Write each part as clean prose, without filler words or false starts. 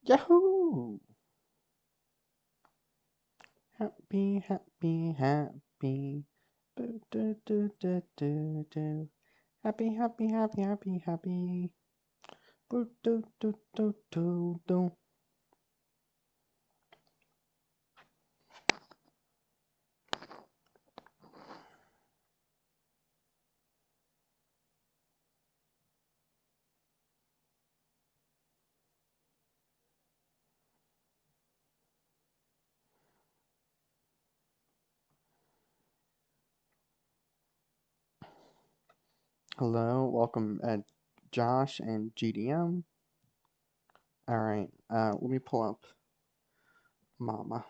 Yahoo! Happy, happy, happy. Do, do, do, do, do, do. Happy, happy, happy, happy, happy. Do, do, do, do, do, do. Hello, welcome Josh and GDM. Alright, let me pull up Mama.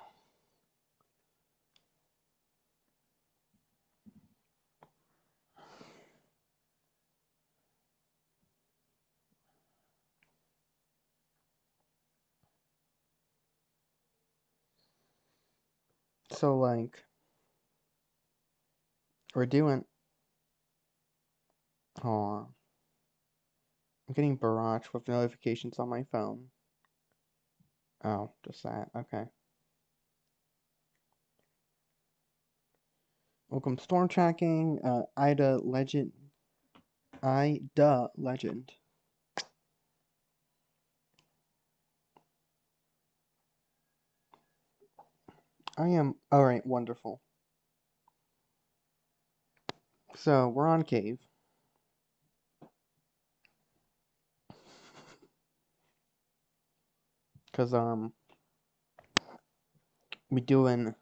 So, like, we're doing. Oh, I'm getting barrage with notifications on my phone. Oh, just that. Okay. Welcome Storm Tracking, Ida Legend. Ida Legend. I am. Alright, wonderful. So, we're on cave. Because, we doing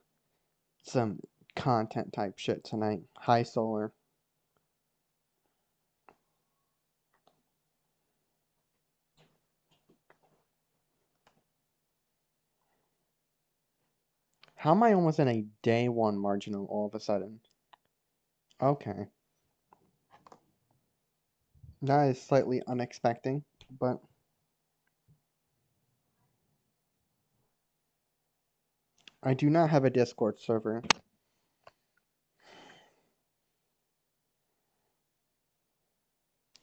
some content type shit tonight. High solar. How am I almost in a day one marginal all of a sudden? Okay. That is slightly unexpected, but I do not have a Discord server.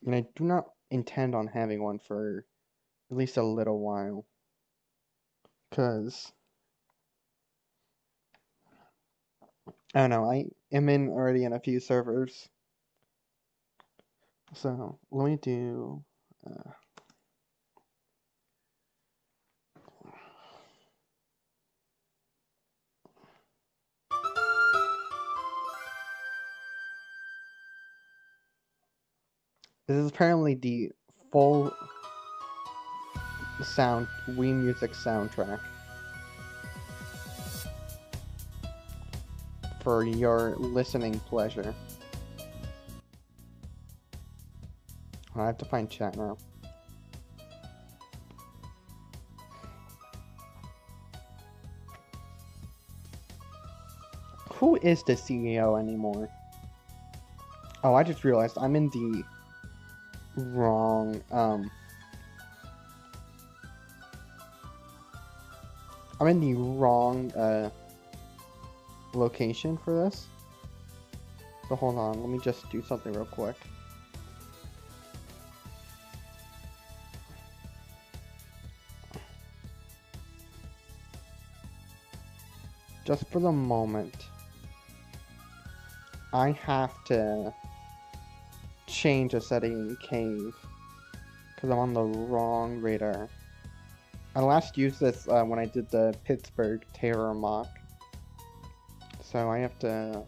And I do not intend on having one for at least a little while. Because, I don't know, I am in already in a few servers. So, let me do... This is apparently the full sound Wii Music soundtrack for your listening pleasure. I have to find chat now. Who is the CEO anymore? Oh, I just realized I'm in the wrong, I'm in the wrong, location for this. So hold on, let me just do something real quick. Just for the moment, I have to change a setting in Cave because I'm on the wrong radar. I last used this when I did the Pittsburgh Terror mock, so I have to.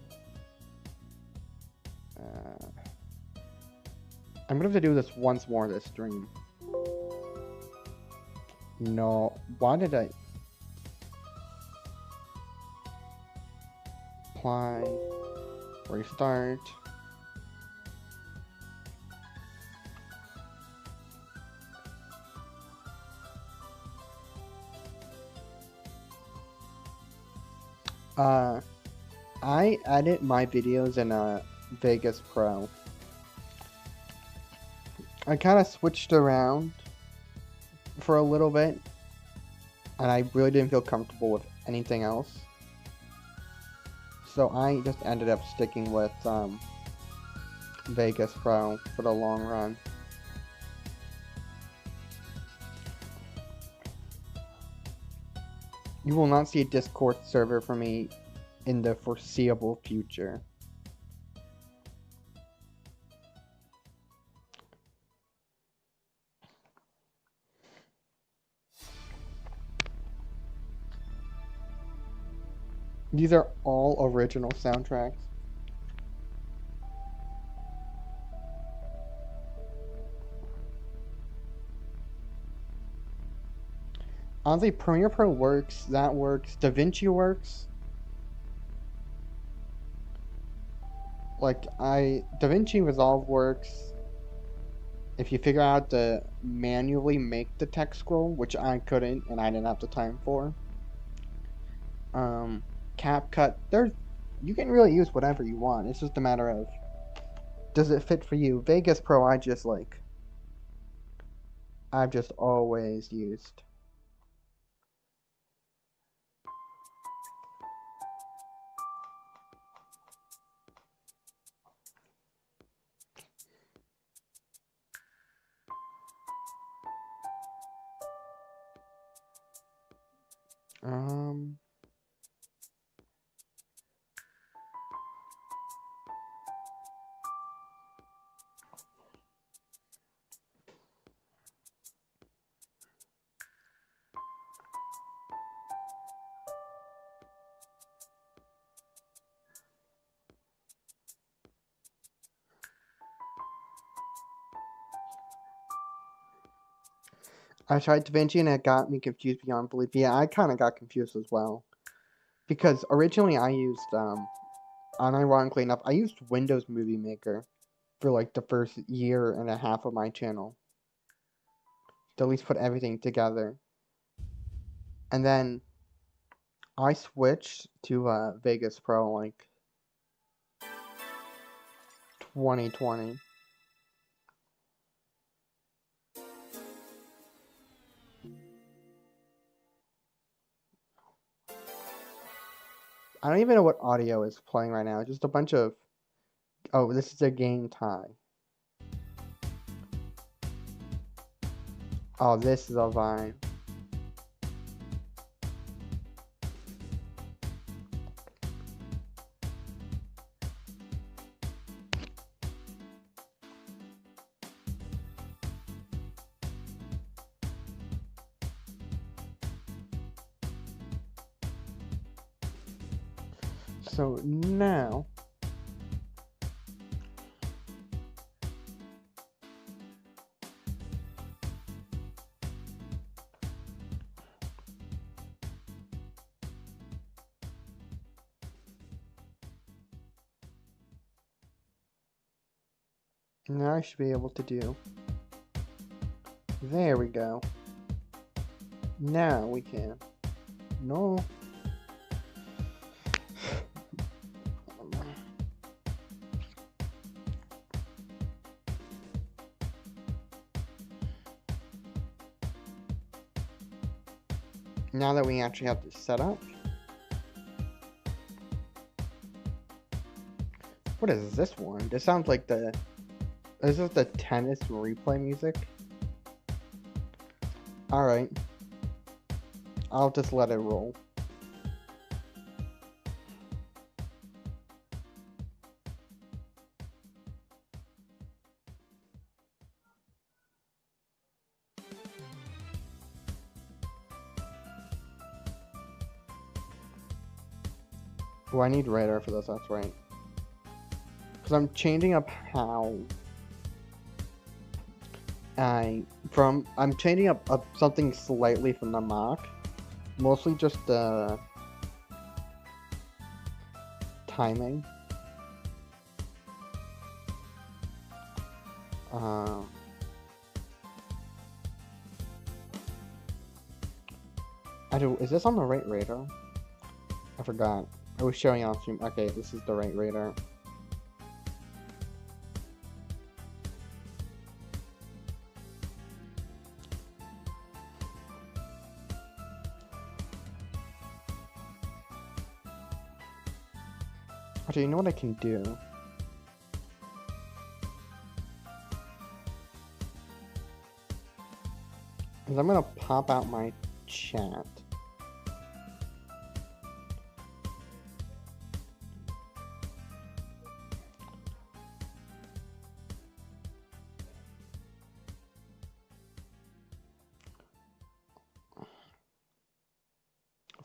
I'm gonna have to do this once more this stream. No, why did I apply? Restart. I edit my videos in Vegas Pro. I kind of switched around for a little bit, and I really didn't feel comfortable with anything else. So I just ended up sticking with Vegas Pro for the long run. You will not see a Discord server for me in the foreseeable future. These are all original soundtracks. Honestly, Premiere Pro works, that works, DaVinci works. Like, DaVinci Resolve works if you figure out to manually make the text scroll, which I couldn't and I didn't have the time for. CapCut, you can really use whatever you want. It's just a matter of, does it fit for you? Vegas Pro, I've just always used. I tried DaVinci and it got me confused beyond belief. Yeah, I kind of got confused as well. Because originally I used, unironically enough, I used Windows Movie Maker for like the first year and a half of my channel. To at least put everything together. And then I switched to Vegas Pro like 2020. I don't even know what audio is playing right now. Just a bunch of... Oh, this is a game tie. Oh, this is a Vine. So now... Now I should be able to do... There we go. Now we can. No. Now that we actually have this set up. What is this one? This sounds like the... Is this the tennis replay music? Alright. I'll just let it roll. Oh, I need radar for this, that's right. Because I'm changing up how... I'm changing up something slightly from the mock. Mostly just the... timing. Is this on the right radar? I forgot. I was showing on stream. Okay, this is the right radar. Actually, you know what I can do? Is I'm gonna pop out my chat.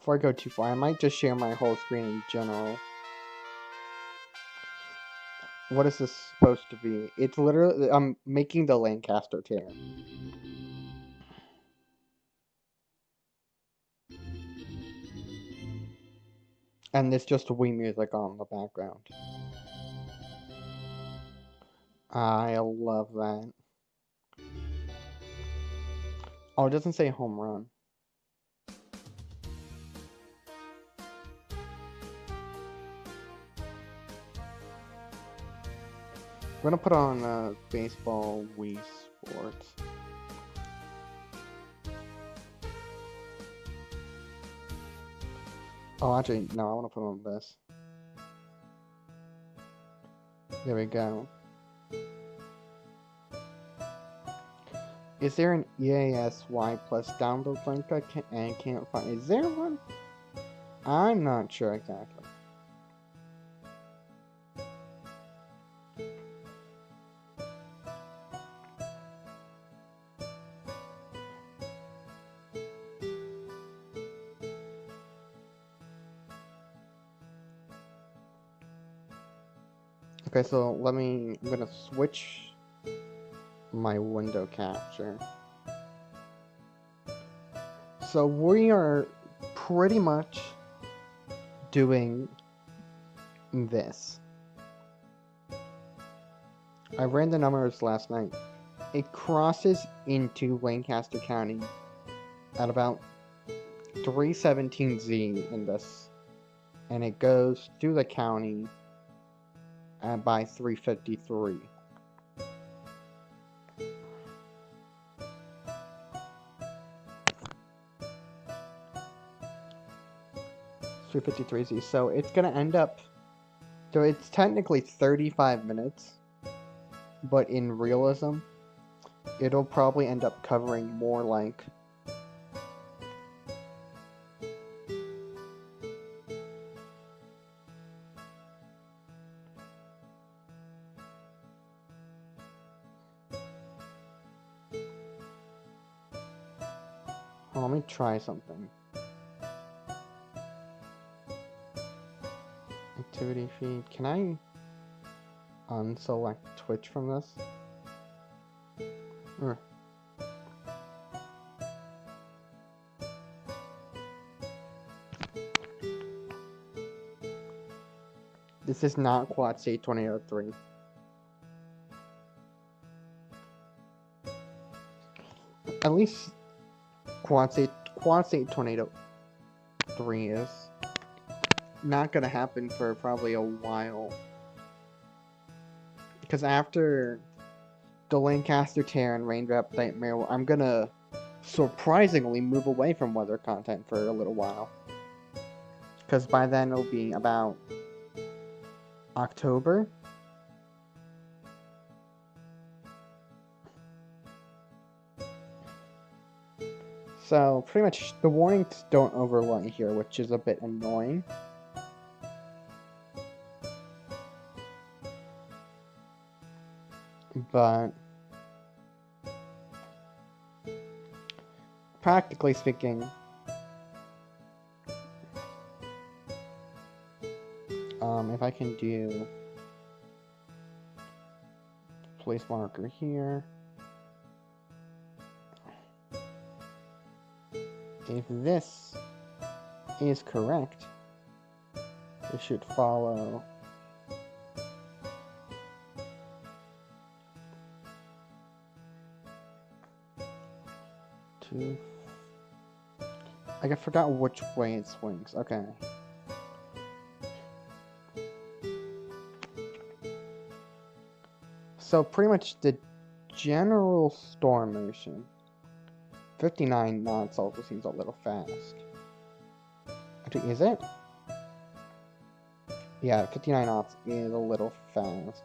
before I go too far, I might just share my whole screen in general. What is this supposed to be? It's literally, I'm making the Lancaster tear. And there's just Wii music on the background. I love that. Oh, it doesn't say home run. We're gonna put on baseball Wii Sports. Oh, actually, no, I want to put on this. There we go. Is there an EAS Y Plus download link I can't find? Is there one? I'm not sure exactly. Okay, so I'm gonna switch my window capture. So we are pretty much doing this. I ran the numbers last night. It crosses into Lancaster County at about 317Z in this, and it goes through the county by 353. Z. So it's gonna end up. So it's technically 35 minutes, but in realism, it'll probably end up covering more like let me try something. Activity feed. Can I unselect Twitch from this? This is not Quad State 2003. At least Quad State 2003 is not gonna happen for probably a while. Because after the Lancaster Tear and Raindrop Nightmare, I'm gonna surprisingly move away from weather content for a little while. Because by then it'll be about October. So pretty much the warnings don't overlay here, which is a bit annoying. But practically speaking, if I can do place marker here, if this is correct, it should follow to. I forgot which way it swings. Okay. So pretty much the general storm motion. 59 knots also seems a little fast. Actually, is it? Yeah, 59 knots is a little fast.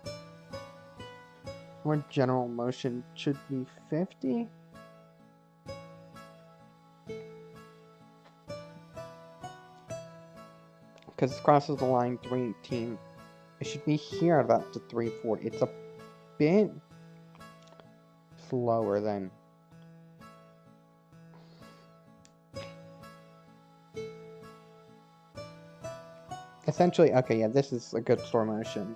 More general motion should be 50? Because it crosses the line 318. It should be here at about the 340. It's a bit slower than essentially, okay, yeah, this is a good store motion.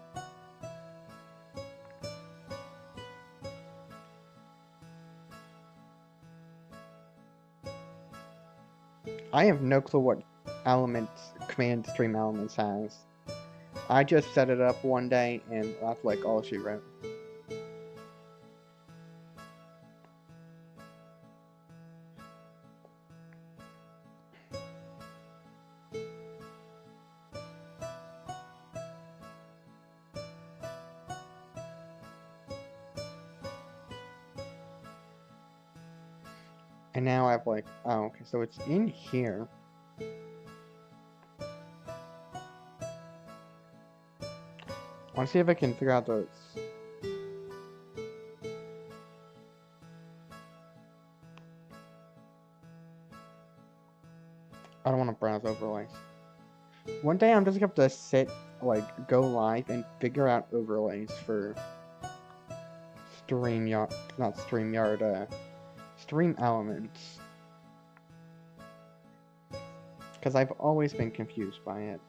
I have no clue what elements command stream elements has. I just set it up one day and that's like all she wrote. And now I have like, oh, okay, so it's in here. I want to see if I can figure out those. I don't want to browse overlays. One day I'm just gonna have to sit, like, go live and figure out overlays for StreamYard, not StreamYard, Stream Elements. Because I've always been confused by it.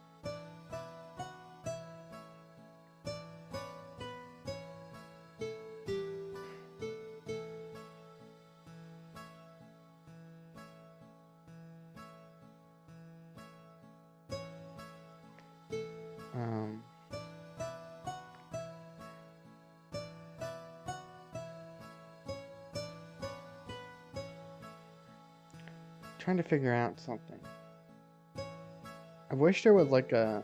Trying to figure out something. I wish there was like a...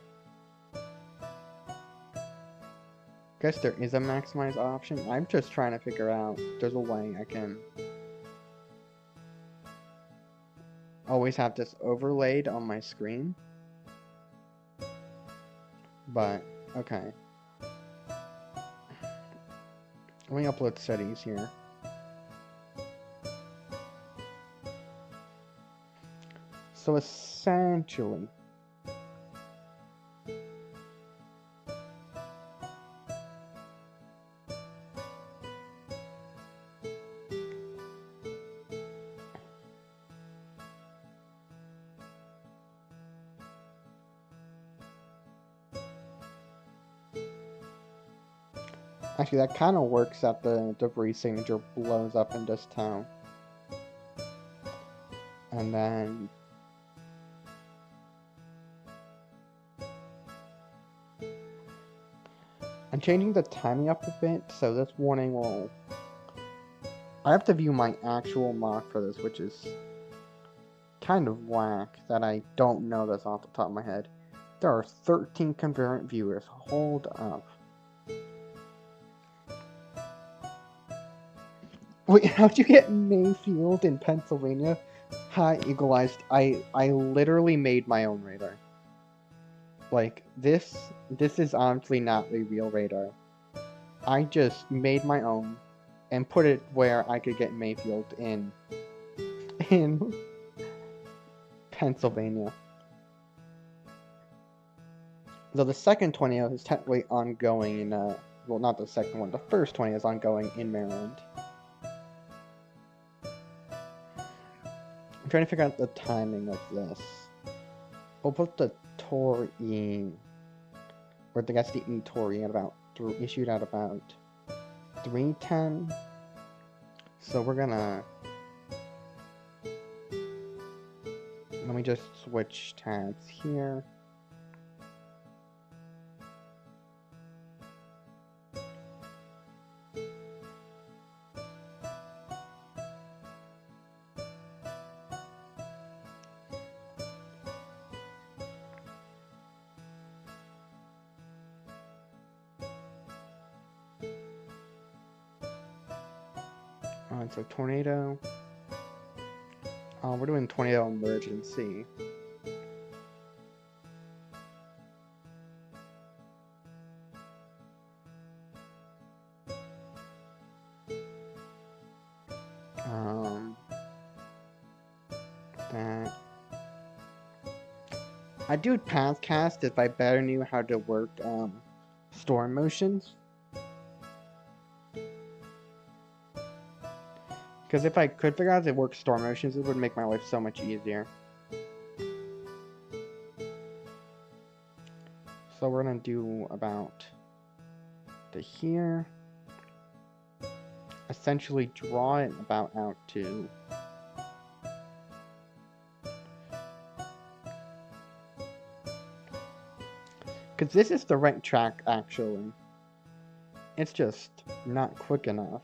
guess there is a maximize option. I'm just trying to figure out if there's a way I can always have this overlaid on my screen. But, okay. Let me upload settings here. So essentially, actually that kind of works that the debris signature blows up in this town. And then I'm changing the timing up a bit, so this warning will... I have to view my actual mock for this, which is kind of whack that I don't know this off the top of my head. There are 13 concurrent viewers. Hold up. Wait, how'd you get Mayfield in Pennsylvania? Hi, Eagle-Eyed. I literally made my own radar. Like, this is honestly not a real radar. I just made my own and put it where I could get Mayfield in Pennsylvania. Though the second tornado is technically ongoing in, well, not the second one, the first tornado is ongoing in Maryland. I'm trying to figure out the timing of this. We'll put the Tory, or I guess the E-Tory at about, issued at about 3:10. So we're gonna, let me just switch tabs here. Alright, so tornado. We're doing tornado emergency. That. I'd do Pathcast if I better knew how to work, storm motions. Because if I could figure out how to work storm motions, it would make my life so much easier. So we're gonna do about to here. Essentially draw it about out to because this is the right track actually. It's just not quick enough.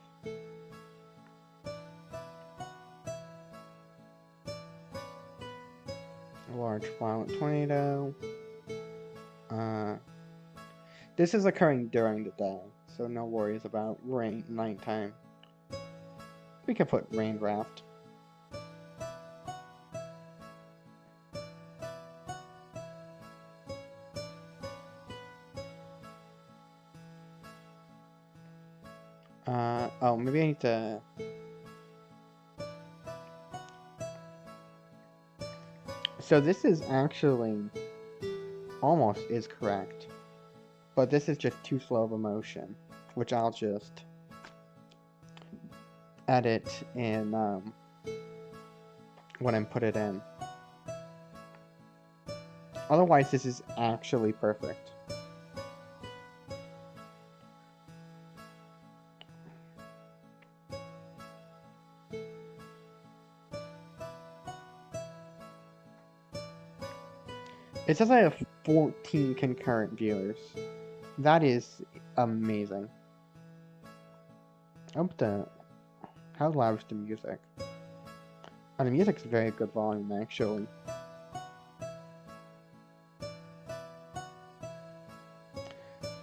Large violent tornado. This is occurring during the day, so no worries about rain nighttime. We can put rain draft. Oh, maybe I need to... So this is actually almost is correct, but this is just too slow of a motion, which I'll just edit in when I put it in. Otherwise, this is actually perfect. It says I have 14 concurrent viewers. That is amazing. How loud is the music? Oh, the music's very good volume, actually.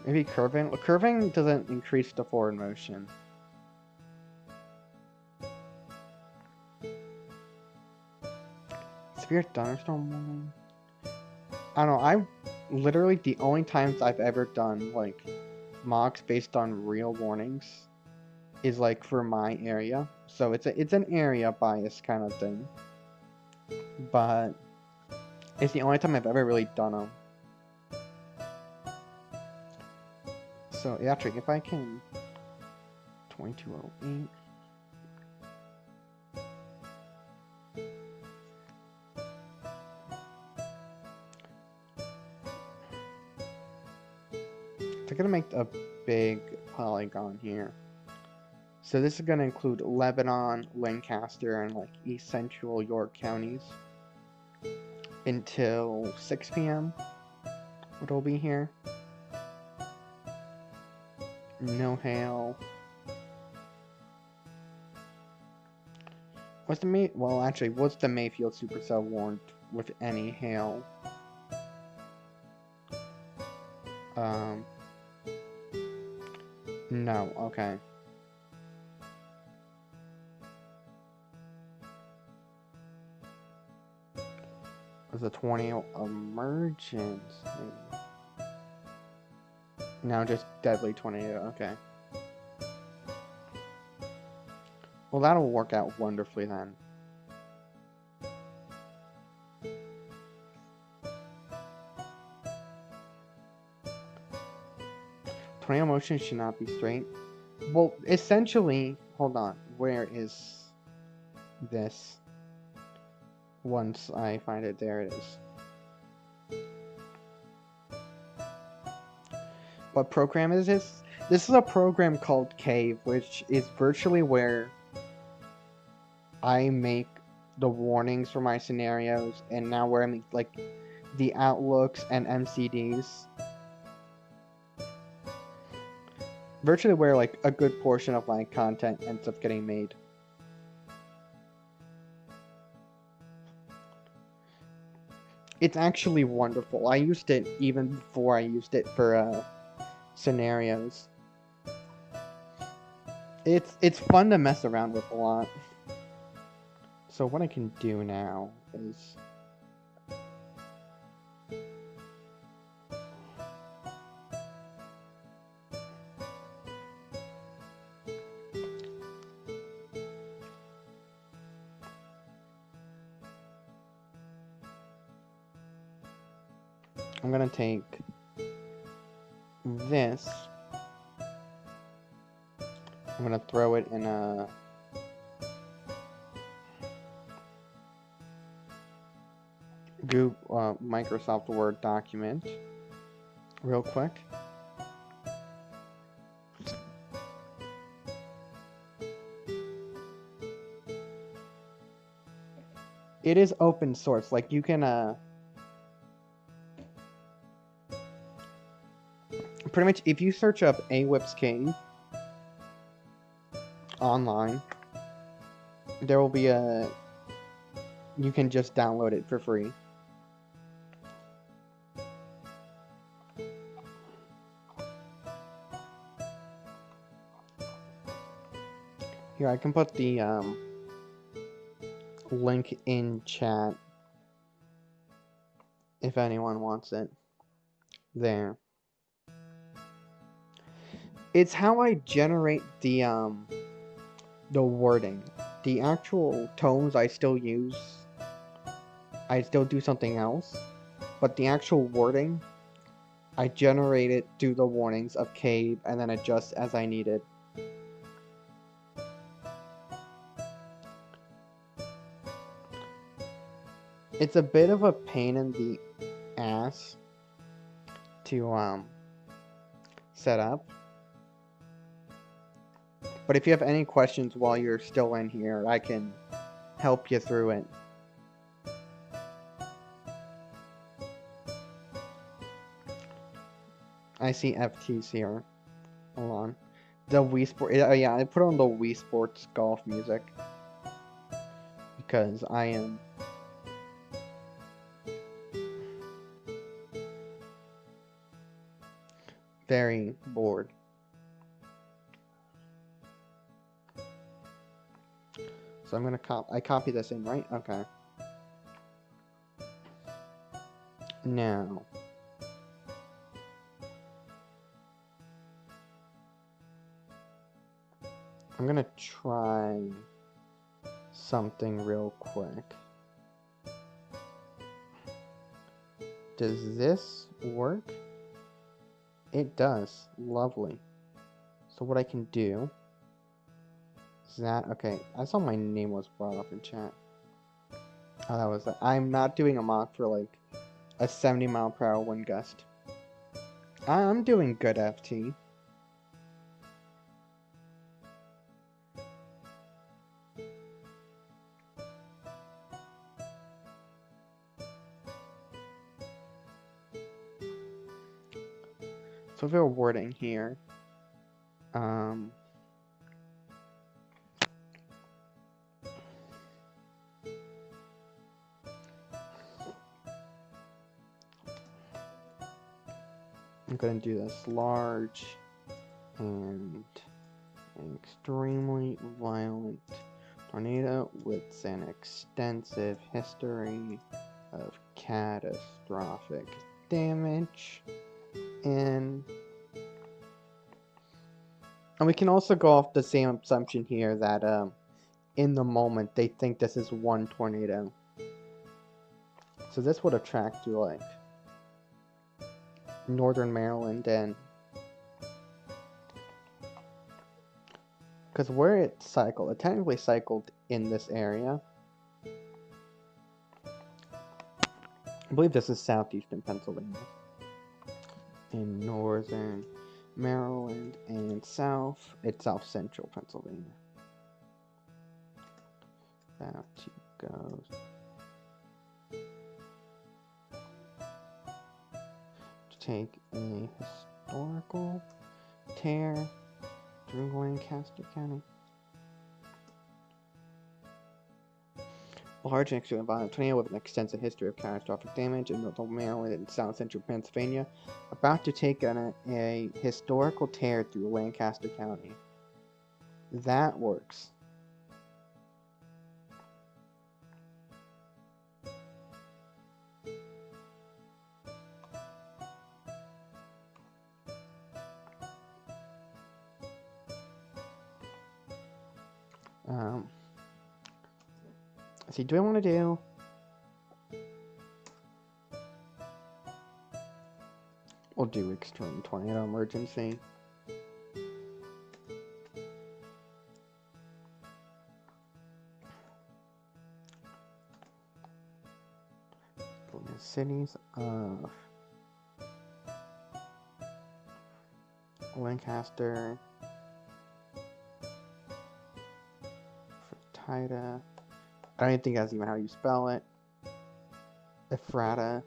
Maybe curving? Well, curving doesn't increase the forward motion. Spirit Thunderstorm? I don't know, literally the only times I've ever done, like, mocks based on real warnings is, like, for my area. So it's an area bias kind of thing. But it's the only time I've ever really done them. So, actually, if I can... 2208... I'm gonna make a big polygon here. So this is gonna include Lebanon, Lancaster, and like East Central York counties until 6 p.m. It'll be here. No hail. What's the Mayfield supercell warned with any hail? No, okay. There's a tornado emergency. Now just deadly tornado, okay. Well, that'll work out wonderfully then. Tornado motion should not be straight. Well, essentially, hold on. Where is this? Once I find it, there it is. What program is this? This is a program called Cave, which is virtually where I make the warnings for my scenarios, and now where I make like the outlooks and MCDs. Virtually where like a good portion of my content ends up getting made. It's actually wonderful. I used it even before I used it for scenarios. It's fun to mess around with a lot. So what I can do now is I'm gonna take this. I'm gonna throw it in a Google Microsoft Word document. real quick. It is open source. Like, you can pretty much, if you search up AWIP's Cave online, there will be a, you can just download it for free. Here, I can put the link in chat if anyone wants it. There. It's how I generate the wording. The actual tones I still use. I still do something else. But the actual wording, I generate it through the warnings of Cave and then adjust as I need it. It's a bit of a pain in the ass to set up. But if you have any questions while you're still in here, I can help you through it. I see FT's here. Hold on. The Wii Sport. Yeah, I put on the Wii Sports golf music because I am very bored. So I'm gonna copy this in, right? Okay. Now, I'm gonna try something real quick. Does this work? It does. Lovely. So what I can do is that, okay, I saw my name was brought up in chat. Oh, that was that. I'm not doing a mock for like a 70-mile-per-hour wind gust. I'm doing good, FT. So we're wording here. I'm going to do this large and extremely violent tornado with an extensive history of catastrophic damage. And we can also go off the same assumption here that in the moment they think this is one tornado. So this would attract to like northern Maryland, and because where it cycled, it technically cycled in this area. I believe this is southeastern Pennsylvania. In northern Maryland and south, it's south central Pennsylvania. That goes. Take a historical tear through Lancaster County. Large and extremely violent tornado with an extensive history of catastrophic damage in northern Maryland and south central Pennsylvania, about to take on a historical tear through Lancaster County. That works. See, do I want to do... We'll do extreme tornado emergency. Cities of Lancaster, Fertita. I don't even think that's even how you spell it. Ephrata.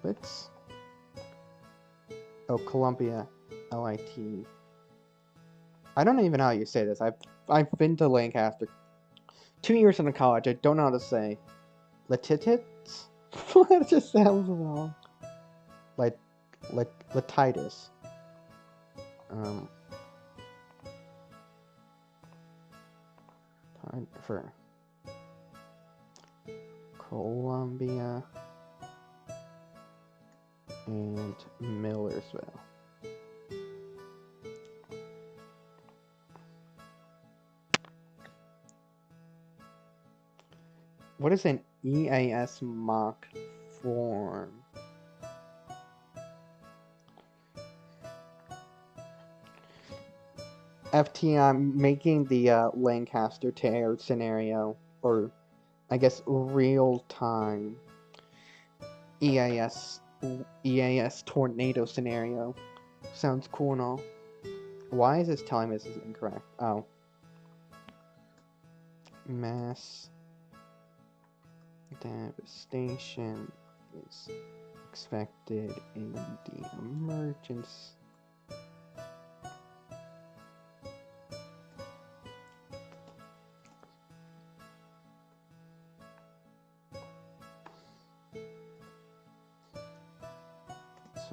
Let's. Oh, Columbia, LIT. I don't even know how you say this. I've been to Lancaster 2 years in college. I don't know how to say. Latitits? That just sounds wrong. Latitis. For Columbia and Millersville. What is an EAS mock form? FT, I'm making the Lancaster tear scenario, or I guess real-time EAS tornado scenario. Sounds cool and all. Why is this telling me this is incorrect? Oh. Mass devastation is expected in the emergency.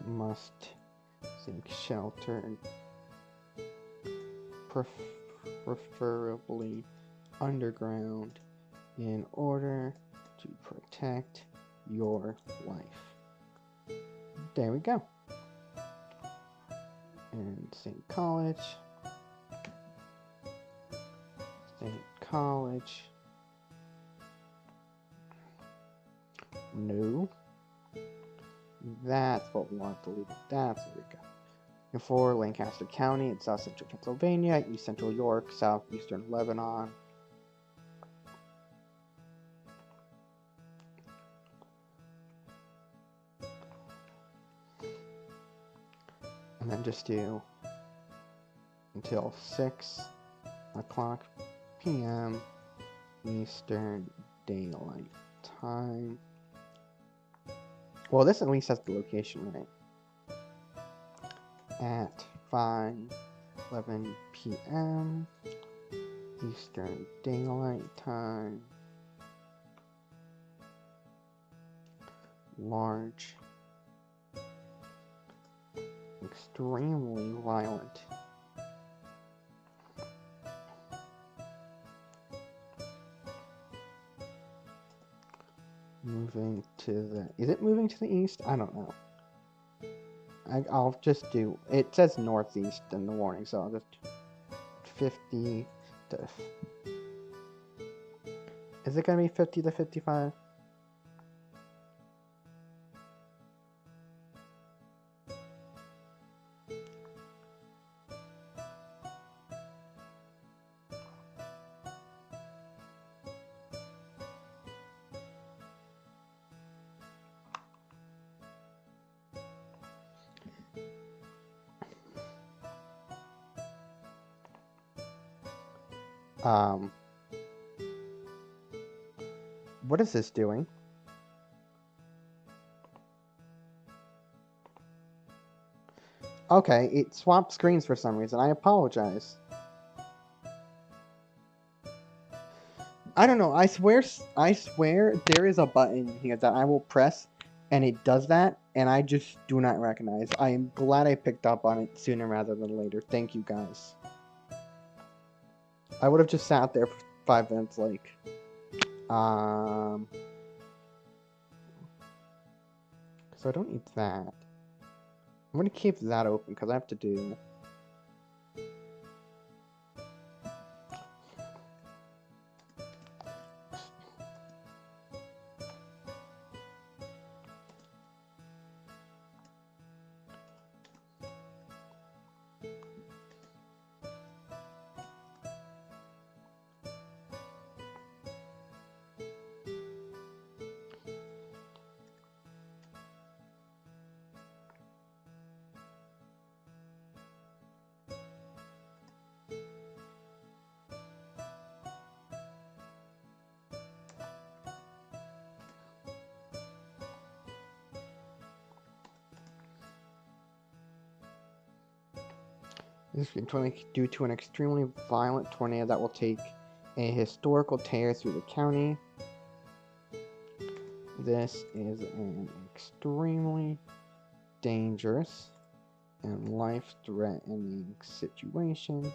Must seek shelter and preferably underground in order to protect your life. There we go. And St. College. No. That's what we want to leave it. That's where we go. And for Lancaster County, it's South Central Pennsylvania, East Central York, Southeastern Lebanon. And then just do until 6 o'clock p.m. Eastern Daylight Time. Well, this at least has the location right. At 5:11 p.m. Eastern Daylight Time. Large. Extremely violent. Moving to the... Is it moving to the east? I don't know. I'll just do... It says northeast in the warning, so I'll just... 50 to... Is it going to be 50 to 55? What is this doing? Okay, it swapped screens for some reason. I apologize. I don't know. I swear there is a button here that I will press, and it does that, and I just do not recognize. I am glad I picked up on it sooner rather than later. Thank you, guys. I would have just sat there for 5 minutes, like... So I don't need that. I'm gonna keep that open because I have to do... This is due to an extremely violent tornado that will take a historical tear through the county. This is an extremely dangerous and life-threatening situation.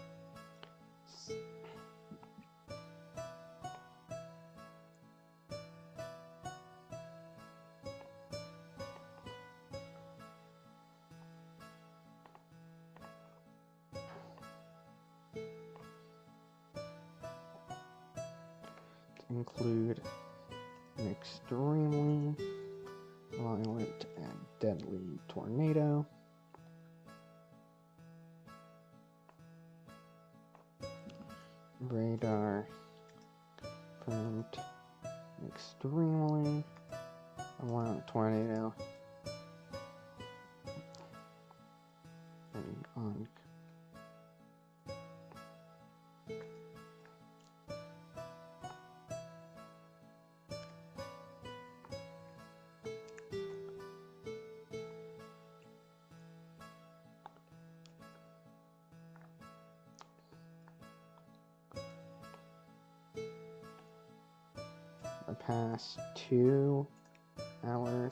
Include an extremely violent and deadly tornado. Radar confirmed extremely violent tornado. And on the past 2 hours.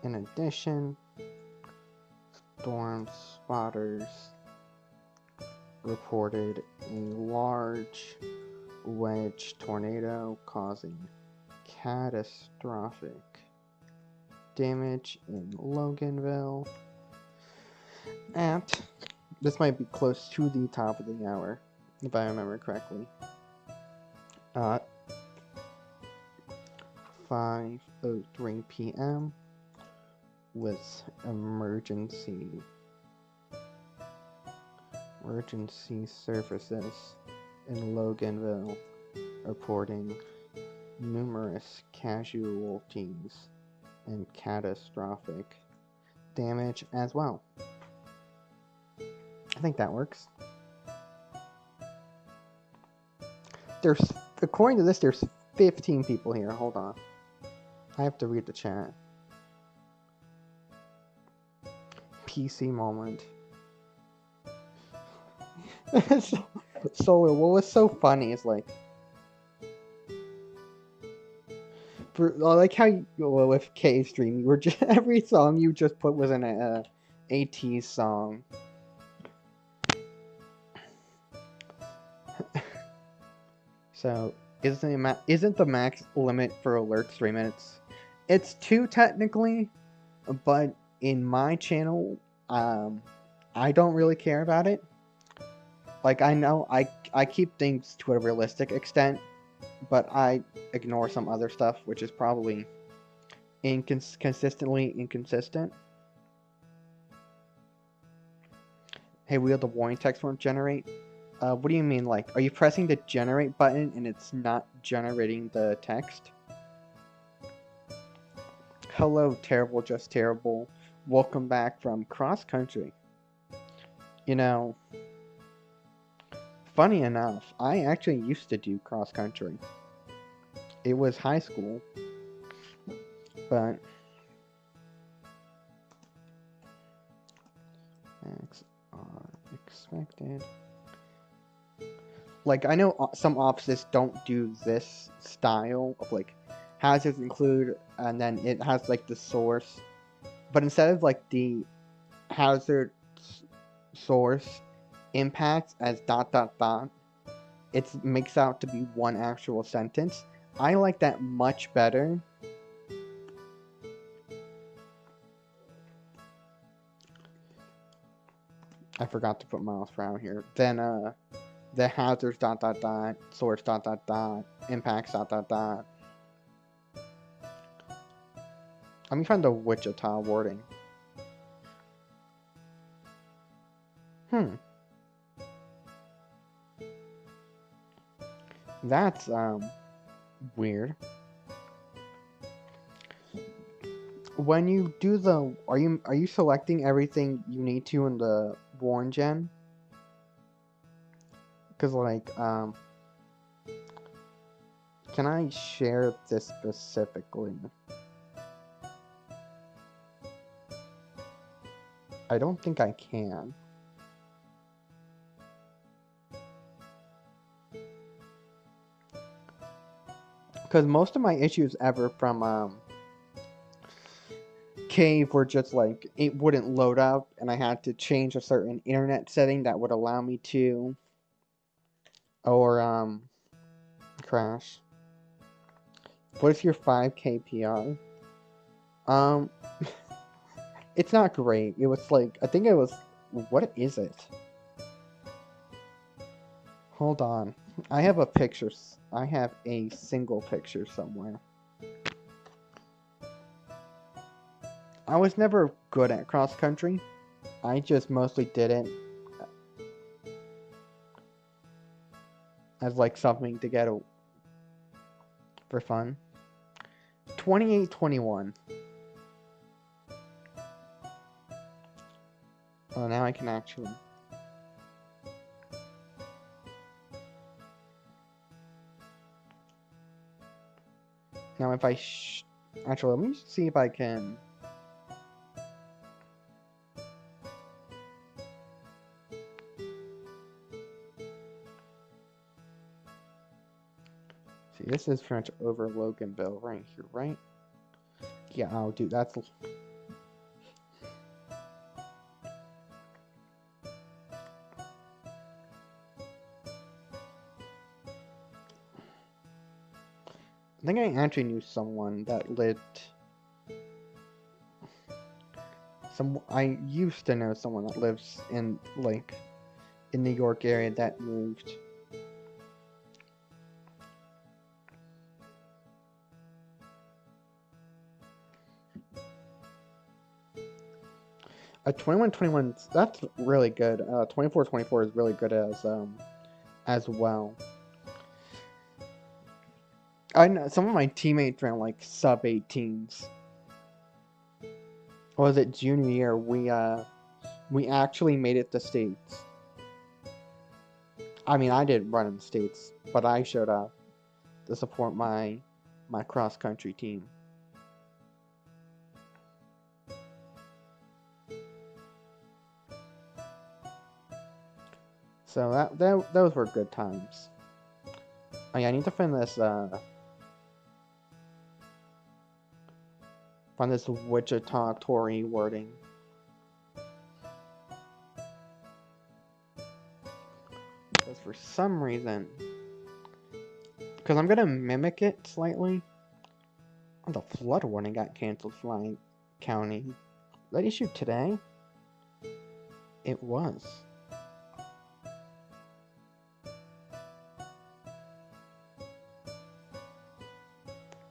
In addition, storm spotters reported a large wedge tornado causing catastrophic damage in Loganville. This might be close to the top of the hour, if I remember correctly. 5:03 p.m. with emergency services in Loganville reporting numerous casualties and catastrophic damage as well. I think that works. According to this, there's 15 people here. Hold on. I have to read the chat. PC moment. Solar, what was so funny is like, I like how with K stream, you were just every song you just put was an AT song. So isn't the max limit for alerts 3 minutes? It's 2 technically, but in my channel, I don't really care about it. Like, I know I keep things to a realistic extent, but I ignore some other stuff, which is probably consistently inconsistent. Hey, will the warning text won't generate? What do you mean, like, are you pressing the generate button and it's not generating the text? Hello, Terrible Just Terrible. Welcome back from cross country. You know, funny enough, I actually used to do cross country. It was high school, but acts are expected. Like, I know some offices don't do this style of, like, hazards include, and then it has, like, the source. But instead of, like, the hazard source impacts as ... it makes out to be one actual sentence. I like that much better. I forgot to put miles per hour here. Then, the hazards ... source ... impacts ... Let me find the Wichita wording. That's weird. When you do the are you selecting everything you need to in the Warn Gen? Cause like Can I share this specifically? I don't think I can. Because most of my issues ever from Cave were just like, it wouldn't load up, and I had to change a certain internet setting that would allow me to, or crash. What is your 5K PR? It's not great. It was like, I think it was, what is it? Hold on. I have a picture. I have a single picture somewhere. I was never good at cross country. I just mostly did it as like something to get for fun. 28-21. Oh, now I can actually. Now if I actually, let me see if I can. See, this is French over Loganville right here, right? Yeah, I'll do that's. I think I actually knew someone that lived. I used to know someone that lives in like in New York area that moved. A 21-21, that's really good. 24-24 is really good as well. I know some of my teammates ran like sub 18s. Was it junior year? We actually made it to states. I mean, I didn't run in the states, but I showed up to support my cross country team. So those were good times. Oh yeah, I need to find this Wichita Tory wording. Because for some reason, because I'm gonna mimic it slightly. Oh, the flood warning got canceled for my county. Was that issued today? It was.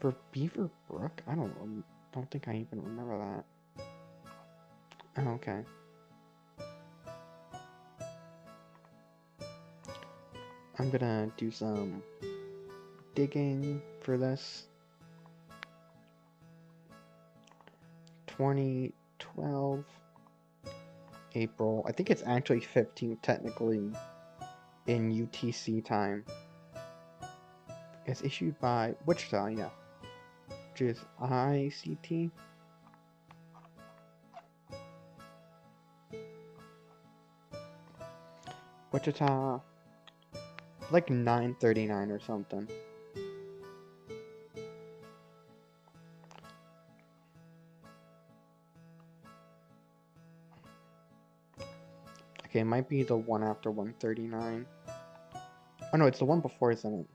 For Beaver Brook? I don't think I even remember that. Oh, okay. I'm gonna do some digging for this. 2012 April. I think it's actually 15th technically in UTC time. It's issued by Wichita, yeah. Which is ICT. Wichita, like 9:39 or something. Okay, it might be the one after 1:39. Oh no, it's the one before, isn't it?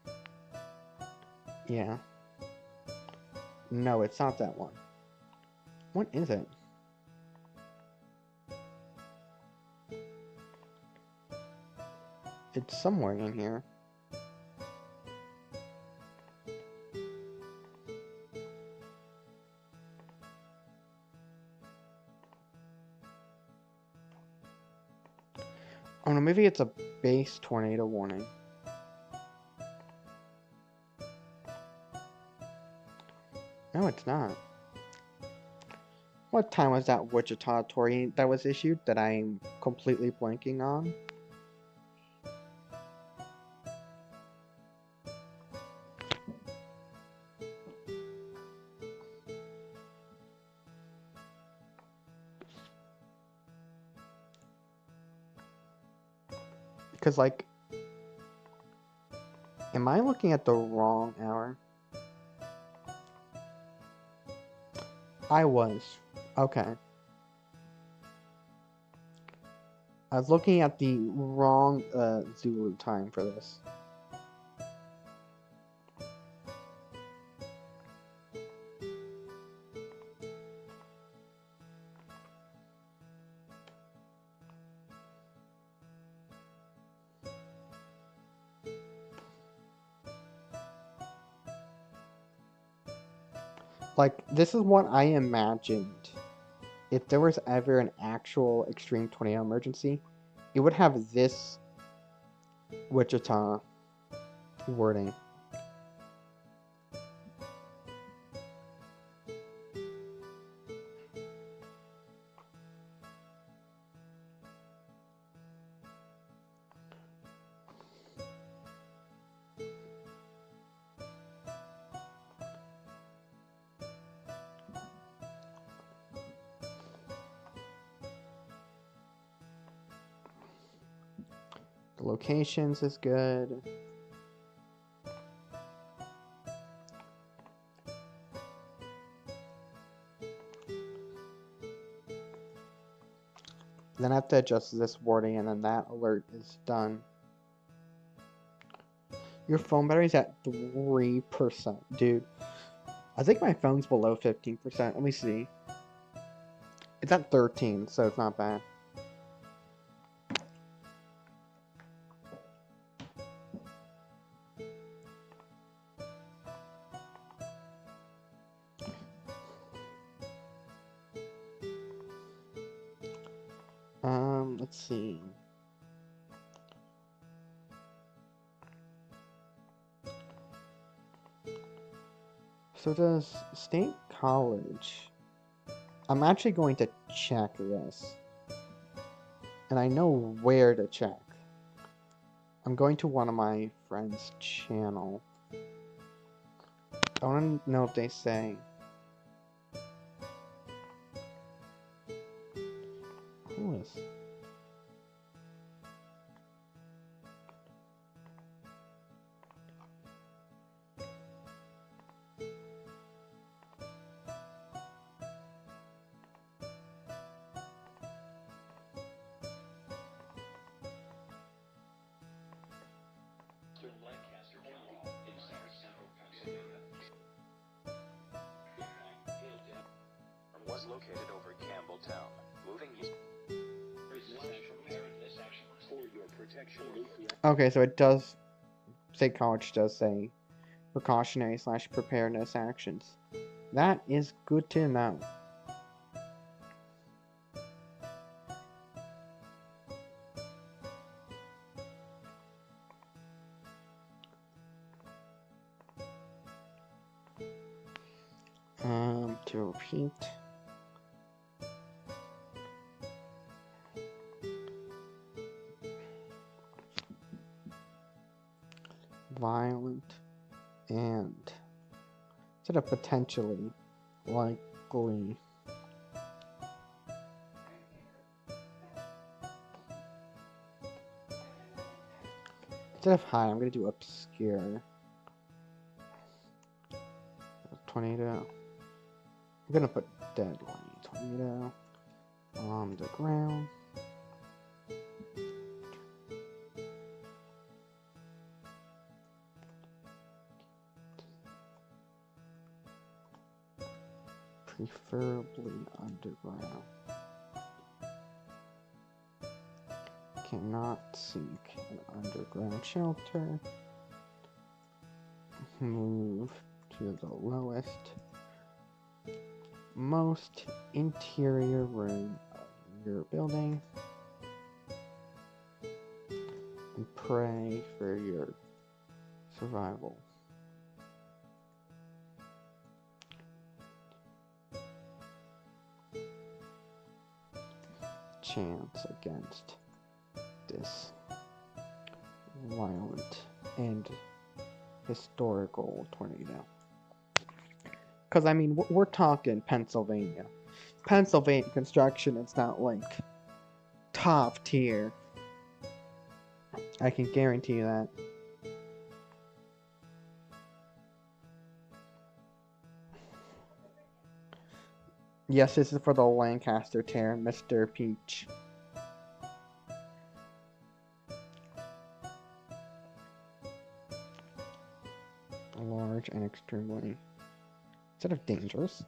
Yeah. No, it's not that one. What is it? It's somewhere in here. Oh no, maybe it's a base tornado warning. No, it's not. What time was that Wichita Tory that was issued that I'm completely blanking on? Because, like, am I looking at the wrong hour? I was. Okay. I was looking at the wrong Zulu time for this. Like, this is what I imagined. If there was ever an actual extreme tornado emergency, it would have this Wichita wording. The locations is good. Then I have to adjust this wording, and then that alert is done. Your phone battery's at 3%, dude. I think my phone's below 15%. Let me see. It's at 13, so it's not bad. Let's see. So does State College... I'm actually going to check this. And I know where to check. I'm going to one of my friends' channel. I want to know if they say... Who is... was located over Campbelltown. Moving east. Okay, so it does... State College does say precautionary/preparedness actions. That is good to know. To repeat. Violent and instead of potentially likely. Instead of high, I'm going to do obscure. Tornado. I'm going to put deadly. Tornado on the ground. Preferably underground. Cannot seek an underground shelter. Move to the lowest, most interior room of your building. And pray for your survival. Chance against this violent and historical tornado. Because, I mean, we're talking Pennsylvania. Pennsylvania construction is not like top tier. I can guarantee you that. Yes, this is for the Lancaster tear, Mr. Peach. Large and extremely, instead of dangerous,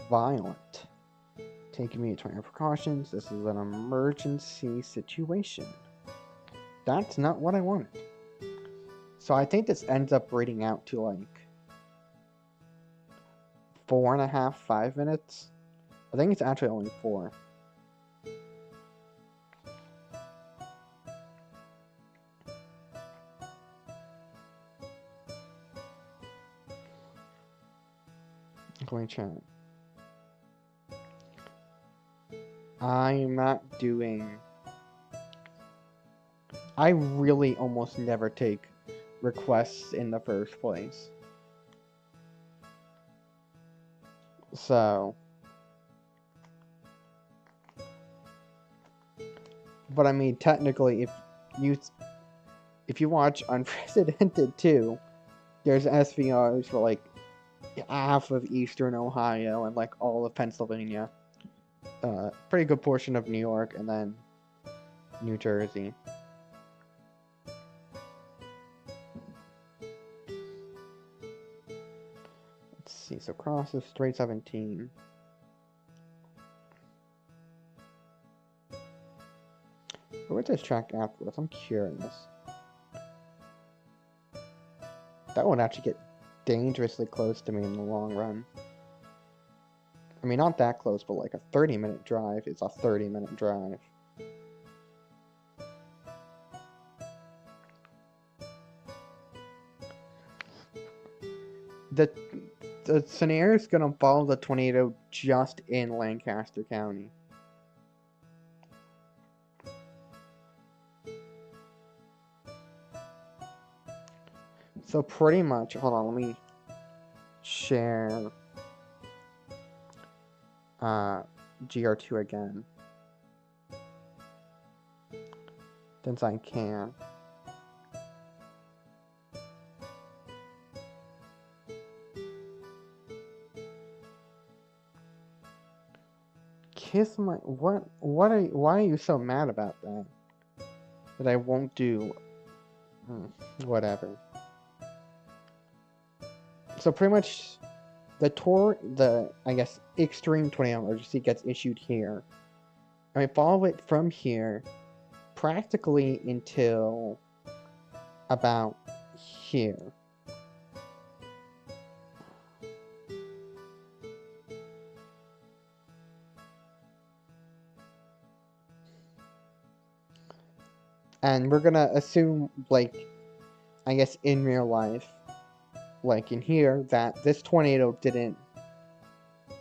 violent. Take immediate precautions. This is an emergency situation. That's not what I wanted. So I think this ends up reading out to like 4.5, 5 minutes. I think it's actually only 4. Going to chat. I'm not doing. I really almost never take requests in the first place. So. But I mean, technically, if you watch Unprecedented 2, there's SVRs for like half of Eastern Ohio and like all of Pennsylvania. Pretty good portion of New York and then New Jersey. Let's see, so crosses straight 17. Where's this track afterwards? I'm curious. That would actually get dangerously close to me in the long run. I mean, not that close, but like a 30-minute drive is a 30-minute drive. The scenario is going to follow the tornado just in Lancaster County. So pretty much, hold on, let me share GR2 again. Since I can. Kiss my, why are you so mad about that? That I won't do, whatever. So pretty much, I guess, extreme tornado emergency gets issued here. And we follow it from here, practically until about here. And we're gonna assume, like, I guess in real life, like in here, that this tornado didn't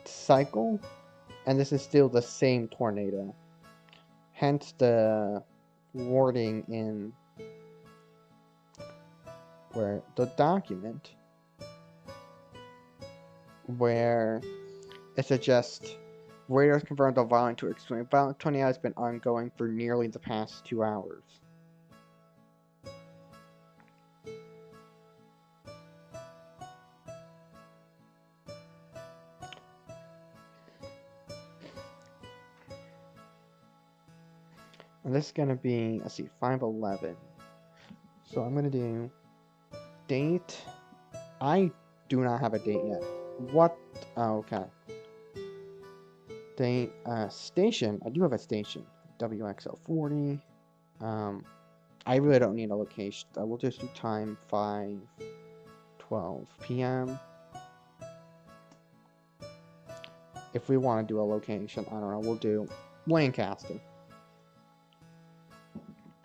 cycle, and this is still the same tornado. Hence the wording in where the document where it suggests radars confirmed a violent to extreme violent tornado has been ongoing for nearly the past 2 hours. And this is going to be, let's see, 5/11. So I'm going to do date. I do not have a date yet. What? Oh, okay. Date, station. I do have a station. WXL40. I really don't need a location. I will just do time 5:12 p.m. If we want to do a location, I don't know, we'll do Lancaster.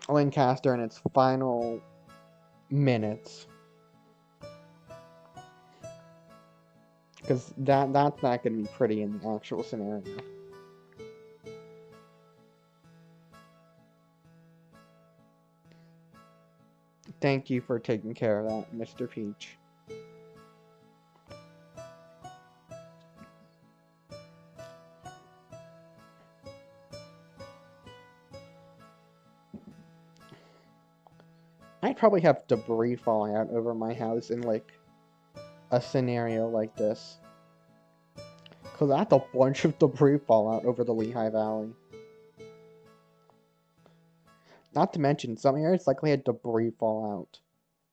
Lancaster in its final minutes. Because that's not going to be pretty in the actual scenario. Thank you for taking care of that, Mr. Peach. I'd probably have debris falling out over my house in like a scenario like this. Because I had a bunch of debris fall out over the Lehigh Valley. Not to mention, some areas likely had debris fall out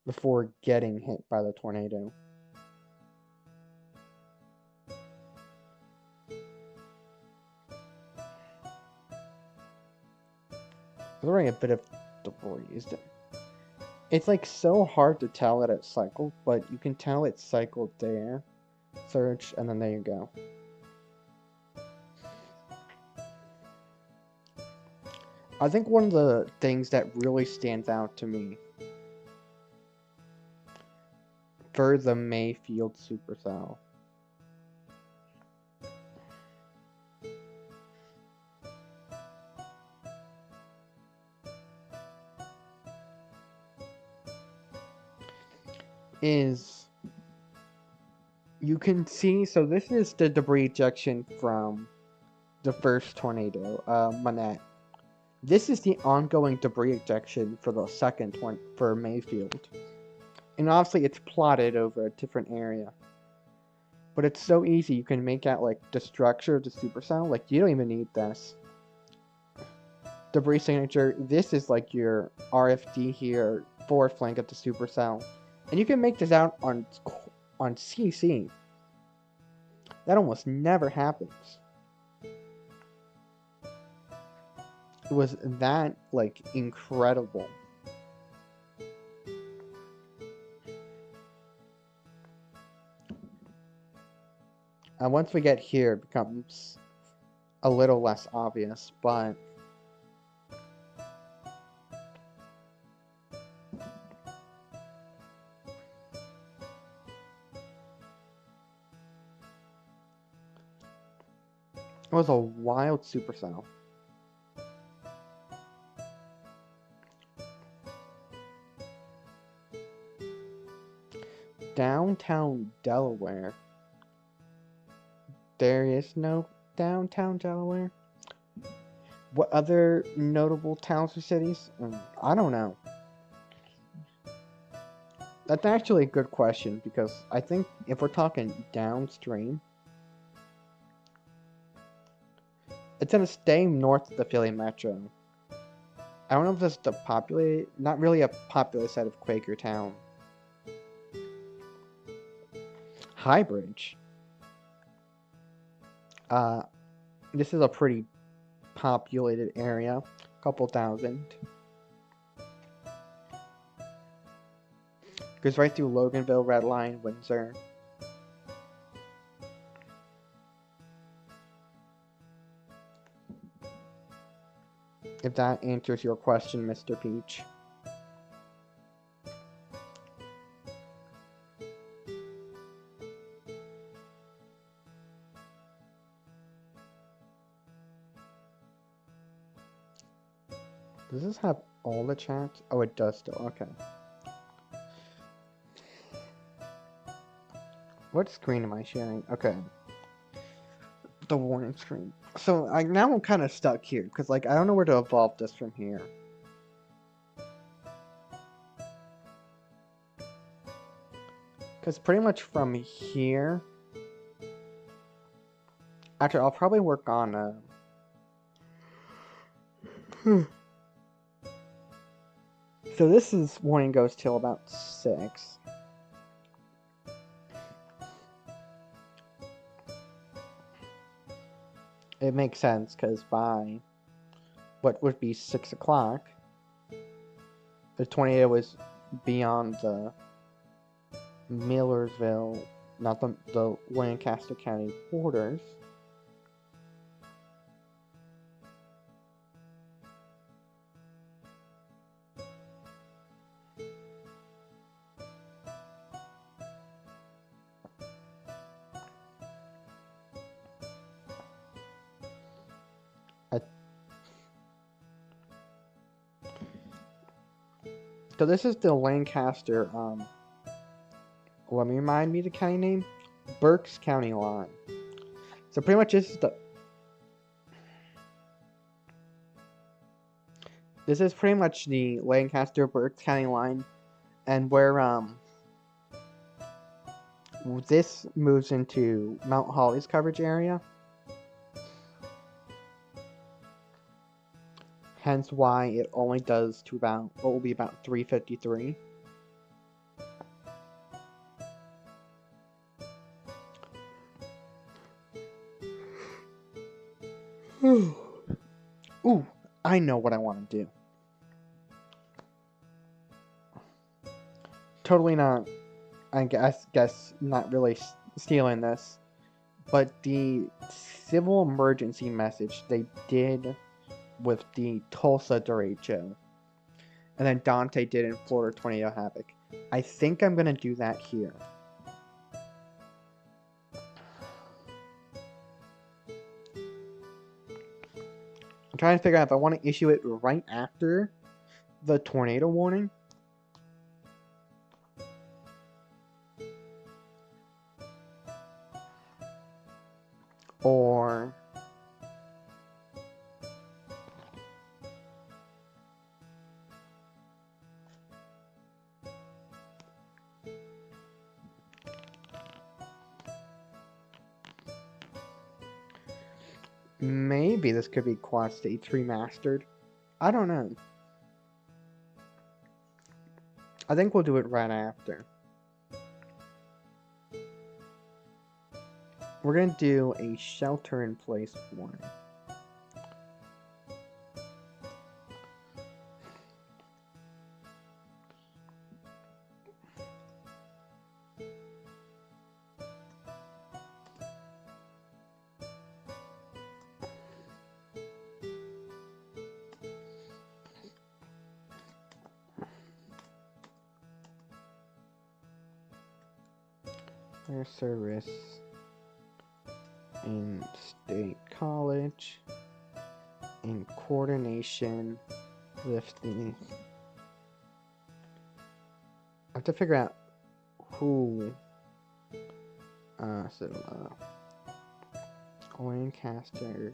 before getting hit by the tornado. There's already a bit of debris. It's like so hard to tell that it cycled, but you can tell it cycled there. Search, and then there you go. I think one of the things that really stands out to me for the Mayfield supercell is you can see, so this is the debris ejection from the first tornado, Manette. This is the ongoing debris ejection for the second one for Mayfield. And obviously it's plotted over a different area. But it's so easy, you can make out like the structure of the supercell, like you don't even need this. Debris signature, this is like your RFD here, forward flank of the supercell. And you can make this out on CC. That almost never happens. It was that, like, incredible. And once we get here, it becomes a little less obvious, but it was a wild supercell. Downtown Delaware. There is no downtown Delaware? What other notable towns or cities? I don't know. That's actually a good question, because I think if we're talking downstream, it's gonna stay north of the Philly Metro. I don't know if this is the populated, not really a populous side of Quakertown. Highbridge. This is a pretty populated area, couple thousand. Goes right through Loganville, Red Line, Windsor. If that answers your question, Mr. Peach. Does this have all the chats? Oh, it does still. Okay. What screen am I sharing? Okay. The warning screen. So now I'm kind of stuck here, because like I don't know where to evolve this from here. Because pretty much from here... Actually, I'll probably work on... So this is warning goes till about 6. It makes sense, because by what would be 6 o'clock, the tornado was beyond the Millersville, not the Lancaster County borders. So this is the Lancaster, let me remind me the county name? Berks County line. So pretty much this This is pretty much the Lancaster-Berks County line, and where this moves into Mount Holly's coverage area. Hence why it only does to about what will be about 353. Ooh, I know what I want to do. Totally not, I guess not really stealing this, but the civil emergency message they did with the Tulsa derecho, and then Dante did in Florida Tornado Havoc. I think I'm gonna do that here. I'm trying to figure out if I want to issue it right after the tornado warning. Or maybe this could be Quad States remastered. I don't know. I think we'll do it right after. We're gonna do a shelter-in-place warning. Their service in State College in coordination with the... I have to figure out who... Lancaster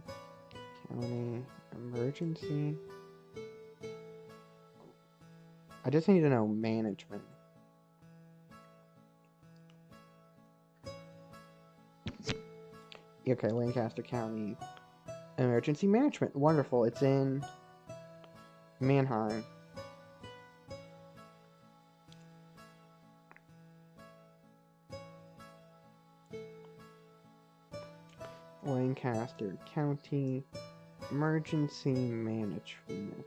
County Emergency... I just need to know management. Okay, Lancaster County Emergency Management. Wonderful. It's in Manheim. Lancaster County Emergency Management.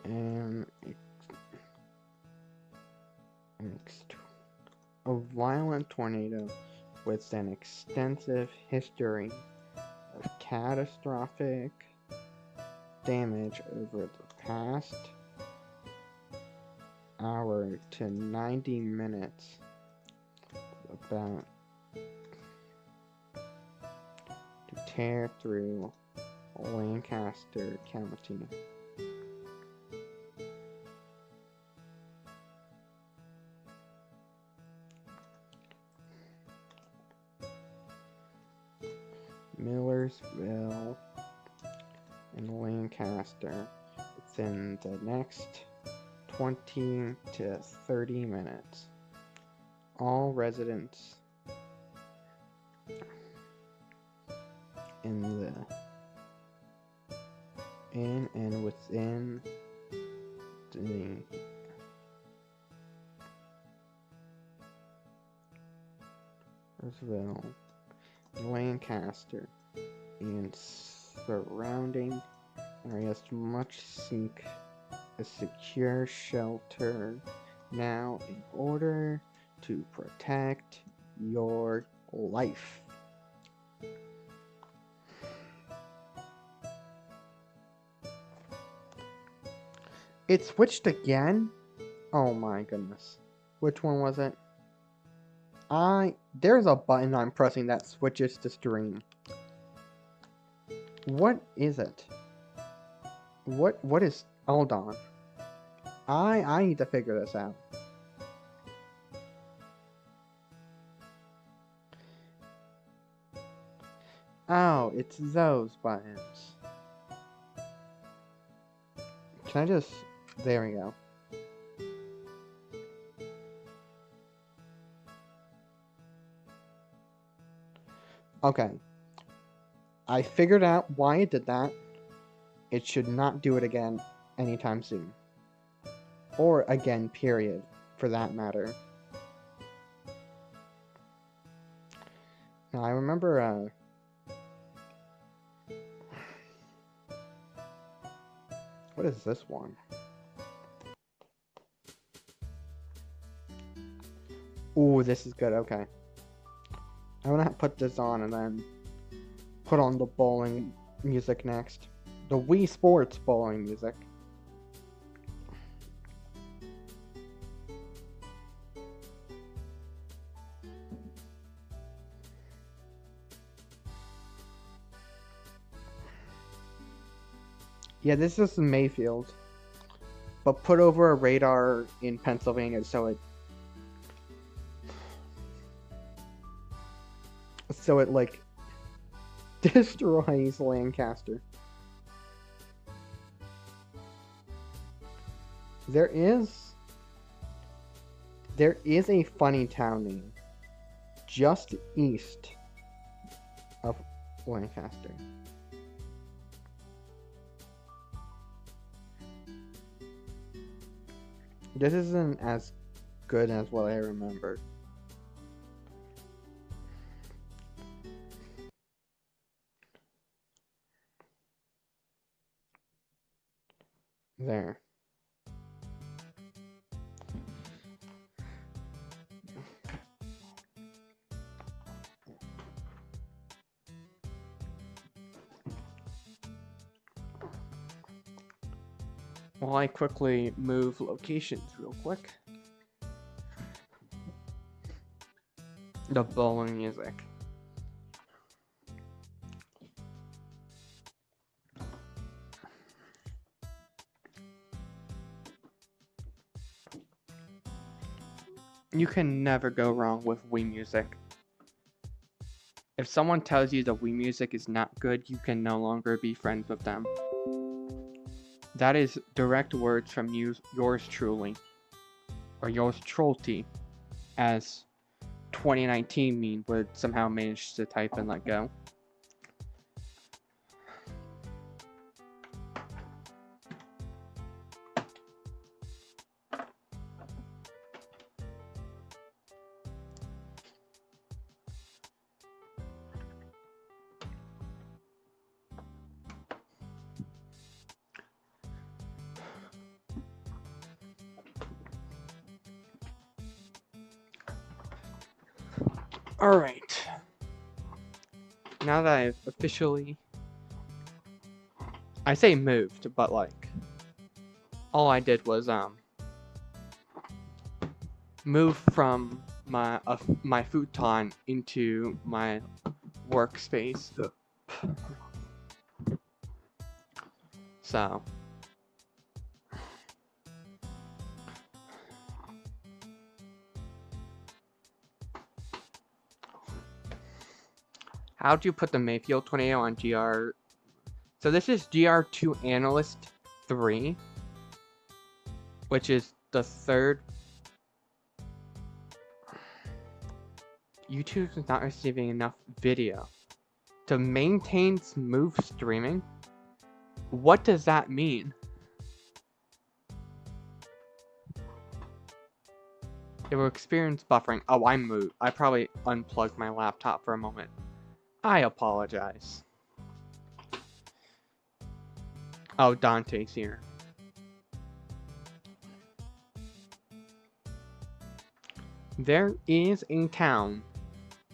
And a violent tornado with an extensive history of catastrophic damage over the past hour to 90 minutes, about to tear through Lancaster County. Millersville and Lancaster within the next 20 to 30 minutes. All residents in and within the Millersville, Lancaster, and surrounding areas must seek a secure shelter now in order to protect your life. It switched again? Oh my goodness. Which one was it? There's a button I'm pressing that switches to stream. What is it? What is... Hold on. I need to figure this out. Oh, it's those buttons. Can I just... There we go. Okay. I figured out why it did that. It should not do it again anytime soon. Or again, period, for that matter. Now, I remember, what is this one? Ooh, this is good, okay. I'm gonna put this on and then put on the bowling music next. The Wii Sports bowling music. Yeah, this is Mayfield, but put over a radar in Pennsylvania so it like destroys Lancaster. There is a funny town name just east of Lancaster. This isn't as good as what I remembered. There. While I quickly move locations real quick. The bowling music. You can never go wrong with Wii music. If someone tells you the Wii music is not good, you can no longer be friends with them. That is direct words from yours truly. Or yours trolty, as 2019 meme would somehow manage to type and let go. Alright. Now that I've officially... I say moved, but like... all I did was, move from my futon into my workspace. So... how do you put the Mayfield tornado on GR? So this is GR2 Analyst 3, which is the third. YouTube is not receiving enough video to maintain smooth streaming. What does that mean? It will experience buffering. Oh, I moved. I probably unplugged my laptop for a moment. I apologize. Oh, Dante's here. There is a town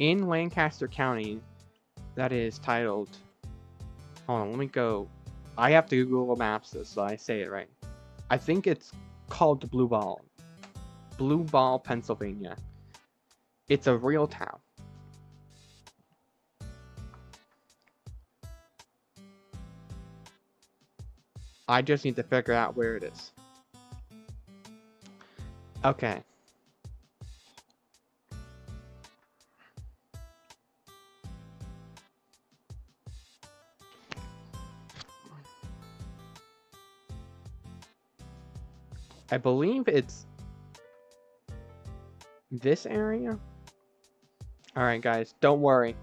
in Lancaster County that is titled... hold on, let me go. I have to Google Maps this so I say it right. I think it's called Blue Ball. Blue Ball, Pennsylvania. It's a real town. I just need to figure out where it is. Okay. I believe it's this area. Alright, guys, don't worry.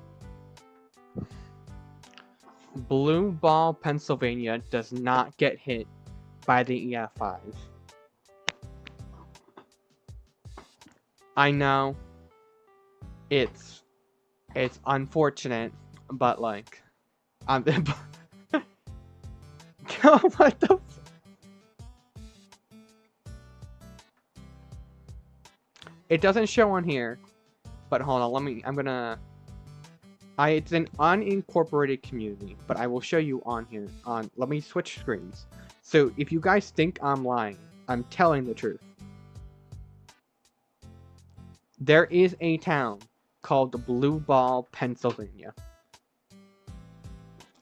Blue Ball, Pennsylvania does not get hit by the EF5. I know it's unfortunate, but like, what the? It doesn't show on here, but hold on. It's an unincorporated community, but I will show you on here. Let me switch screens. So if you guys think I'm lying, I'm telling the truth. There is a town called Blue Ball, Pennsylvania.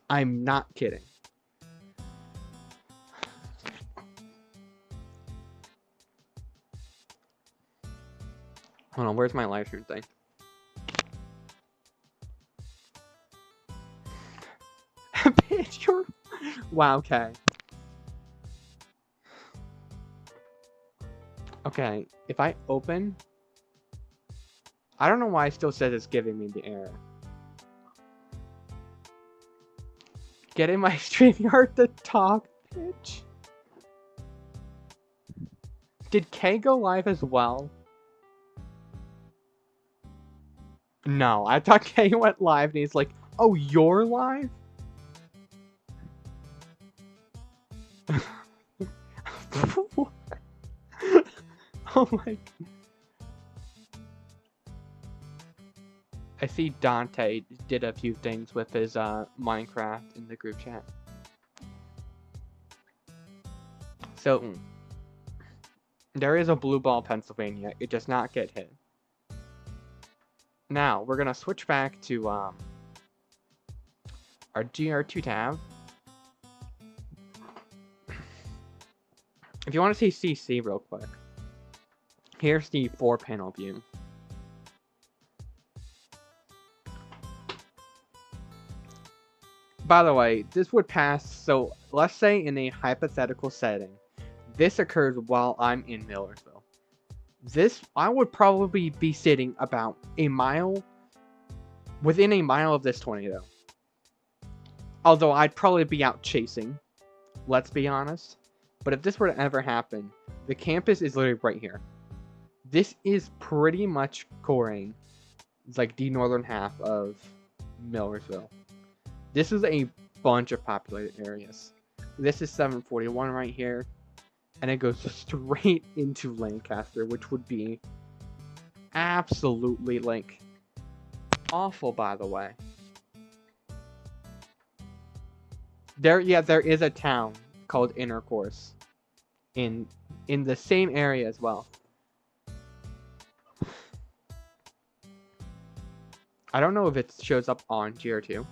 I'm not kidding. Hold on, where's my live stream thing? Bitch, you're... Wow, okay. Okay, if I open... I don't know why it still says it's giving me the error. Get in my StreamYard to talk, bitch. Did Kay go live as well? No, I thought Kay went live and he's like, oh, you're live? Oh my god. I see Dante did a few things with his Minecraft in the group chat. So, there is a Blue Ball, Pennsylvania. It does not get hit. Now, we're going to switch back to our GR2 tab. If you want to see CC real quick, here's the 4-panel view. By the way, this would pass, so let's say in a hypothetical setting, this occurs while I'm in Millersville. I would probably be sitting about within a mile of this tornado. Although I'd probably be out chasing, let's be honest. But if this were to ever happen, the campus is literally right here. This is pretty much coring, like the northern half of Millersville. This is a bunch of populated areas. This is 741 right here. And it goes straight into Lancaster, which would be absolutely, like, awful, by the way. There is a town called Intercourse in the same area as well. I don't know if it shows up on GR2.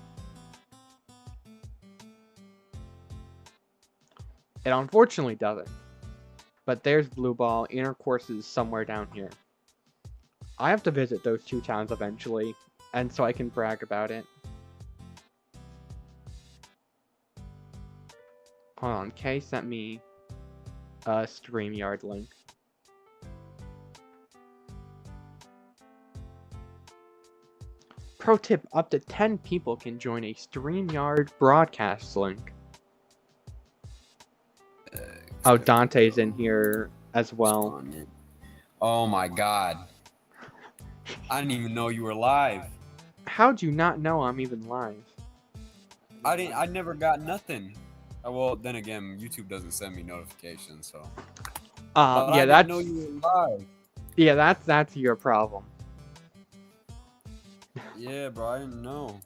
It unfortunately doesn't. But there's Blue Ball. Intercourse is somewhere down here. I have to visit those two towns eventually, and so I can brag about it. Hold on, Kay sent me a StreamYard link. Pro tip, up to 10 people can join a StreamYard broadcast link. Oh, Dante's in here as well. Oh my god. I didn't even know you were live. How'd you not know I'm even live? I never got nothing. Well, then again, YouTube doesn't send me notifications, so. Yeah, I didn't know you were live. Yeah, that's your problem. Yeah, bro, I didn't know.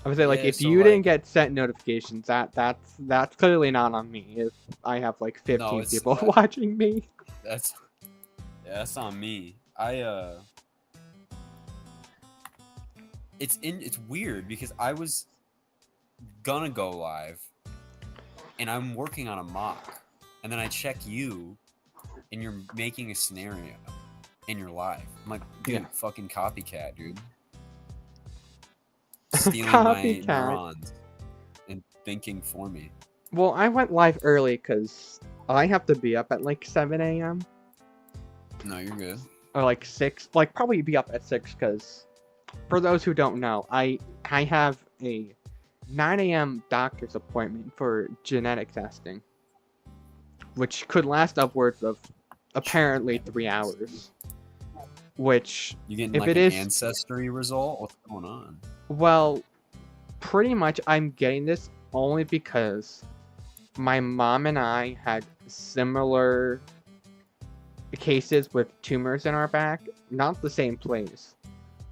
I would say, like, if you didn't get sent notifications, that's clearly not on me. If I have like 15 people watching me, that's on me. It's weird because I was gonna go live, and I'm working on a mock, and then I check you, and you're making a scenario, and you're live. I'm like, dude, yeah. Fucking copycat, dude. Stealing my neurons and thinking for me. Well, I went live early because I have to be up at like 7 a.m. No, you're good. or like 6. Like probably be up at 6 because for those who don't know, I have a 9 a.m. doctor's appointment for genetic testing, which could last upwards of apparently 3 hours. Which, You getting if like it an is, ancestry result? What's going on? well, pretty much I'm getting this only because my mom and I had similar cases with tumors in our back, not the same place,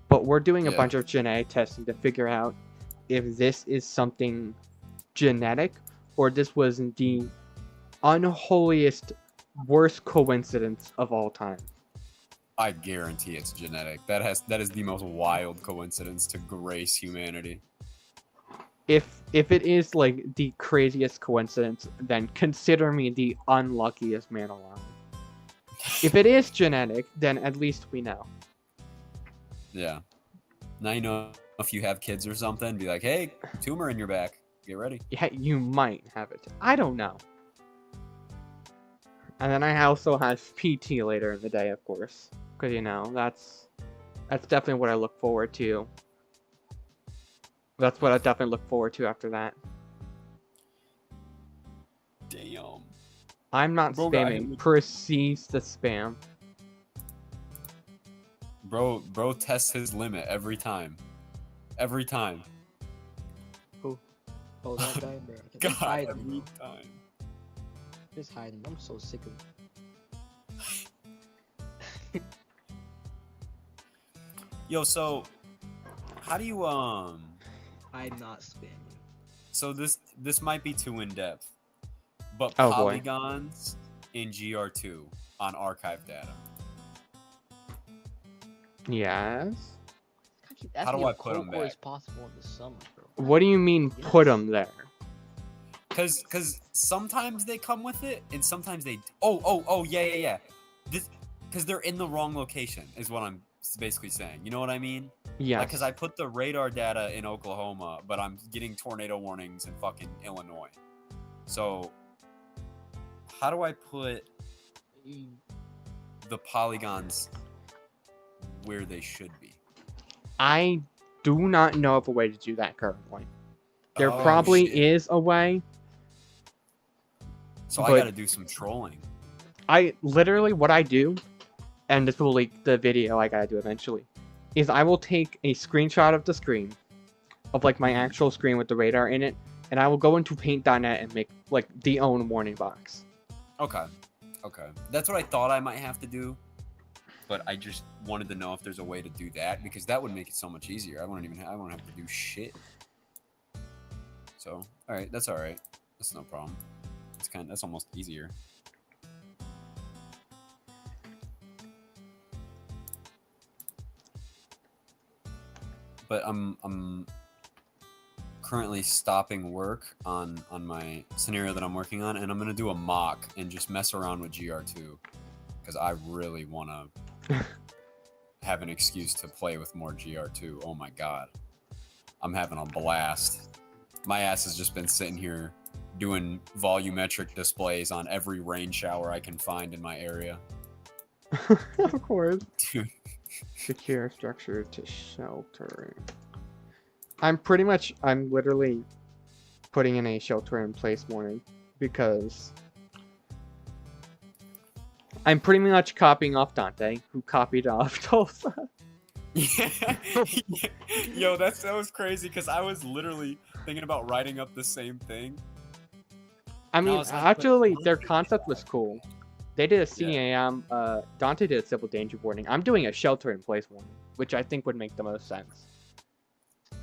but we're doing a Yeah. bunch of genetic testing to figure out if this is something genetic or this was the unholiest, worst coincidence of all time. I guarantee it's genetic. That is the most wild coincidence to grace humanity. If it is like the craziest coincidence, then consider me the unluckiest man alive. If it is genetic, then at least we know. Yeah. Now you know if you have kids or something, be like, hey, tumor in your back. Get ready. Yeah, you might have it. I don't know. And then I also have PT later in the day, of course, because you know that's definitely what I look forward to. That's what I definitely look forward to after that. Damn. I'm not Bro, spamming. Proceeds to spam. Bro tests his limit every time. Every time. Oh, that guy, bro. Just God, hide him, every bro. time. Just hide him. I'm so sick of him. Yo, so how do you I'm not spamming. so this might be too in depth, but Oh, boy. polygons in GR2 on archive data. Yes. How do I put 'em as back? possible in the summer, bro. What do you mean put them there? Cause sometimes they come with it, and sometimes they. Oh yeah. Because they're in the wrong location is what I'm basically saying. You know what I mean? Yes. Like, cause I put the radar data in Oklahoma, but I'm getting tornado warnings in fucking Illinois. So, how do I put the polygons where they should be? I do not know of a way to do that currently. There Oh, probably shit. is a way. So but- I gotta do some trolling. I literally what I do, and this will leak the video I gotta do eventually, is I will take a screenshot of the screen, of like my actual screen with the radar in it, and I will go into paint.net and make like the own warning box. Okay. That's what I thought I might have to do, but I just wanted to know if there's a way to do that because that would make it so much easier. I won't have to do shit. So, all right, that's all right. That's no problem. That's almost easier. But I'm currently stopping work on my scenario that I'm working on, and I'm gonna do a mock and just mess around with GR2 because I really want to have an excuse to play with more GR2. Oh my god, I'm having a blast. My ass has just been sitting here doing volumetric displays on every rain shower I can find in my area. Of course. Dude, Secure structure to sheltering. I'm literally putting in a shelter in place warning because I'm pretty much copying off Dante, who copied off Tulsa. yeah. Yo, that was crazy because I was literally thinking about writing up the same thing. I mean, was like, actually, but- their concept was cool. They did a CAM, Dante did a civil danger warning. I'm doing a shelter in place warning, which I think would make the most sense.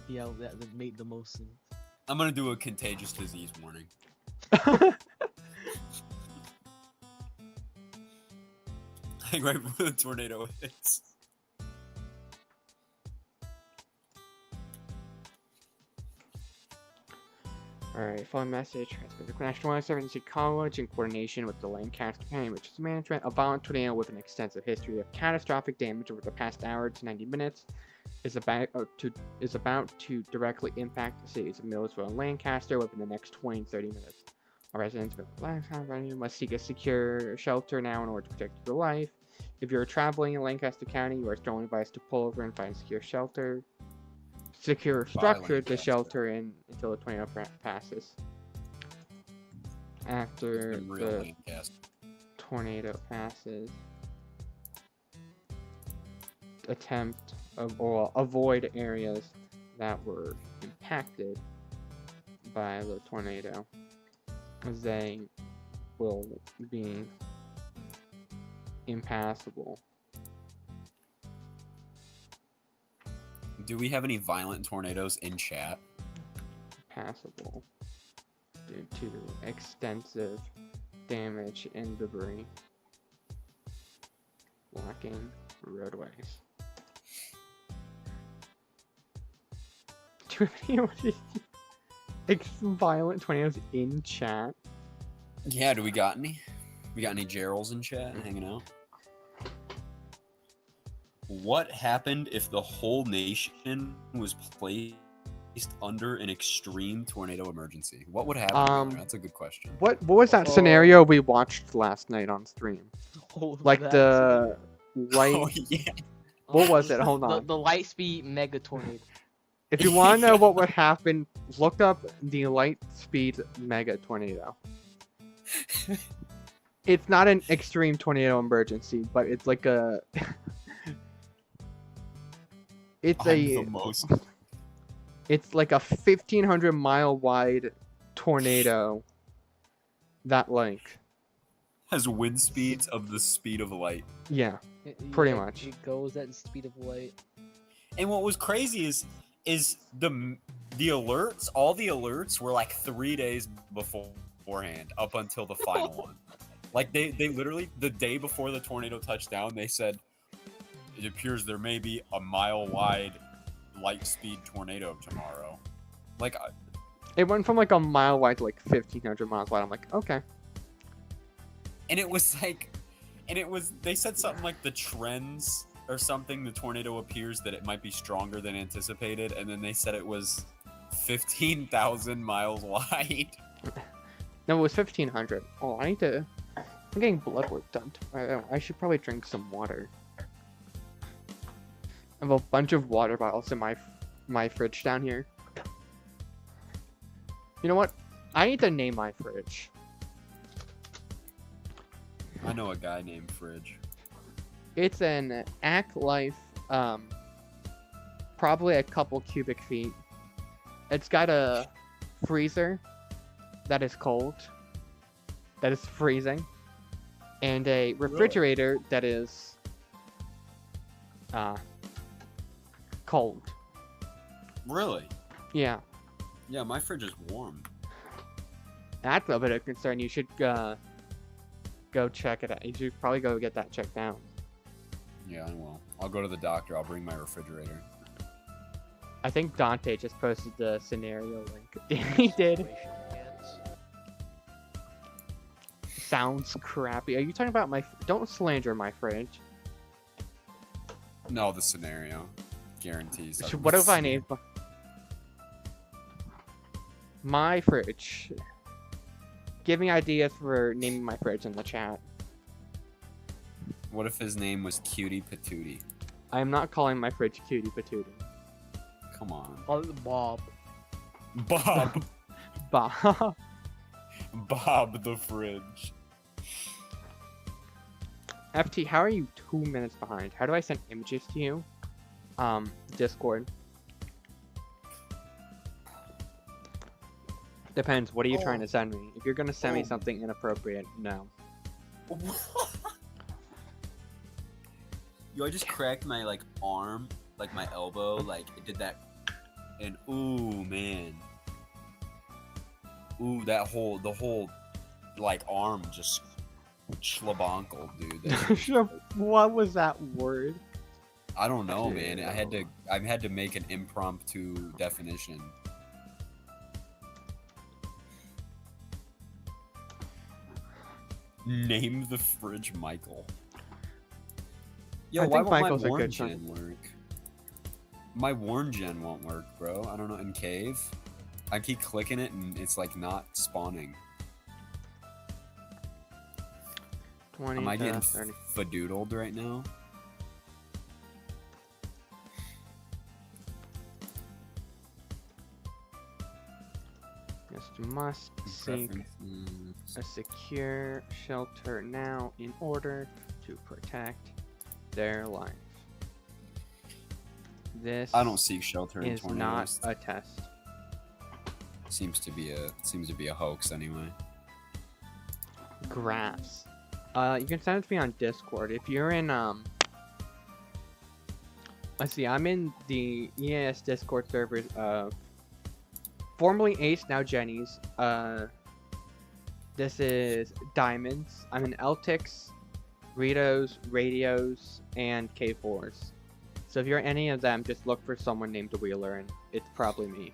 Yeah, that made the most sense. I'm gonna do a contagious disease warning. Like right before the tornado hits. Alright, phone message transmitted to National 170 College in coordination with the Lancaster County Emergency Management. A violent tornado with an extensive history of catastrophic damage over the past hour to 90 minutes is about to directly impact the cities of Millersville and Lancaster within the next 20 to 30 minutes. A resident of Lancaster must seek a secure shelter now in order to protect your life. If you're traveling in Lancaster County, you are strongly advised to pull over and find a secure shelter. Secure structure to Lancaster. shelter in until the tornado passes. After It's been real the Lancaster. tornado passes, attempt or avoid areas that were impacted by the tornado, as they will be impassable. Do we have any violent tornadoes in chat? Passable due to extensive damage and debris blocking roadways. Do we have any violent tornadoes in chat? Yeah, do we got any? We got any Geralds in chat hanging out? What happened if the whole nation was placed under an extreme tornado emergency? What would happen? Taylor? That's a good question. What was that scenario we watched last night on stream? Like the light. Oh yeah. What was it? Hold on. The light speed mega tornado. If you want to know what would happen, look up the light speed mega tornado. It's not an extreme tornado emergency, but it's like a. It's The most. It's like a 1,500 mile wide tornado. That like. Has wind speeds of the speed of light. Yeah, pretty much. It goes at the speed of light. And what was crazy is the alerts. All the alerts were like 3 days beforehand, up until the final one. Like they literally the day before the tornado touched down, they said it appears there may be a mile wide light speed tornado tomorrow. Like It went from like a mile wide to like 1,500 miles wide. I'm like, okay. and it was like, they said something like the trends or something. The tornado appears that it might be stronger than anticipated, and then they said it was 15,000 miles wide. No, it was 1,500. Oh, I'm getting blood work done. I should probably drink some water. I have a bunch of water bottles in my fridge down here. You know what? I need to name my fridge. I know a guy named Fridge. It's an Act Life, probably a couple cubic feet. It's got a freezer that is cold, that is freezing, and a refrigerator that is cold. Really? Yeah, Yeah, my fridge is warm. that's a bit of concern. You should go check it out. You should probably go get that checked out. Yeah, I will. I'll go to the doctor. I'll bring my refrigerator. I think Dante just posted the scenario link. He did. Sounds crappy. Are you talking about my? Don't slander my fridge. No, the scenario guarantees. What if I name my fridge? Give me ideas for naming my fridge in the chat. What if his name was Cutie Patootie? I am not calling my fridge Cutie Patootie. Come on. Call it Bob. Bob. Bah. Bob the fridge. FT, how are you 2 minutes behind? How do I send images to you? Discord. Depends. What are you trying to send me? If you're gonna send me something inappropriate, no. Yo, I just cracked my like arm, like my elbow, like it did that, and ooh man, ooh the whole like arm just schlabonkled, dude. What was that word? I don't know, man. I had to make an impromptu definition. Name the fridge Michael. Yo, I why think won't Michael's my a warn good gen work? My warn gen won't work, bro. I don't know. In cave, I keep clicking it and it's like not spawning. 20 Am I to getting 30. fadoodled right now? Just must seek Preferences. a secure shelter now in order to protect their life. This I don't seek shelter in is 20 not years. a test. Seems to be a hoax anyway. Graphs. You can send it to me on Discord. If you're in let's see, I'm in the EAS Discord servers of formerly Ace, now Jenny's. This is Diamonds. I'm in Eltix, Ritos, Radios, and K4s. So if you're any of them, just look for someone named Wheeler, and it's probably me.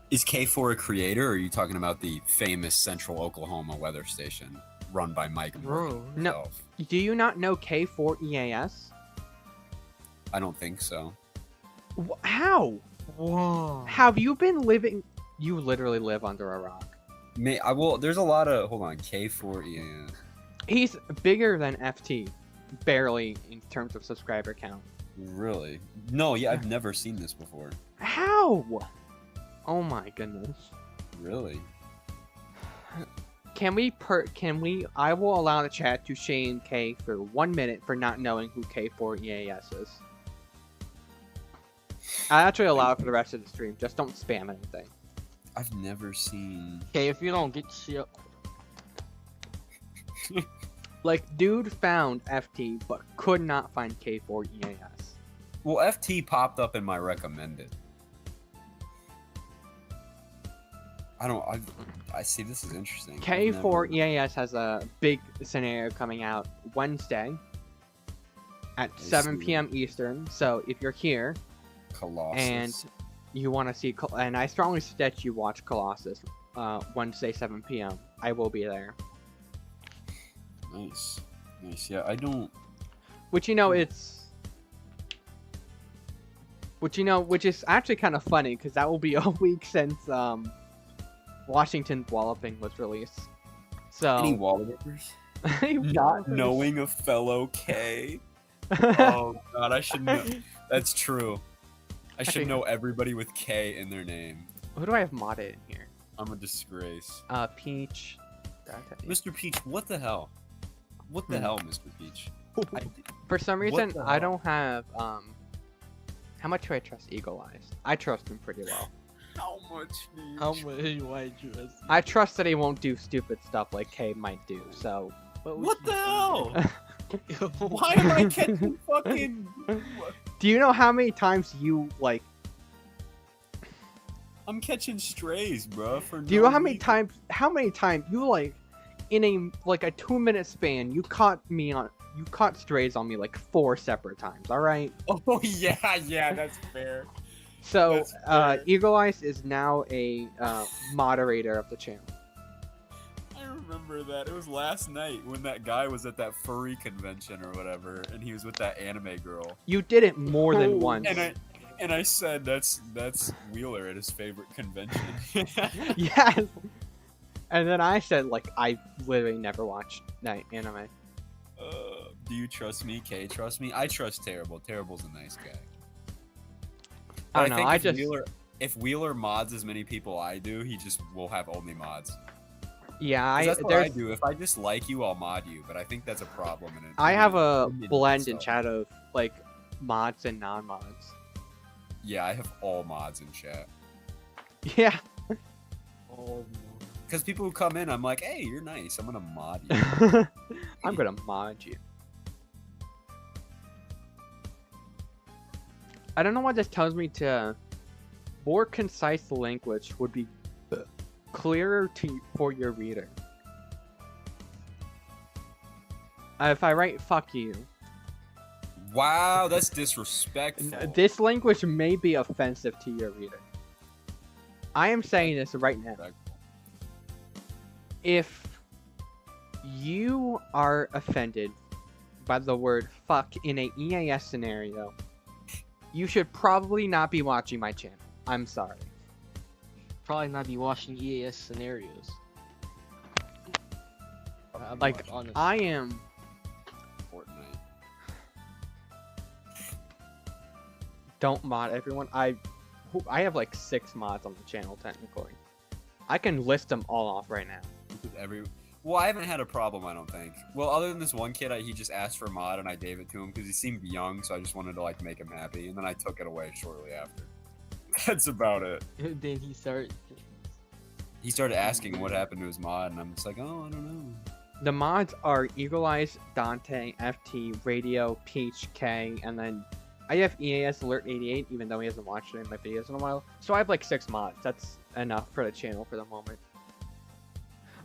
Is K4 a creator, or are you talking about the famous Central Oklahoma weather station run by Mike Morgan Bro. No. himself? Do you not know K4 EAS? I don't think so. How? Whoa. Have you been living? You literally live under a rock. I will. There's a lot of. Hold on. K4 EAS. He's bigger than FT, barely in terms of subscriber count. Really? No. Yeah, I've never seen this before. How? Oh my goodness. Really? Can we? I will allow the chat to shame K for 1 minute for not knowing who K4 EAS is. I actually allow it for the rest of the stream. Just don't spam anything. I've never seen. Okay, if you don't get shit. Like, dude found FT but could not find K4 EAS. Well, FT popped up in my recommended. I see. This is interesting. K4 EAS has a big scenario coming out Wednesday at 7 p.m. Eastern. So if you're here Colossus. and you want to see, and I strongly suggest you watch Colossus Wednesday 7 p.m. I will be there. Nice. Yeah, I don't. Which which is actually kind of funny because that will be a week since Washington's Walloping was released. So Any wallopers? Any Not Wallopers? knowing a fellow K. Oh god, I should know. That's true. I should Actually- know everybody with K in their name. Who do I have modded in here? I'm a disgrace. Peach. Mr. Peach, what the hell? What the hell, Mr. Peach? For some What reason, the I hell? don't have how much do I trust Eagle Eyes? I trust him pretty well. How much? How much? Why you ask? I trust that he won't do stupid stuff like K might do. So What the hell? Why am I catching fucking? do you know how many times you like? I'm catching strays, bro. Do you know how many times? How many times you like? In a 2-minute span, you caught strays on me like 4 separate times. All right. Oh yeah, that's fair. So That's fair. Eagle Eyes is now a moderator of the channel. I remember that. It was last night when that guy was at that furry convention or whatever, and he was with that anime girl. You did it more than once. And I said that's Wheeler at his favorite convention. Yes. And then I said, like, I literally never watched that anime. Do you trust me, Kay? Trust me? I trust Terrible. Terrible's a nice guy. I don't know. think if Wheeler mods as many people I do, he just will have only mods. Yeah, 'Cause that's what I do. If I dislike you, I'll mod you. But I think that's a problem. I have a in blend in itself. chat of like mods and non-mods. Yeah, I have all mods in chat. Yeah. Oh, Because people who come in, I'm like, hey, you're nice. I'm gonna mod you. I'm gonna mod you. I don't know why this tells me to more concise language would be clearer for your reader. If I write "fuck you," Wow, that's disrespectful. this language may be offensive to your reader. I am saying this right now. If you are offended by the word fuck in a EAS scenario, you should probably not be watching my channel. I'm sorry. probably not be watching EAS scenarios. I'm Like, honest. I am. Fortnite. Don't mod everyone. I have like 6 mods on the channel technically. I can list them all off right now. Well, I haven't had a problem, I don't think. Well, other than this one kid, he just asked for a mod and I gave it to him because he seemed young, so I just wanted to like make him happy, and then I took it away shortly after. That's about it. Then he started. He started asking what happened to his mod, and I'm just like, oh, I don't know. The mods are Eagle Eyes, Dante, FT, Radio, Peach, K, and then I have EAS Alert 88, even though he hasn't watched any of my videos in a while. So I have like 6 mods. That's enough for the channel for the moment.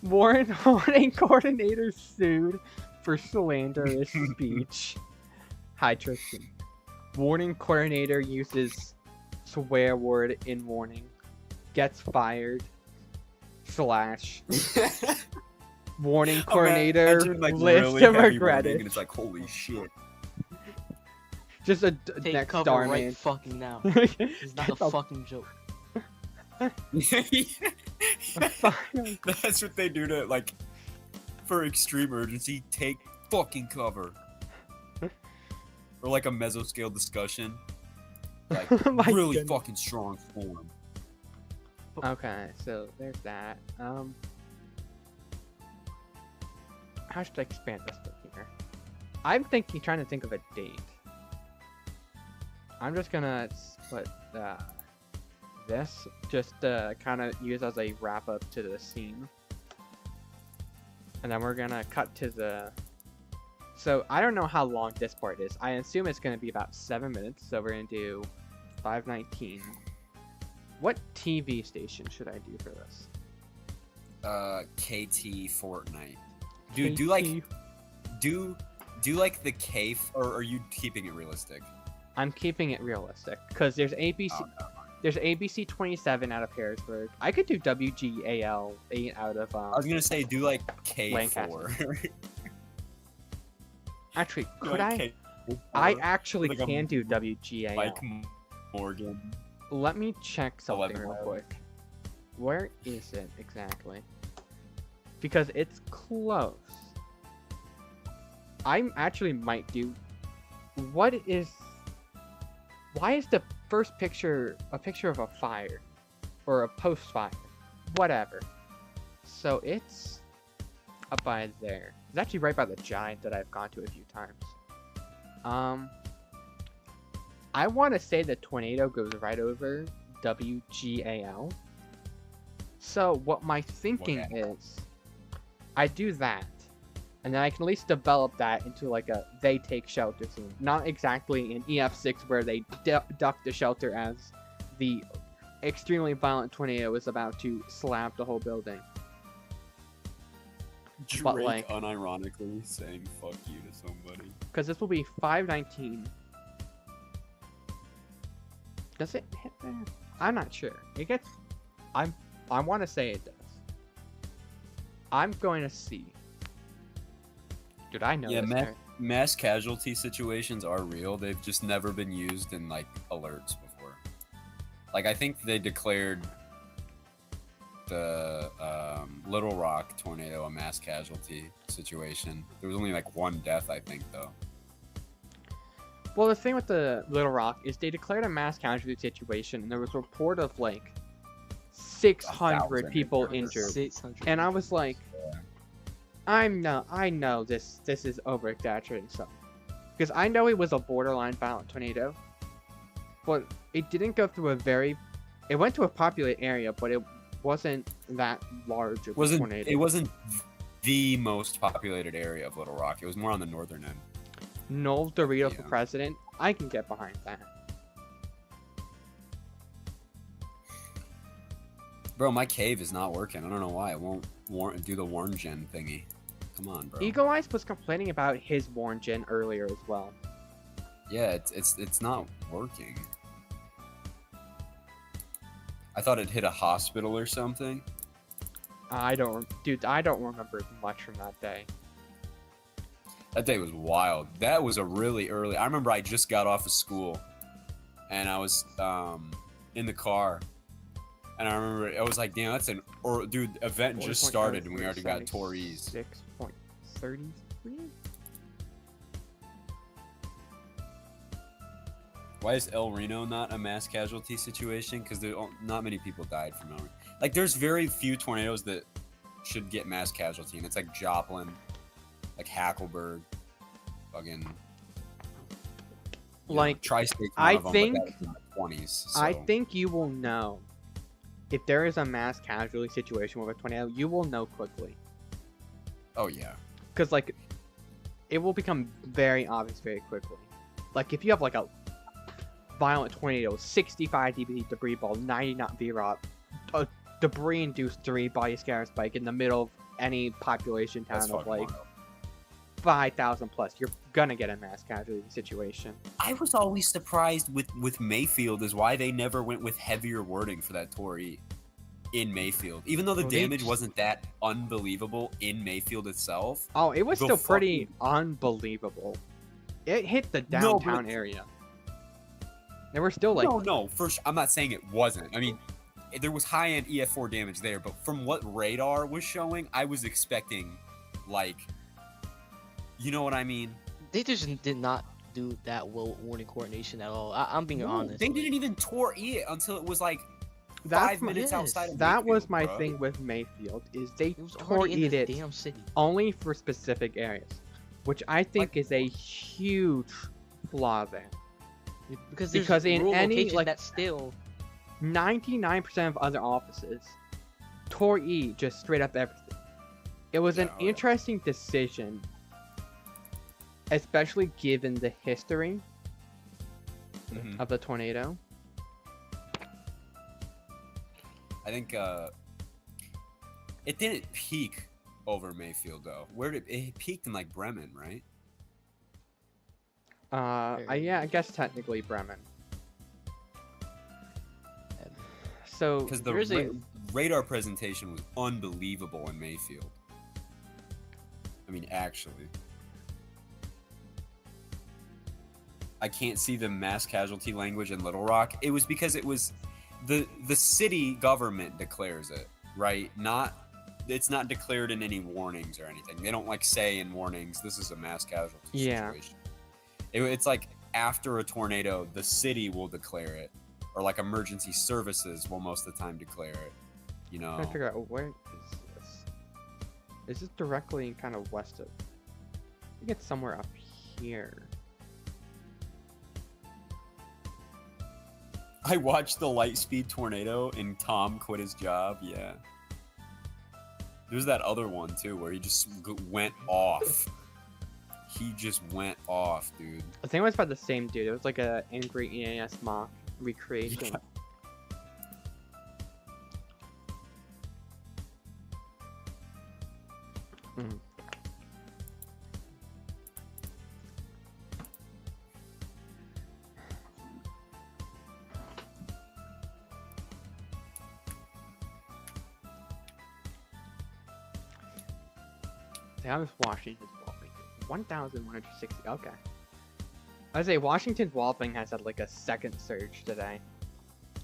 Warren Holding Coordinator sued for slanderous speech. Hi, Tristan. Warning Coordinator uses swear word in warning. Gets fired. / Warning Coordinator Imagine, like, list really of heavy regretted. warning, and it's like, holy shit. Just a Take next cover star right man. fucking now. It's not Get a the fucking joke. fuck- That's what they do to, like, for extreme urgency, take fucking cover. Or like a mesoscale discussion. Like, Oh my really goodness. fucking strong form. Okay, so there's that. How should I expand this bit here? I'm trying to think of a date. I'm just gonna split this just to kind of use as a wrap up to the scene. And then we're gonna cut to the... So I don't know how long this part is. I assume it's gonna be about 7 minutes, so we're gonna do 5:19. What TV station should I do for this? KT Fortnite. Dude, do like the K, or are you keeping it realistic? I'm keeping it realistic because there's ABC. Oh, no. There's ABC 27 out of Harrisburg. I could do WGAL 8 out of. I was gonna say do like K4. Lancaster. Actually, Do, could like, I? K4, I actually like a can do WGAL. Mike Morgan. Let me check something 11 real miles. quick. Where is it exactly? Because it's close. I actually might do. What is? Why is the first picture a picture of a fire, or a post fire? Whatever. So it's up by there. It's actually right by the giant that I've gone to a few times. I want to say the tornado goes right over WGAL. So what my thinking is, I do that, and then I can at least develop that into like a they take shelter scene. Not exactly in EF6 where they duck the shelter as the extremely violent tornado is about to slap the whole building. Drake But, like- unironically saying "fuck you" to somebody. Because this will be 5:19. Does it hit there? I'm not sure. It gets. I want to say it does. I'm going to see. Dude, I know Yeah, this. Right? mass casualty situations are real. They've just never been used in like alerts before. Like I think they declared the Little Rock tornado a mass casualty situation. There was only like 1 death, I think, though. Well, the thing with the Little Rock is they declared a mass casualty situation, and there was a report of like 600 1,000 people injured. injured. 600. And I was like, I know this is over exaggerating something, because I know it was a borderline violent tornado, but it didn't go through it went to a populated area, but it wasn't that large of a tornado. It wasn't the most populated area of Little Rock. It was more on the northern end. Noel Dorito for Yeah. president. I can get behind that. Bro, my cave is not working. I don't know why. It won't do the warn gen thingy. Come on, bro. Eagle Eyes was complaining about his warn gen earlier as well. Yeah, it's not working. I thought it hit a hospital or something. I don't remember much from that day. That day was wild. That was a really early. I remember I just got off of school, and I was in the car, and I remember I was like, "Damn, that's an dude." Event just started, and we already got Tories. 30s. Why is El Reno not a mass casualty situation? Because not many people died from El Reno. Like, there's very few tornadoes that should get mass casualty, and it's like Joplin, like Hackleburg, fucking. Like, Tri-State's I one of them, think- but that was in the 20s. So. I think you will know if there is a mass casualty situation with a tornado. You will know quickly, Oh yeah. because like it will become very obvious very quickly. Like if you have like a violent tornado, 65 dB debris ball, 90 knot VROP, a debris-induced 3 body scatter spike in the middle of any population That's town of fucking like wild. 5,000 plus, you're gonna get a mass casualty situation. I was always surprised with Mayfield is why they never went with heavier wording for that Tory in Mayfield. Even though the Well, they damage just- wasn't that unbelievable in Mayfield itself. Oh, it was The still pretty unbelievable. It hit the No, but downtown area. There were still like No, first I'm not saying it wasn't. I mean, there was high-end EF4 damage there, but from what radar was showing, I was expecting like, you know what I mean? They just did not do that well warning coordination at all. I'm being No, honest. they like, didn't even tour it until it was like That's 5 my- minutes yes. outside of that was Mayfield, my bro. thing with Mayfield is they It was already in the it damn city. only for specific areas, which I think is a huge flaw there. Because in rural any, locations like- that still 99% of other offices, Tor E just straight up everything. It was an Yeah, oh yeah. interesting decision, especially given the history Mhm. of the tornado. I think it didn't peak over Mayfield though. Where did it peaked in like Bremen, right? Yeah, I guess technically Bremen. So Because the There is a- radar presentation was unbelievable in Mayfield. I mean, actually, I can't see the mass casualty language in Little Rock. It was because it was the city government declares it, right? It's not declared in any warnings or anything. They don't like say in warnings this is a mass casualty Yeah. situation. It's like after a tornado, the city will declare it, or like emergency services will most of the time declare it. You know, I'm trying to figure out where is this? Is this directly kind of west of? I think it's somewhere up here. I watched the Lightspeed tornado and Tom quit his job. Yeah. There's that other one too where he just went off. He just went off, dude. I think it was about the same dude. It was like a angry EAS mock recreation. Mm. That was Washington's wallpaper. 1,160. Okay. I would say Washington's wallpaper has had like a second surge today.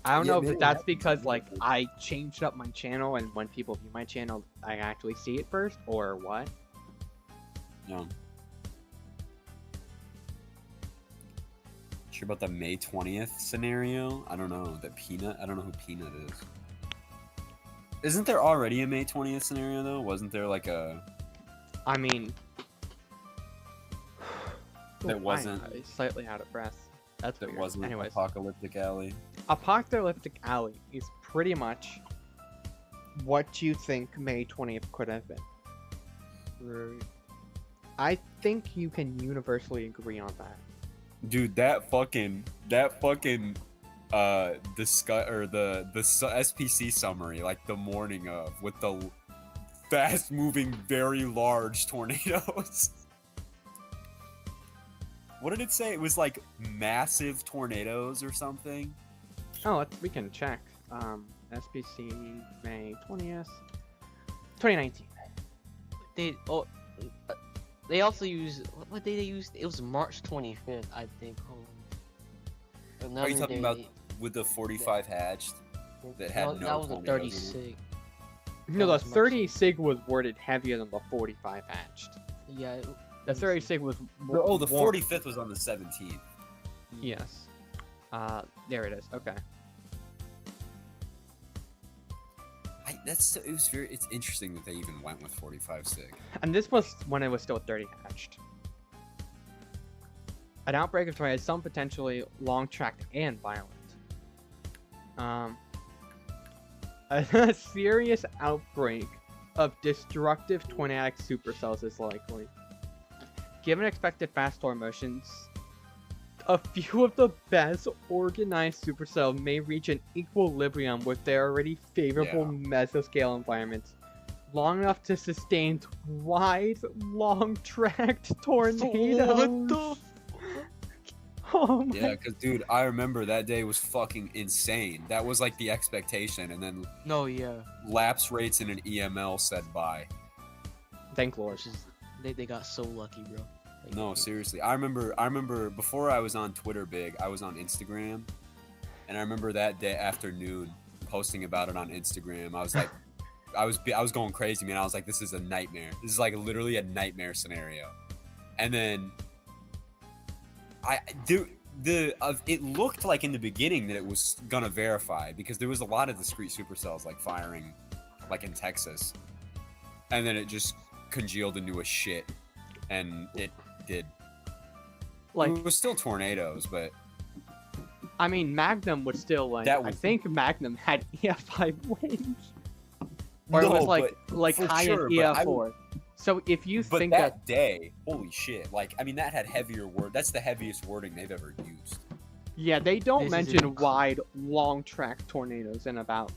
I don't Yeah, know maybe if that's that- because like I changed up my channel and when people view my channel, I actually see it first, or what. No. Sure about the May 20th scenario? I don't know. That Peanut? I don't know who Peanut is. Isn't there already a May 20th scenario though? Wasn't there like a I mean, That wasn't- I'm slightly out of breath. That's that weird. wasn't Anyways, Apocalyptic Alley? Apocalyptic Alley is pretty much what you think May 20th could have been. I think you can universally agree on that. Dude, that fucking discuss or the SPC summary like the morning of with the fast moving very large tornadoes. What did it say? It was like massive tornadoes or something. Oh, we can check. SPC May 20th, 2019. They also use what day they used? It was March 25th, I think. Hold on. Are you Another talking day- about with the 45 hatched that had no that was a tornadoes 30 in it? sig. No, the was March 30 sig was worded heavier than the 45 hatched. Yeah. The 36 was. The warm. 45th was on the 17th. Yes. There it is. Okay. It's interesting that they even went with 45 sig. And this was when it was still 30 hatched. An outbreak of tornado is some potentially long-tracked and violent. A serious outbreak of destructive tornadic supercells is likely. Given expected fast storm motions, a few of the best organized supercells may reach an equilibrium with their already favorable mesoscale environments, long enough to sustain wide, long-tracked tornadoes. What the? Oh my. Yeah, because dude, I remember that day was fucking insane. That was like the expectation, and then No, yeah. lapse rates in an EML said bye. Thank Lord. Which is, they got so lucky, bro. Like, No, seriously. I remember before I was on Twitter big, I was on Instagram, and I remember that day afternoon posting about it on Instagram. I was like, I was going crazy, man. I was like, this is a nightmare. This is like literally a nightmare scenario. And then it looked like in the beginning that it was gonna verify because there was a lot of discrete supercells like firing, like in Texas, and then it just congealed into a shit, and it did. Like, it was still tornadoes, but I mean, Magnum was still like. That I was- think Magnum had EF5 winds, or it was No, like for high sure, end but I EF4. So if you but think that day, holy shit! Like, I mean, that had heavier word. That's the heaviest wording they've ever used. yeah, they don't This mention isn't- wide, long track tornadoes in about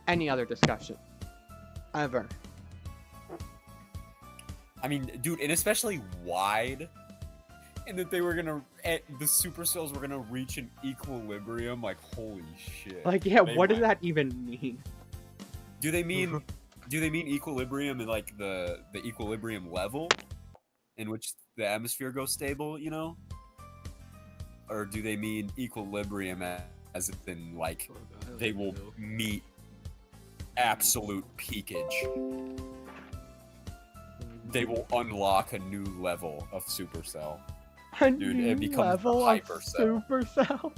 any other discussion ever. I mean, dude, and especially wide, and that they were gonna, the supercells were gonna reach an equilibrium. Like, holy shit! Like, yeah, They what does went- that even mean? Do they mean? Do they mean equilibrium in like the equilibrium level, in which the atmosphere goes stable? You know, or do they mean equilibrium as in like they will meet absolute peakage? They will unlock a new level of supercell. A Dude, new it becomes level the of hypercell. supercell.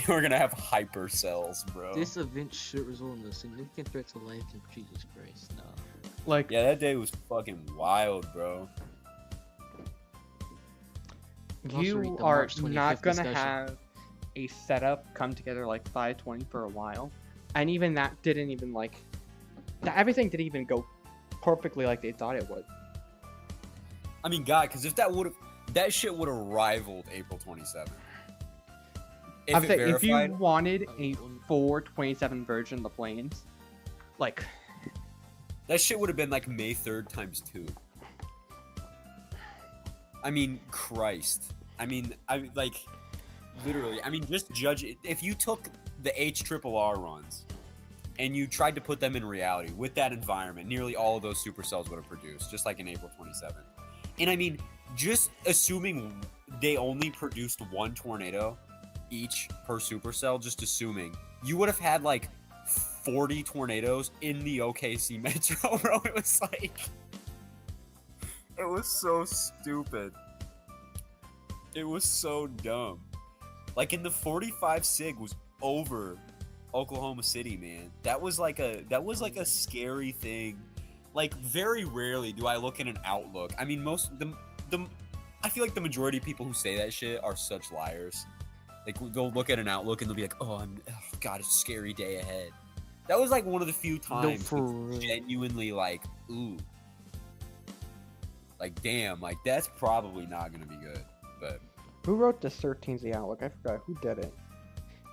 We're gonna have hypercells, bro. This event should result in a significant threat to life and Jesus Christ. No. Like, Yeah, that day was fucking wild, bro. Also read you the are March 25th not gonna discussion. have a setup come together like 520 for a while, and even that didn't even like. Everything didn't even go perfectly like they thought it would. I mean, God, because if that shit would have rivaled April 27th. I'm saying, if you verified, wanted a 427 version of the planes, like, that shit would have been like May 3rd times 2. I mean, Christ. I mean, literally. I mean, just judge it. If you took the HRRR runs and you tried to put them in reality with that environment, nearly all of those supercells would have produced, just like in April 27th. And I mean, just assuming they only produced one tornado each per supercell, just assuming, you would have had like 40 tornadoes in the OKC metro, bro. It was like, it was so stupid. It was so dumb. Like, in the 45 sig was over Oklahoma City, man. That was like a scary thing. Like, very rarely do I look at an outlook. I mean, I feel like the majority of people who say that shit are such liars. Like, they'll look at an outlook and they'll be like, oh God, it's a scary day ahead. That was like one of the few times for it's real. genuinely like, ooh. Like, damn, like, that's probably not gonna be good. But who wrote the 13Z Outlook? I forgot who did it.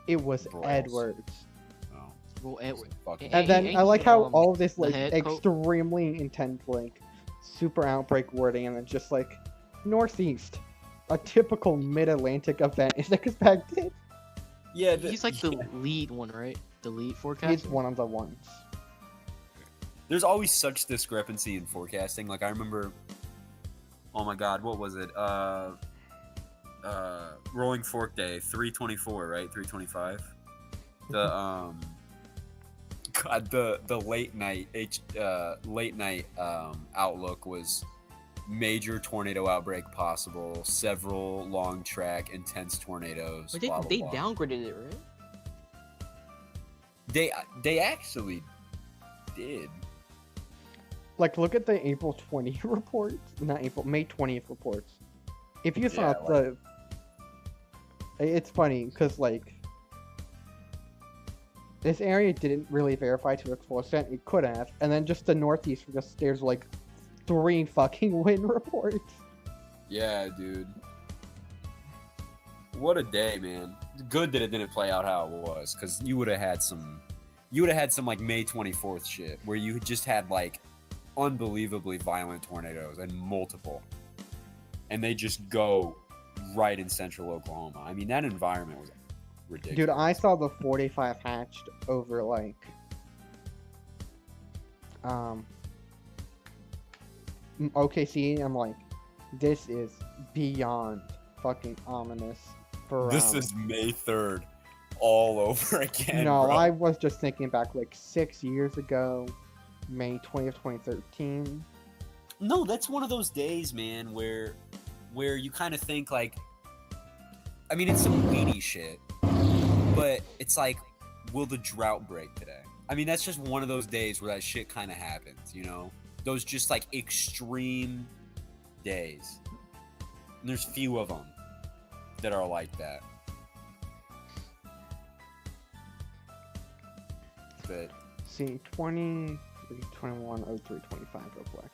It was Broyles. Edwards. oh, Well, fucking- And then I like how all of this the like head coach- extremely intense like super outbreak wording, and then just like northeast, a typical mid-Atlantic event is expected. yeah, he's like the lead one, right? The lead forecaster. He's one of the ones. There's always such discrepancy in forecasting. Like, I remember, oh my God, what was it? Rolling Fork Day, 324, right? 325. The God, the late night outlook was major tornado outbreak possible, several long track intense tornadoes. But Blah, blah, they blah. downgraded it, right? They actually did. Like, look at the April 20 reports. Not April, May 20th reports. If you saw the... It's funny, because, like... This area didn't really verify to its full extent. It could have. And then just the Northeast, there's, like, 3 fucking wind reports. Yeah, dude. What a day, man. Good that it didn't play out how it was, because you would have had some... like, May 24th shit, where you just had, like, unbelievably violent tornadoes and multiple, and they just go right in central Oklahoma. I mean, that environment was ridiculous. Dude, I saw the 45 hatched over, like, OKC. I'm like, this is beyond fucking ominous. For This is May 3rd all over again. no, bro. I was just thinking back like 6 years ago, May 20th, 2013. No, that's one of those days, man, where you kind of think like, I mean, it's some weedy shit, but it's like, will the drought break today? I mean, that's just one of those days where that shit kind of happens, you know? Those just like extreme days. And there's few of them that are like that. But See, 20, 21, 03, 25 real quick.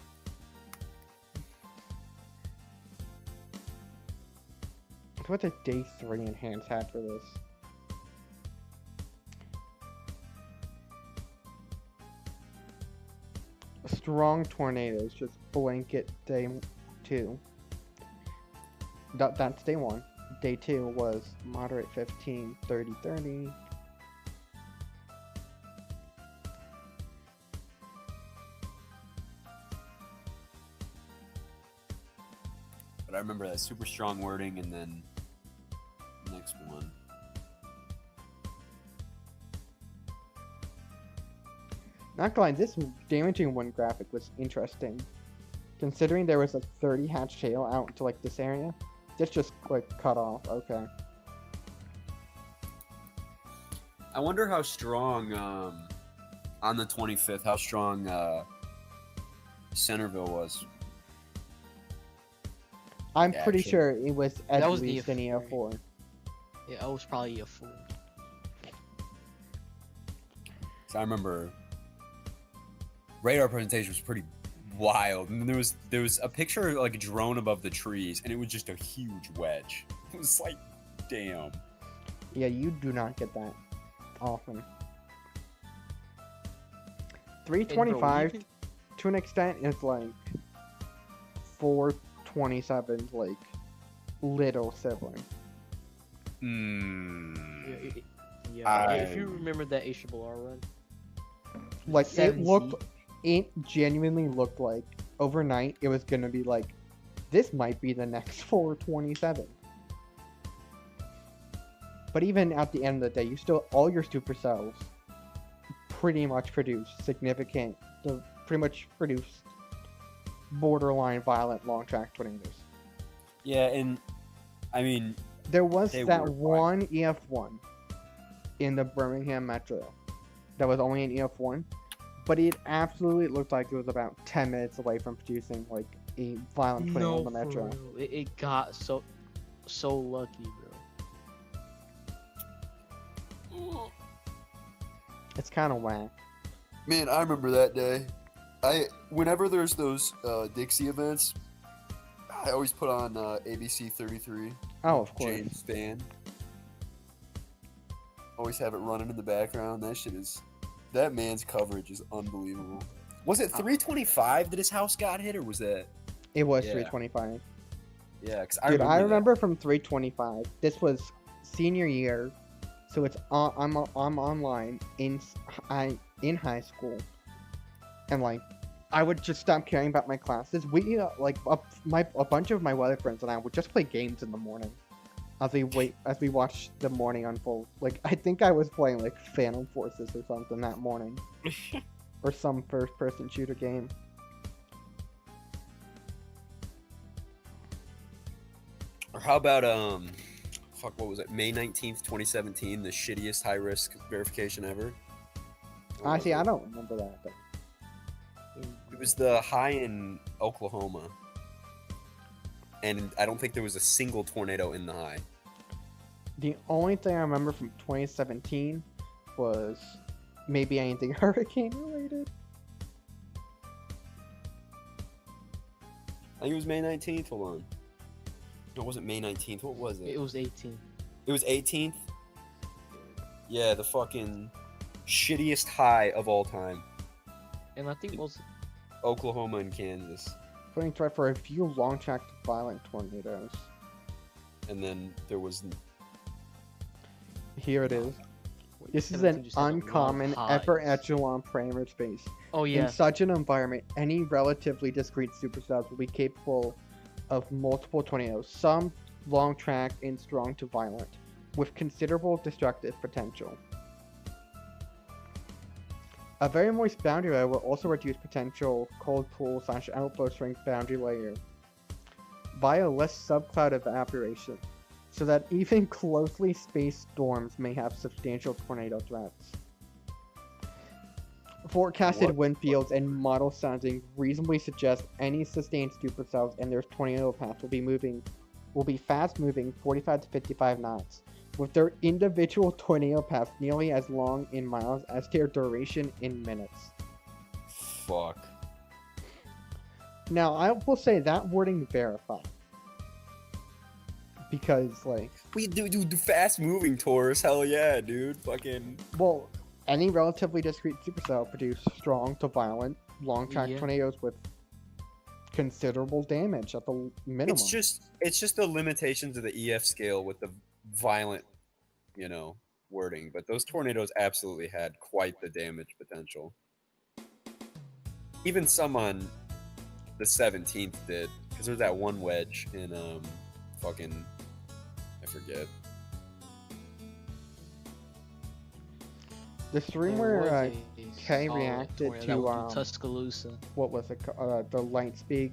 What the day 3 enhance had for this? Strong tornadoes, just blanket day 2. That's day 1. Day 2 was moderate 15, 30, 30. But I remember that super strong wording, and then next one. Not gonna lie, this damaging one graphic was interesting. Considering there was a 30 hatch hail out into like this area, this just like cut off. Okay. I wonder how strong on the 25th, how strong Centerville was. I'm Yeah, pretty actually. sure it was at That was least an EF4. EF4. Yeah, I was probably a fool. So I remember radar presentation was pretty wild, and then there was a picture of like a drone above the trees, and it was just a huge wedge. It was like, damn. Yeah, you do not get that often. 325 to an extent is like 427's like little sibling. Yeah, if you remember that HRR run. Like Seven it genuinely looked like overnight it was gonna be like, this might be the next 427. But even at the end of the day, you still, all your supercells pretty much produced borderline violent long track tornadoes. Yeah, and I mean, There was They that were one EF1 in the Birmingham Metro that was only an EF1, but it absolutely looked like it was about 10 minutes away from producing like a violent tornado in the for Metro. real. It got so lucky, bro. It's kind of whack. man, I remember that day. Whenever there's those Dixie events, I always put on ABC 33. Oh, of course. James Spann. Always have it running in the background. That man's coverage is unbelievable. Was it 325 that his house got hit, or was that? It was Yeah. 325. Yeah, because Dude, I that. remember from 325. This was senior year, so it's I'm online in high school, and like I would just stop caring about my classes. We a bunch of my weather friends and I would just play games in the morning, as we watch the morning unfold. Like I think I was playing like Phantom Forces or something that morning, or some first-person shooter game. Or how about fuck, what was it? May 19th, 2017, the shittiest high risk verification ever. What was Honestly, I it? don't remember that. But It was the high in Oklahoma, and I don't think there was a single tornado in the high. the only thing I remember from 2017 was maybe anything hurricane related. I think it was May 19th. Hold on. No, it wasn't May 19th. What was it? It was 18. It was 18th? Yeah, the fucking shittiest high of all time. And I think most Oklahoma and Kansas. Putting right for a few long-track violent tornadoes. And then there was... Here it is. This is 17 an just had a lot of uncommon highs. upper echelon parameter space. Oh yeah. In such an environment, any relatively discrete supercells will be capable of multiple tornadoes, some long track and strong to violent, with considerable destructive potential. A very moist boundary layer will also reduce potential cold pool / outflow strength boundary layer via less subcloud evaporation, so that even closely spaced storms may have substantial tornado threats. Forecasted What? wind fields and model sounding reasonably suggest any sustained supercells and their tornado path will be fast moving 45 to 55 knots, with their individual tornado paths nearly as long in miles as their duration in minutes. Fuck. Now, I will say that wording verified. Because, like, We do fast moving tours. Hell yeah, dude. Fucking... well, any relatively discrete supercell produce strong to violent, long track Yeah. tornadoes with considerable damage at the minimum. It's just the limitations of the EF scale with the violent, you know, wording. But those tornadoes absolutely had quite the damage potential. Even some on the 17th did, because there's that one wedge in fucking, I forget. The stream There where was a Kay solid reacted tornado to, that was in Tuscaloosa. what was it the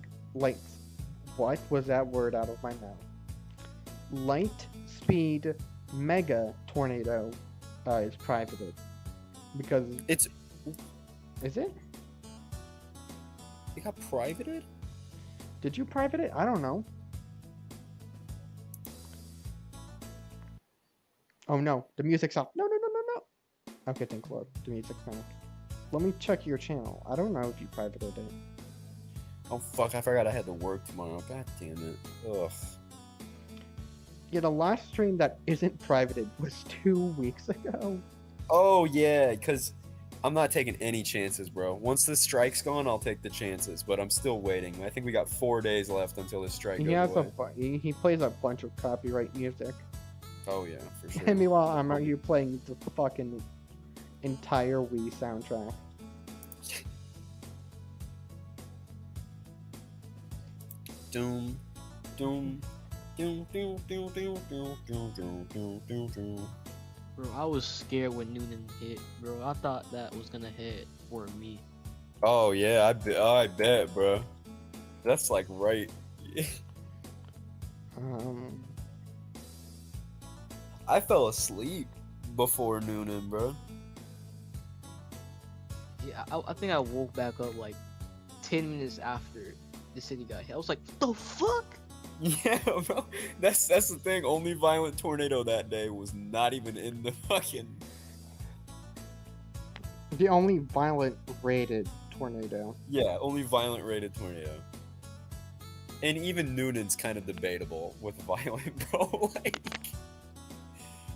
what was that word out of my mouth? Light speed mega tornado is privated. Because It's is it? it got privated? Did you private it? I don't know. Oh no, the music's off. No. Okay, thank Lord. The music's back. Let me check your channel. I don't know if you privated it. Oh fuck, I forgot I had to work tomorrow. God damn it. Ugh. Yeah, the last stream that isn't privated was 2 weeks ago. Oh yeah, because I'm not taking any chances, bro. Once the strike's gone, I'll take the chances, but I'm still waiting. I think we got 4 days left until the strike He goes has away. he plays a bunch of copyright music. Oh yeah, for sure. And meanwhile, I'm out here playing the fucking entire Wii soundtrack. Doom, doom, doom, doom, doom, doom, doom, doom, doom, doom, doom, doom. Bro, I was scared when Noonan hit, bro. I thought that was gonna hit for me. Oh yeah, I bet, bro. That's like right. I fell asleep before Noonan, bro. Yeah, I think I woke back up like 10 minutes after the city got hit. I was like, what the fuck? Yeah, bro. That's the thing. Only violent tornado that day was not even in the fucking. The only violent rated tornado. Yeah, only violent rated tornado. And even Noonan's kind of debatable with violent, bro.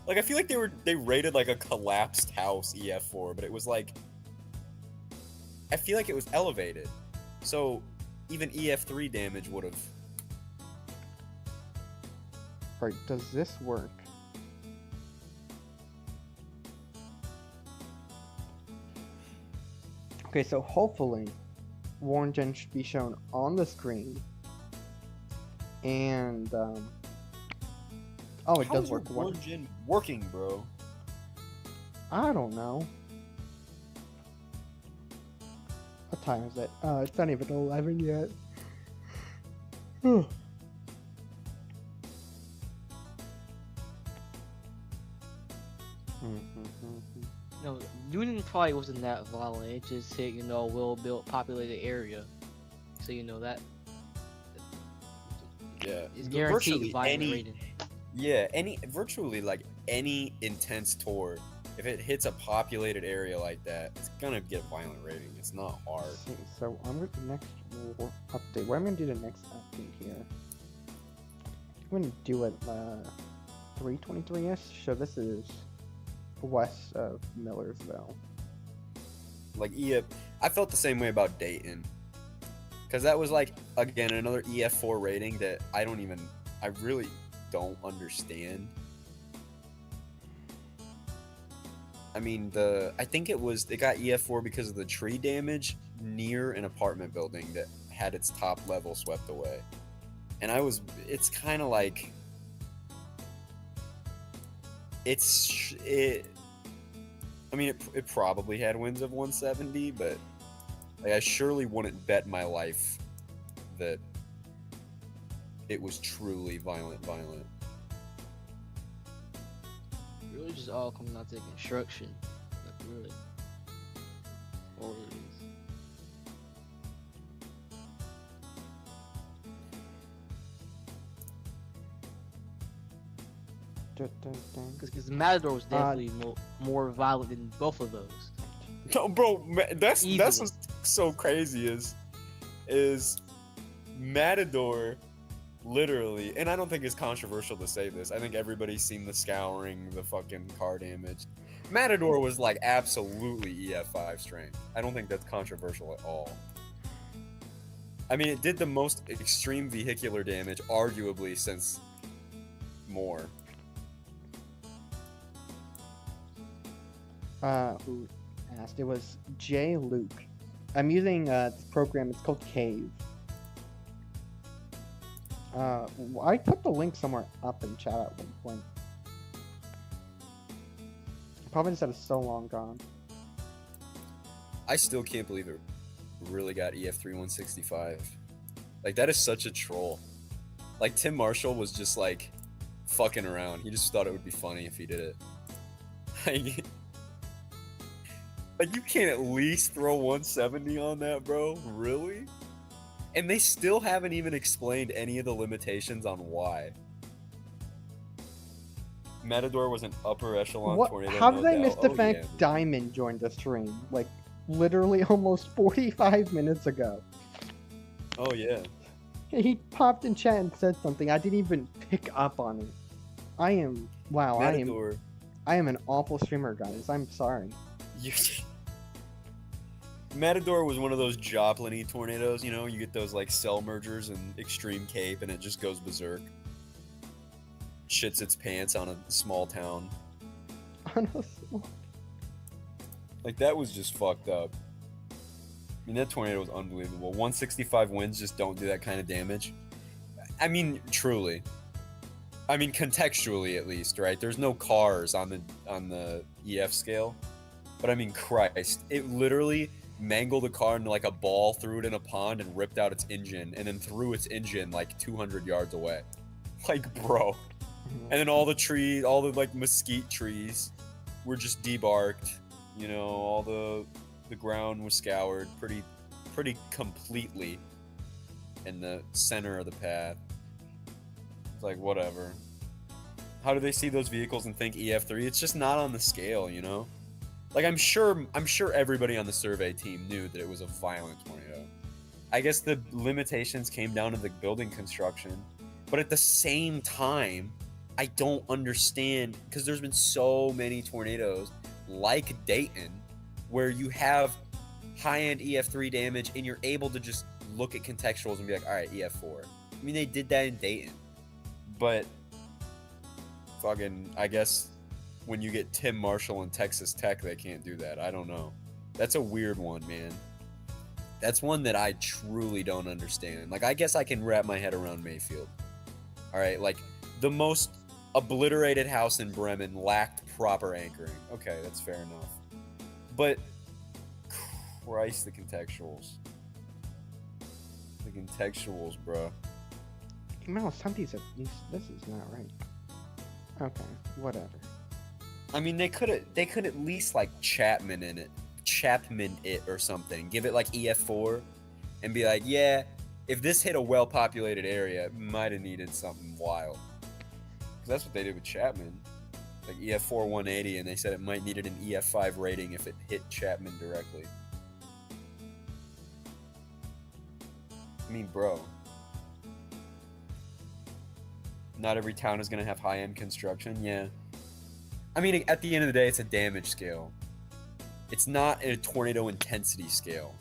Like I feel like they rated like a collapsed house EF4, but it was like I feel like it was elevated. So even EF3 damage would have. Right, does this work? Okay, so hopefully Warren Gen should be shown on the screen. And oh, it does work. Origin working, bro. I don't know. What time is it? It's not even 11 yet. shooting probably wasn't that violent. It just hit, well-built, populated area. So that Yeah, is guaranteed virtually violent any rating. yeah virtually like any intense tour, if it hits a populated area like that, it's gonna get a violent rating. It's not hard. Let's see, so I'm going to next update. What I'm going to do the next update here. I'm going to do it 323ish. So this is west of Millersville. Like I felt the same way about Dayton, because that was like, again, another EF4 rating that I really don't understand. I mean, I think it got EF4 because of the tree damage near an apartment building that had its top level swept away. And it's kind of like, it probably had winds of 170, but like, I surely wouldn't bet my life that it was truly violent. Really just all coming out to construction. Like, really. All it is. Because Matador was definitely more violent than both of those. No, bro, that's Easily. what's so crazy is Matador literally, and I don't think it's controversial to say this. I think everybody's seen the scouring, the fucking car damage. Matador was like absolutely EF5 strength. I don't think that's controversial at all. I mean, it did the most extreme vehicular damage, arguably, since more. Who asked? It was J. Luke. I'm using this program. It's called Cave. I put the link somewhere up in chat at one point. Probably just that it's so long gone. I still can't believe it really got EF3 165. Like, that is such a troll. Like, Tim Marshall was just like fucking around. He just thought it would be funny if he did it. Like, you can't at least throw 170 on that, bro? Really? And they still haven't even explained any of the limitations on why. Matador was an upper echelon tornado. How no did I doubt. miss the Oh, fact yeah. Diamond joined the stream? Like, literally almost 45 minutes ago. Oh, yeah. He popped in chat and said something. I didn't even pick up on it. Wow, Matador. I am an awful streamer, guys. I'm sorry. Matador was one of those Joplin-y tornadoes, you know? You get those, like, cell mergers and extreme cape, and it just goes berserk. Shits its pants on a small town. Like, that was just fucked up. I mean, that tornado was unbelievable. 165 winds just don't do that kind of damage. I mean, truly. I mean, contextually at least, right? There's no cars on the EF scale. But I mean, Christ. It literally mangled a car into like a ball, threw it in a pond, and ripped out its engine, and then threw its engine like 200 yards away. Like, bro. And then all the trees, all the like mesquite trees were just debarked. You know, all the ground was scoured pretty completely in the center of the path. It's like, whatever. How do they see those vehicles and think EF3? It's just not on the scale, you know? Like, I'm sure everybody on the survey team knew that it was a violent tornado. I guess the limitations came down to the building construction, but at the same time, I don't understand, because there's been so many tornadoes like Dayton where you have high-end EF3 damage and you're able to just look at contextuals and be like, all right, EF4. I mean, they did that in Dayton, but fucking, I guess when you get Tim Marshall and Texas Tech, they can't do that. I don't know. That's a weird one, man. That's one that I truly don't understand. Like, I guess I can wrap my head around Mayfield. All right, like, the most obliterated house in Bremen lacked proper anchoring. Okay, that's fair enough. But, Christ, the contextuals. The contextuals, bro. No, some of these this is not right. Okay, whatever. I mean, they could at least like Chapman it or something. Give it like EF4, and be like, yeah, if this hit a well-populated area, it might have needed something wild. Because that's what they did with Chapman, like EF4 180, and they said it might needed an EF5 rating if it hit Chapman directly. I mean, bro. Not every town is gonna have high-end construction, yeah. I mean, at the end of the day, it's a damage scale. It's not a tornado intensity scale.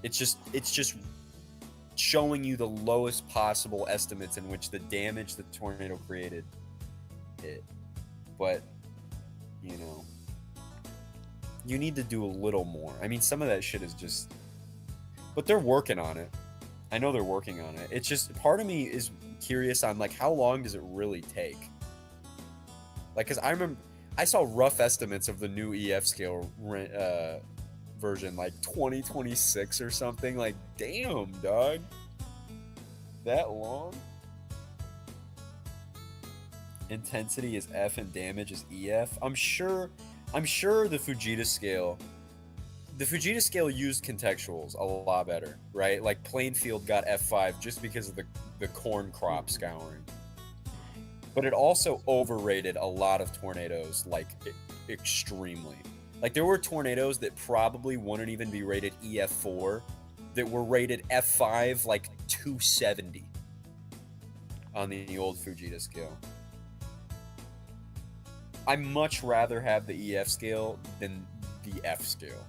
It's just showing you the lowest possible estimates in which the damage the tornado created hit. But, you know, you need to do a little more. I mean, some of that shit is just... But they're working on it. I know they're working on it. It's just, part of me is curious on, like, how long does it really take? Like, because I remember, I saw rough estimates of the new EF scale version, like 2026 or something. Like, damn, dog. That long? Intensity is F and damage is EF. I'm sure the Fujita scale... The Fujita scale used contextuals a lot better, right? Like Plainfield got F5 just because of the corn crop scouring. But it also overrated a lot of tornadoes, like extremely. Like there were tornadoes that probably wouldn't even be rated EF4 that were rated F5 like 270 on the old Fujita scale. I much rather have the EF scale than the F scale.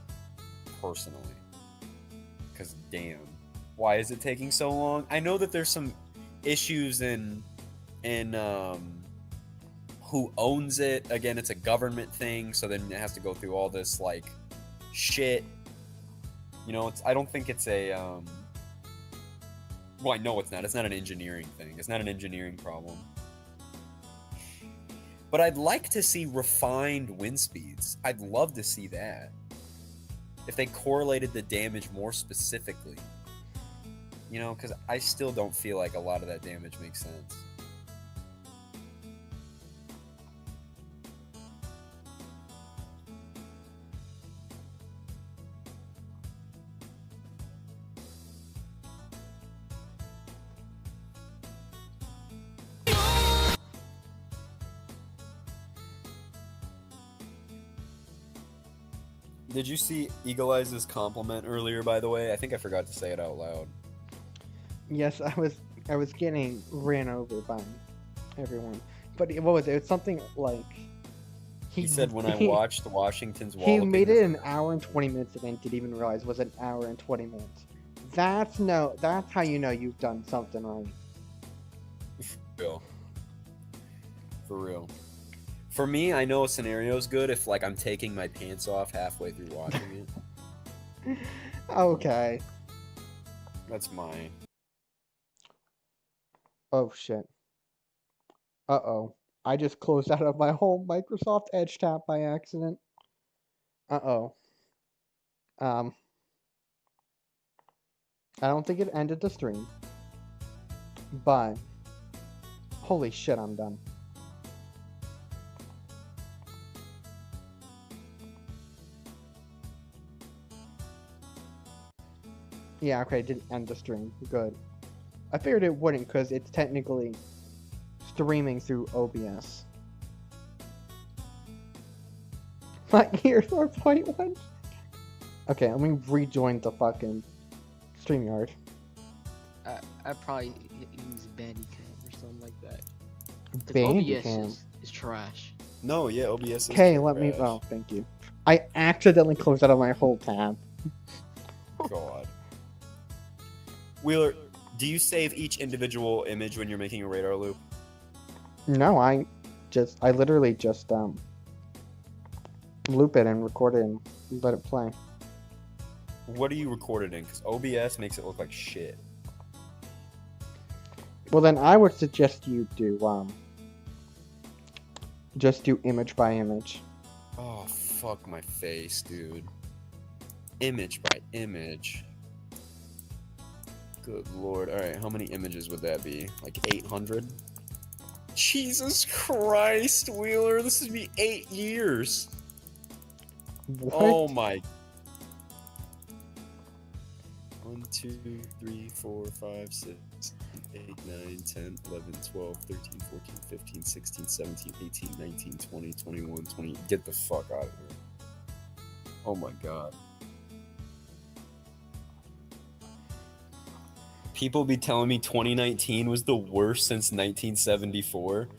Personally, because damn, why is it taking so long? I know that there's some issues in who owns it. Again, it's a government thing, so then it has to go through all this like shit. You know, I don't think it's a well, I know it's not. It's not an engineering thing. It's not an engineering problem. But I'd like to see refined wind speeds. I'd love to see that. If they correlated the damage more specifically, you know, because I still don't feel like a lot of that damage makes sense. Did you see Eagle Eyes' compliment earlier, by the way? I think I forgot to say it out loud. Yes, I was getting ran over by everyone. But what was it? It was something like He said when I watched Washington's Wall he of made Fame- it an hour and 20 minutes and then didn't even realize it was an hour and 20 minutes. That's how you know you've done something right. For real. For me, I know a scenario is good if like I'm taking my pants off halfway through watching it. Okay. That's mine. Oh shit. Uh-oh. I just closed out of my whole Microsoft Edge tab by accident. Uh-oh. I don't think it ended the stream. But holy shit, I'm done. Yeah, okay, it didn't end the stream. Good. I figured it wouldn't because it's technically streaming through OBS. My ears are 0.1. Okay, let me rejoin the fucking StreamYard. I probably use Bandicam or something like that. 'Cause Bandicam. OBS is trash. No, yeah, OBS is Okay, let me. Oh, thank you. I accidentally closed out of my whole tab. God. Wheeler, do you save each individual image when you're making a radar loop? No, I literally just loop it and record it and let it play. What are you recorded in? Because OBS makes it look like shit. Well, then I would suggest you do just do image by image. Oh, fuck my face, dude. Image by image. Good lord. Alright, how many images would that be? Like 800? Jesus Christ, Wheeler, this is be 8 years. What? Oh my. 1, 2, 3, 4, 5, 6, 8, 9, 10, 11, 12, 13, 14, 15, 16, 17, 18, 19, 20, 21, 20. Get the fuck out of here. Oh my god. People be telling me 2019 was the worst since 1974.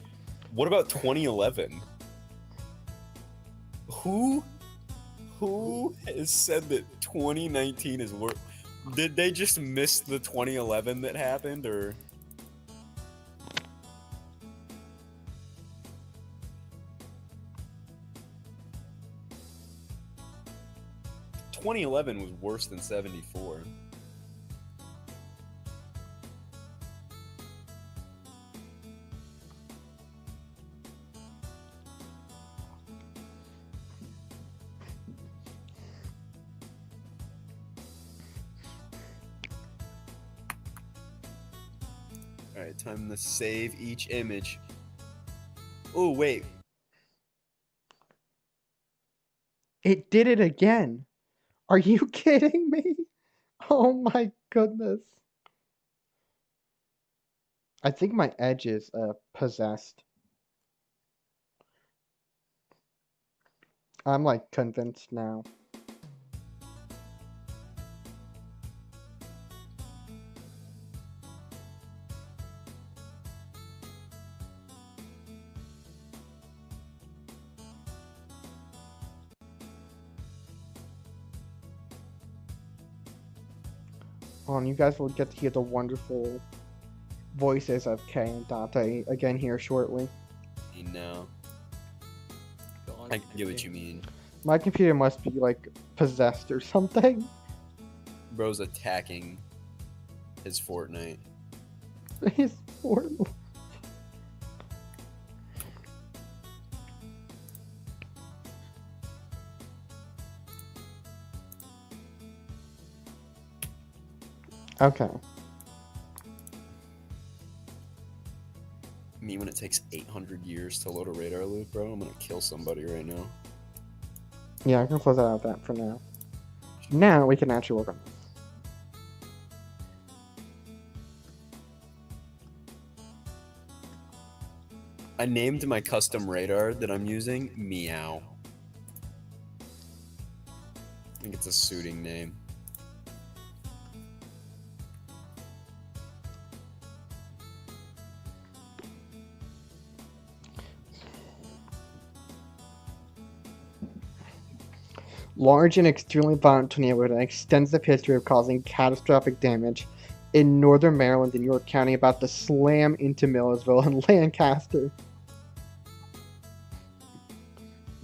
What about 2011? Who has said that 2019 is worse? Did they just miss the 2011 that happened, or? "2011 was worse than 74. Alright, time to save each image. Oh, wait. It did it again. Are you kidding me? Oh my goodness. I think my edge is possessed. I'm like convinced now. And you guys will get to hear the wonderful voices of Kay and Dante again here shortly. No. I get what you mean. My computer must be like possessed or something. Bro's attacking his Fortnite. It's horrible. Okay. Me when it takes 800 years to load a radar loop, bro, I'm gonna kill somebody right now. Yeah, I can close out that for now. Now we can actually work on this. I named my custom radar that I'm using Meow. I think it's a suiting name. Large and extremely violent tornado with an extensive history of causing catastrophic damage in northern Maryland and York County about to slam into Millersville and Lancaster.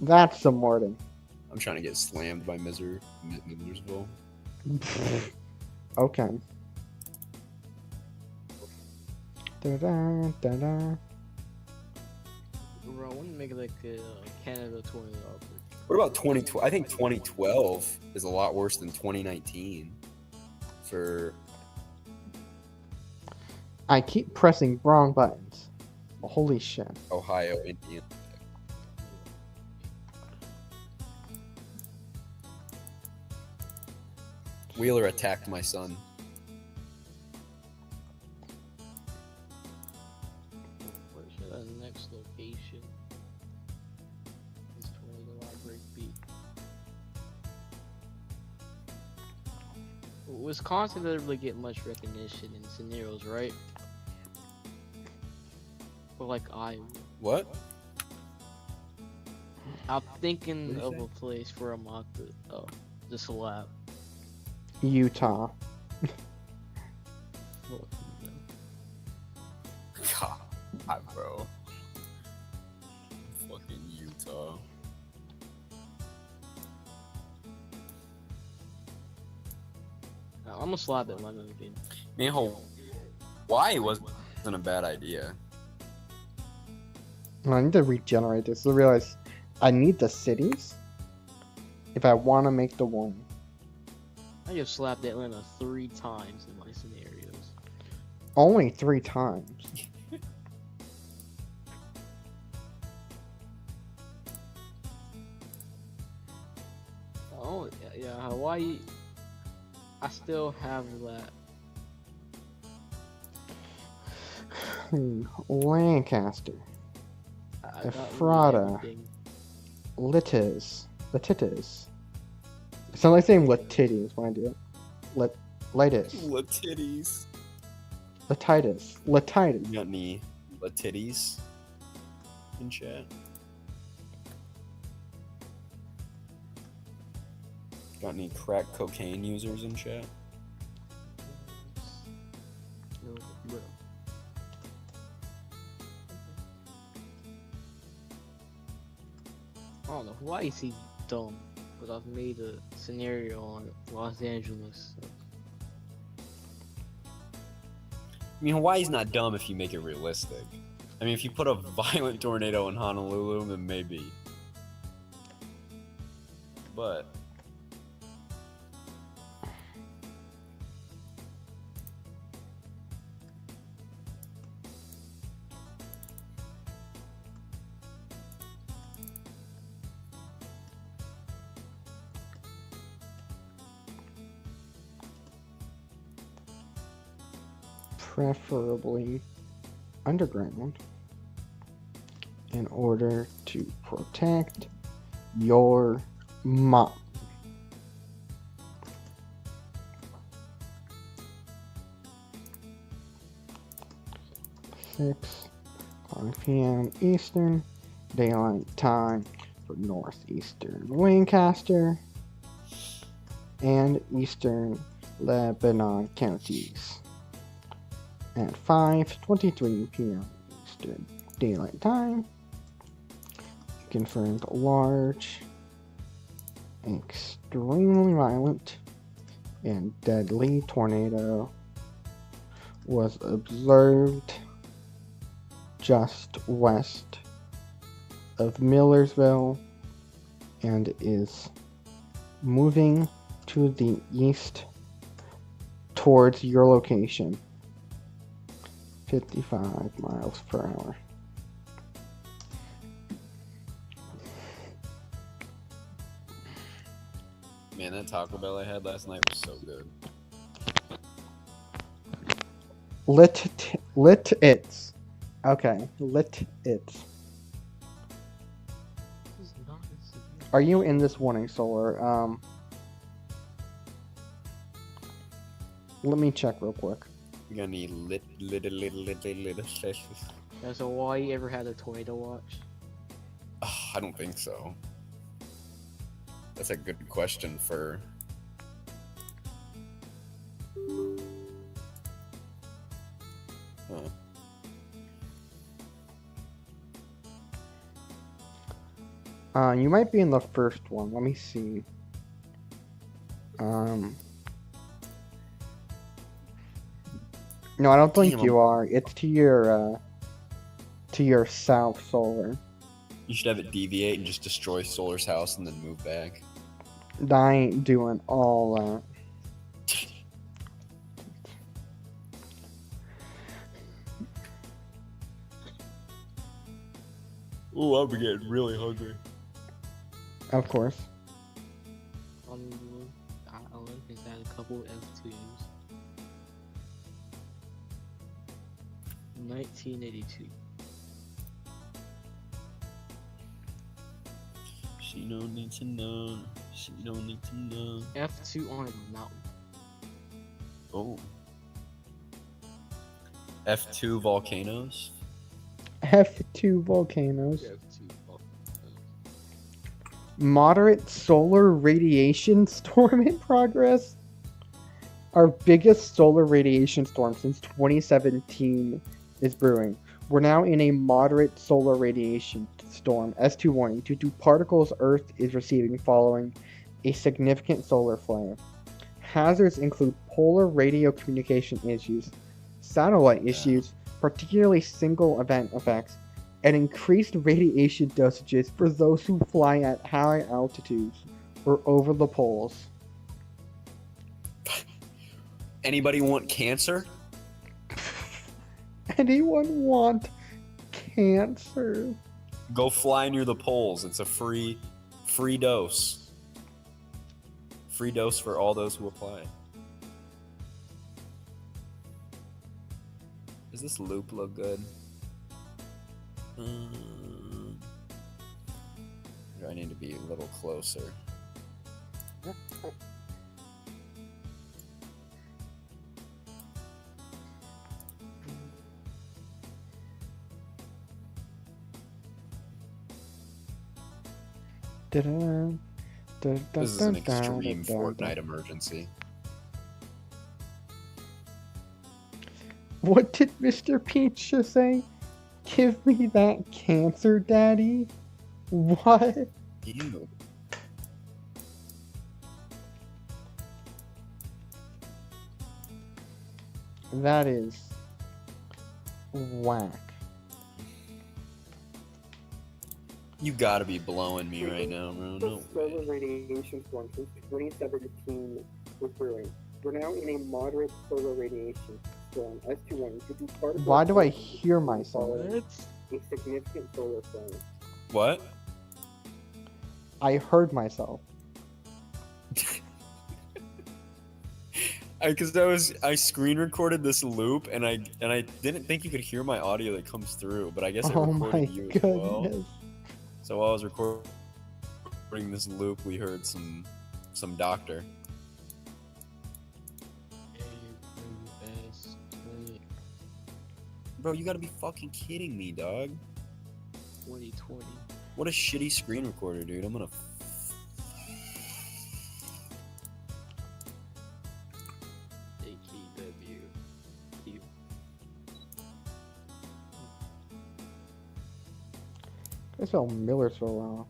That's some wording. I'm trying to get slammed by Millersville. Okay. Da-da, da-da. Bro, I want to make like a Canada 20 What about 2012? I think 2012 is a lot worse than 2019. For I keep pressing wrong buttons. Holy shit. Ohio, Indiana. Wheeler attacked my son. Where's the next location? This 20 library beat. Wisconsin doesn't really get much recognition in scenarios, right? Or like Iowa. What? I'm thinking of a place for a mock the slab. Utah. God, bro. Fucking Utah. I'm gonna slap that Lemon again. Man, Hawaii wasn't a bad idea. I need to regenerate this to realize I need the cities if I want to make the one. I just slapped Atlanta 3 times in my scenarios. Only 3 times. Oh yeah, Hawaii. I still have that. Lancaster, I got Ephrata, everything. Litis, Latitis. It sounds like saying Latitis when I do it. Litis, Latitties. Latitis, Latitis. You got any latitties in chat? Got any crack cocaine users in chat? No, bro. I don't know. Why is he dumb? Because I've made a scenario on Los Angeles. So. I mean, Hawaii's not dumb if you make it realistic. I mean, if you put a violent tornado in Honolulu, then maybe. But Preferably underground in order to protect your mom. Six p.m. Eastern Daylight Time for northeastern Lancaster and eastern Lebanon counties. At 5:23 p.m. Eastern Daylight Time, confirmed large, extremely violent, and deadly tornado was observed just west of Millersville and is moving to the east towards your location. 55 miles per hour. man, that Taco Bell I had last night was so good. Lit its. Okay, lit its. This is not a Are you in this warning, Solar? Let me check real quick. You got any lit. Has Hawaii ever had a tornado watch? I don't think so. That's a good question for. Huh. You might be in the first one. Let me see. No, I don't think Damn. you are. It's to your south, Solar. You should have it deviate and just destroy Solar's house and then move back. I ain't doing all that. Ooh, I'm getting really hungry. Of course. Olympics had a couple F2s. 1982. She don't need to know. She don't need to know. F2 on a mountain. Oh. F2 volcanoes? F2 volcanoes. F2. Moderate solar radiation storm in progress. Our biggest solar radiation storm since 2017 is brewing. We're now in a moderate solar radiation storm, S2 warning, due to particles Earth is receiving following a significant solar flare. Hazards include polar radio communication issues, satellite issues, particularly single event effects, and increased radiation dosages for those who fly at high altitudes or over the poles. Anybody want cancer? Anyone want cancer? Go fly near the poles. It's a free dose. Free dose for all those who apply. Does this loop look good? Do I need to be a little closer? This is an extreme Fortnite emergency. What did Mr. Peach just say? Give me that cancer, Daddy? What? Ew. That is whack. You gotta be blowing me right now, bro. No Solar way. radiation storm since 2017 was brewing. We're now in a moderate solar radiation storm. S21 could be part of. Why do I hear myself? A significant solar storm. What? I heard myself. Because I screen recorded this loop and I didn't think you could hear my audio that comes through, but I guess it Oh recorded my you as well. goodness. So while I was recording this loop, we heard some doctor. Bro, you gotta be fucking kidding me, dog. 2020. What a shitty screen recorder, dude. I'm gonna. AKW. I spelled Miller so wrong.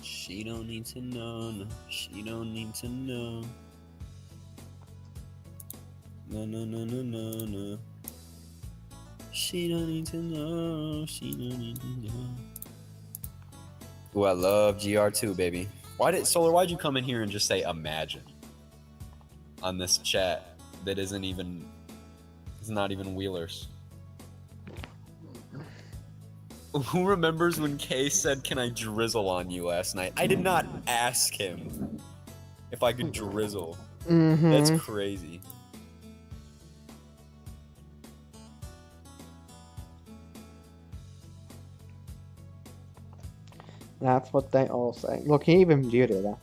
She don't need to know. No. She don't need to know. No, no, no, no, no, no. She don't need to know. She don't need to know. Ooh, I love GR2, baby. Why'd you come in here and just say imagine on this chat that isn't even, it's not even Wheelers? Who remembers when Kay said, "Can I drizzle on you" last night? I did not ask him if I could drizzle. Mm-hmm. That's crazy. That's what they all say. Look, he even muted it.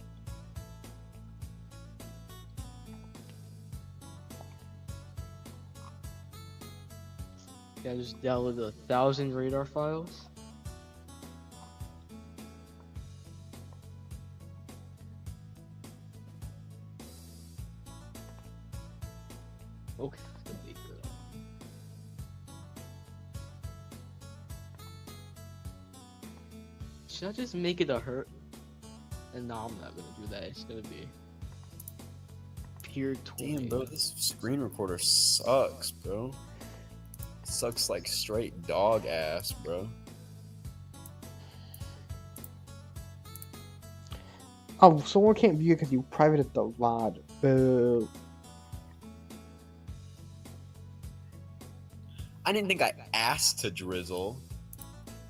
Yeah, I just downloaded 1,000 radar files. Okay. Should I just make it a hurt? And no, I'm not gonna do that. It's gonna be pure 20. Damn, bro, this screen recorder sucks, bro. Sucks like straight dog ass, bro. Oh, someone can't view it because you privated the VOD. Boo. I didn't think I asked to drizzle.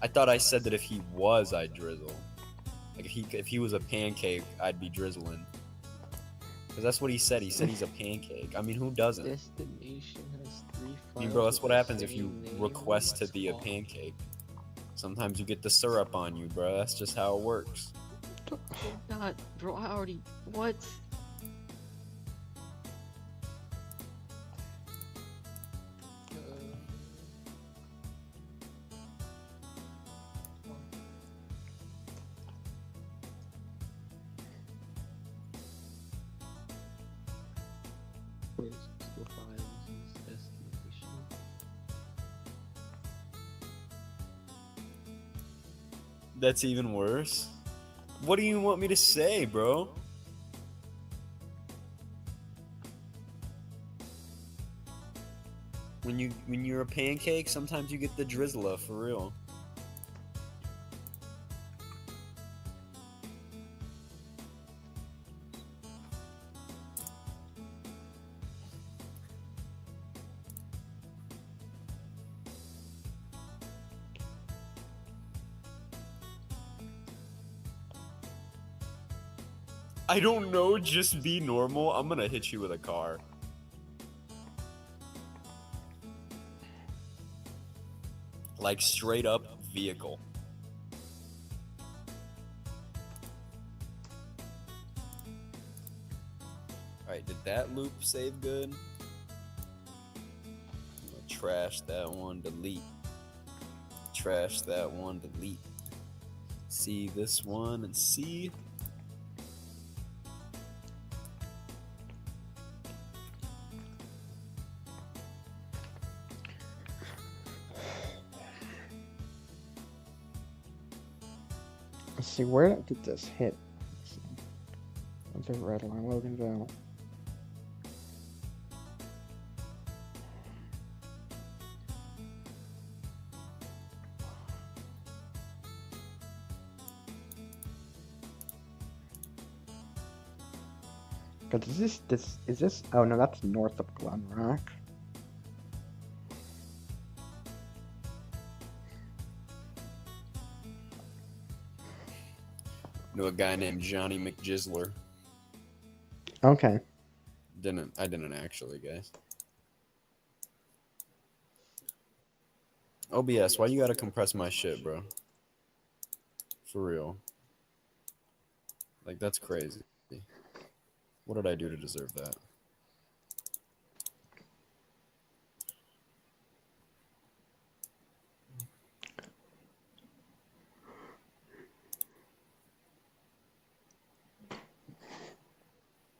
I thought I said that if he was, I'd drizzle. Like if he was a pancake, I'd be drizzling. Because that's what he said. He said he's a pancake. I mean, who doesn't? Destination has 3 files. I mean, bro, that's with what the happens if you same name request to as be a font. pancake. Sometimes you get the syrup on you, bro. That's just how it works. Not, bro. I already what? Where's the files? Destination. That's even worse. What do you want me to say, bro? When you're a pancake, sometimes you get the drizzler for real. I don't know. Just be normal. I'm gonna hit you with a car. Like straight up vehicle. Alright, did that loop save good? I'm gonna trash that one, delete. Trash that one, delete. See this one and see. Let's see, where did this hit? Let's see. What's the red line? Loganville. But is this? Oh no, that's north of Glen Rock. Knew a guy named Johnny McJizzler. Okay. I didn't actually, guys. OBS, why you gotta compress my shit, bro? For real. Like, that's crazy. What did I do to deserve that?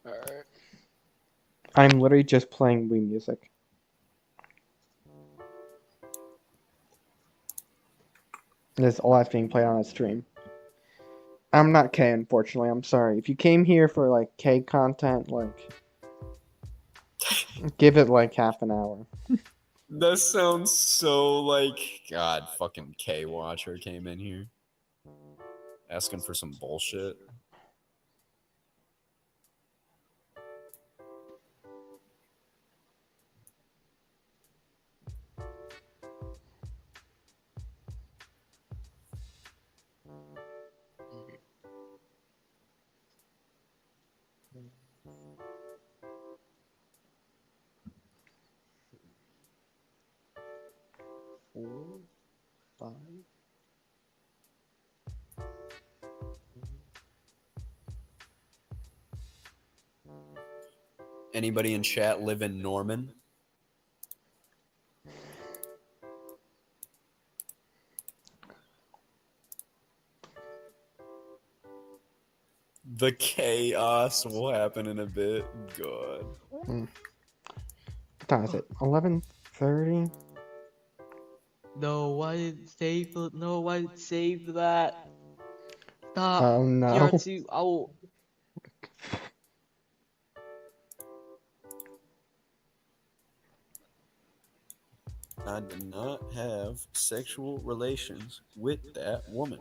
Alright. I'm literally just playing Wii music. That's all that's being played on a stream. I'm not K, unfortunately. I'm sorry. If you came here for like K content, like, give it like half an hour. That sounds so like God. Fucking K Watcher came in here asking for some bullshit. Four, five. Anybody in chat live in Norman? The chaos will happen in a bit. God. What time is it? 11:30. No, why did it save the- No, why did it save that? Stop. Oh no. GR2, I will. I did not have sexual relations with that woman.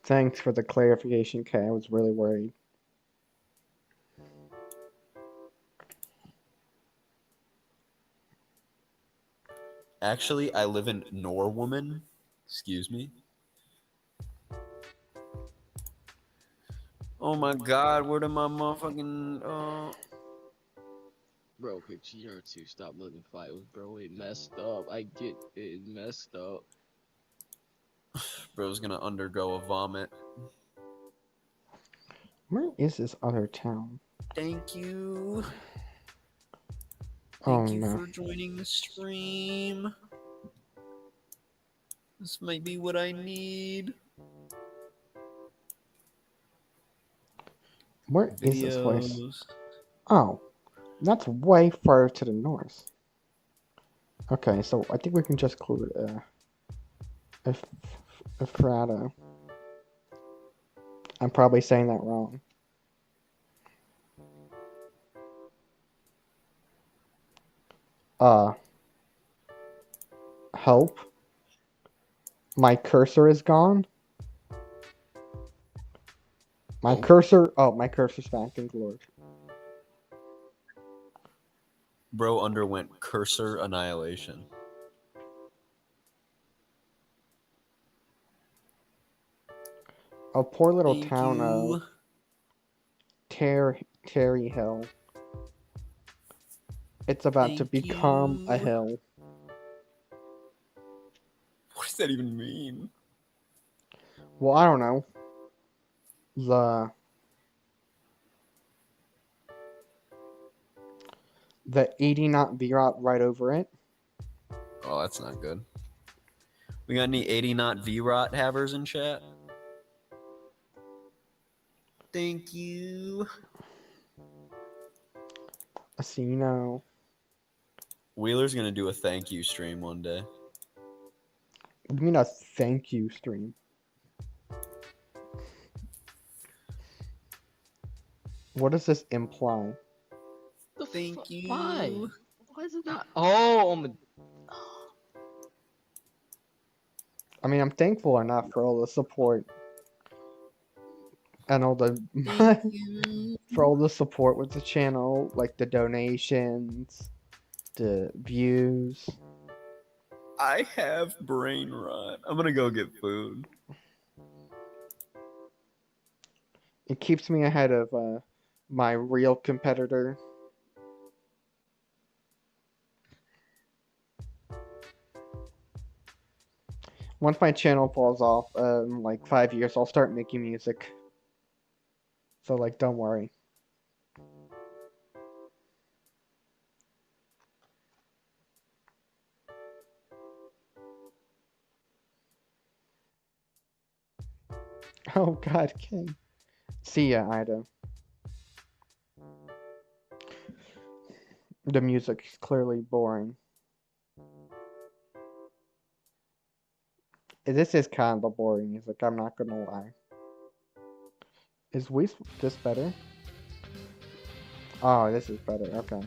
Thanks for the clarification, K. I was really worried. Actually, I live in Norwoman. Excuse me. Oh my god, where did my motherfucking Bro, okay, GR2, stop letting fight with bro. It messed up. I get it messed up. bro's gonna undergo a vomit. Where is this other town? Thank you. Oh Thank you no. for joining the stream. This might be what I need. Where is this place? Videos. Oh, that's way far to the north. Okay, so I think we can just include Ephrata. I'm probably saying that wrong. Help. My cursor is gone. My cursor's back, thank the Lord. Bro underwent cursor annihilation. A poor little Thank town you. of Terry Hill. It's about to Thank become a you. hill. What does that even mean? Well, I don't know. The 80 knot V-Rot right over it. Oh, that's not good. We got any 80 knot V-Rot havers in chat? Thank you. So you know. Wheeler's gonna do a thank you stream one day. What do you mean a thank you stream? What does this imply? Thank you. Why? Why is it not? Oh, I mean, I'm thankful enough for all the support and all the Thank you. for all the support with the channel, like the donations, the views. I have brain rot. I'm gonna go get food. It keeps me ahead of my real competitor. Once my channel falls off, in like 5 years, I'll start making music. So like, don't worry. Oh God, King. See ya, Ida. The music's clearly boring. This is kind of boring music, I'm not gonna lie. Is this better? Oh, this is better, okay.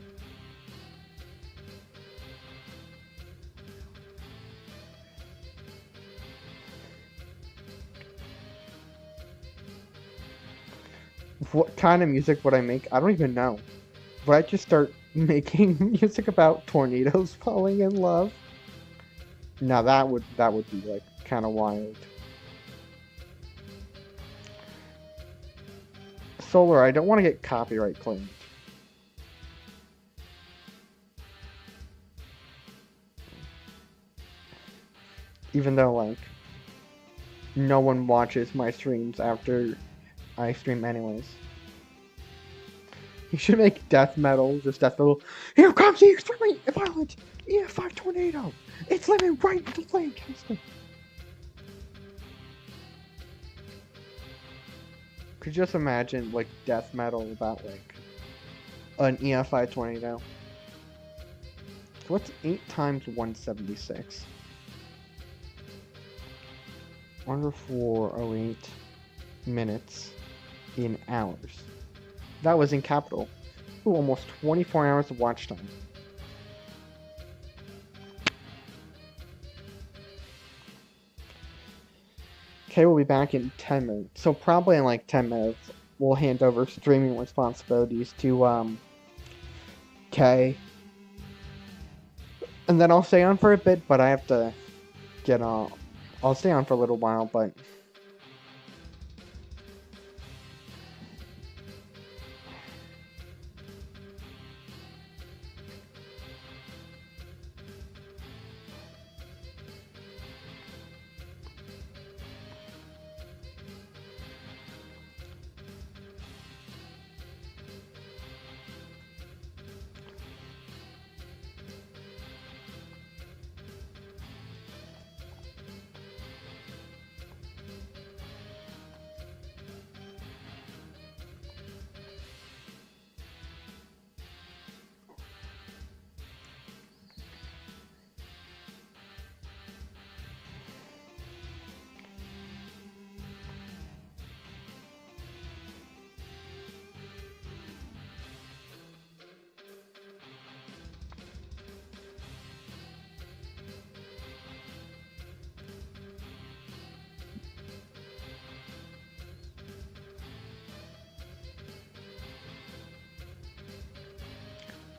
What kind of music would I make? I don't even know. Would I just start making music about tornadoes falling in love? Now that would be like kind of wild. Solar, I don't want to get copyright claimed. Even though like no one watches my streams after I stream anyways. You should make death metal, just death metal. Here comes the extremely violent EF5 tornado! It's living right into Lancaster! Could you just imagine, like, death metal about, like, an EF5 tornado? So what's 8 times 176? Under 408 minutes in hours. That was in capital. Ooh, almost 24 hours of watch time. Okay, we'll be back in 10 minutes. So probably in like 10 minutes, we'll hand over streaming responsibilities to Kay. And then I'll stay on for a bit, but I have to get on. I'll stay on for a little while, but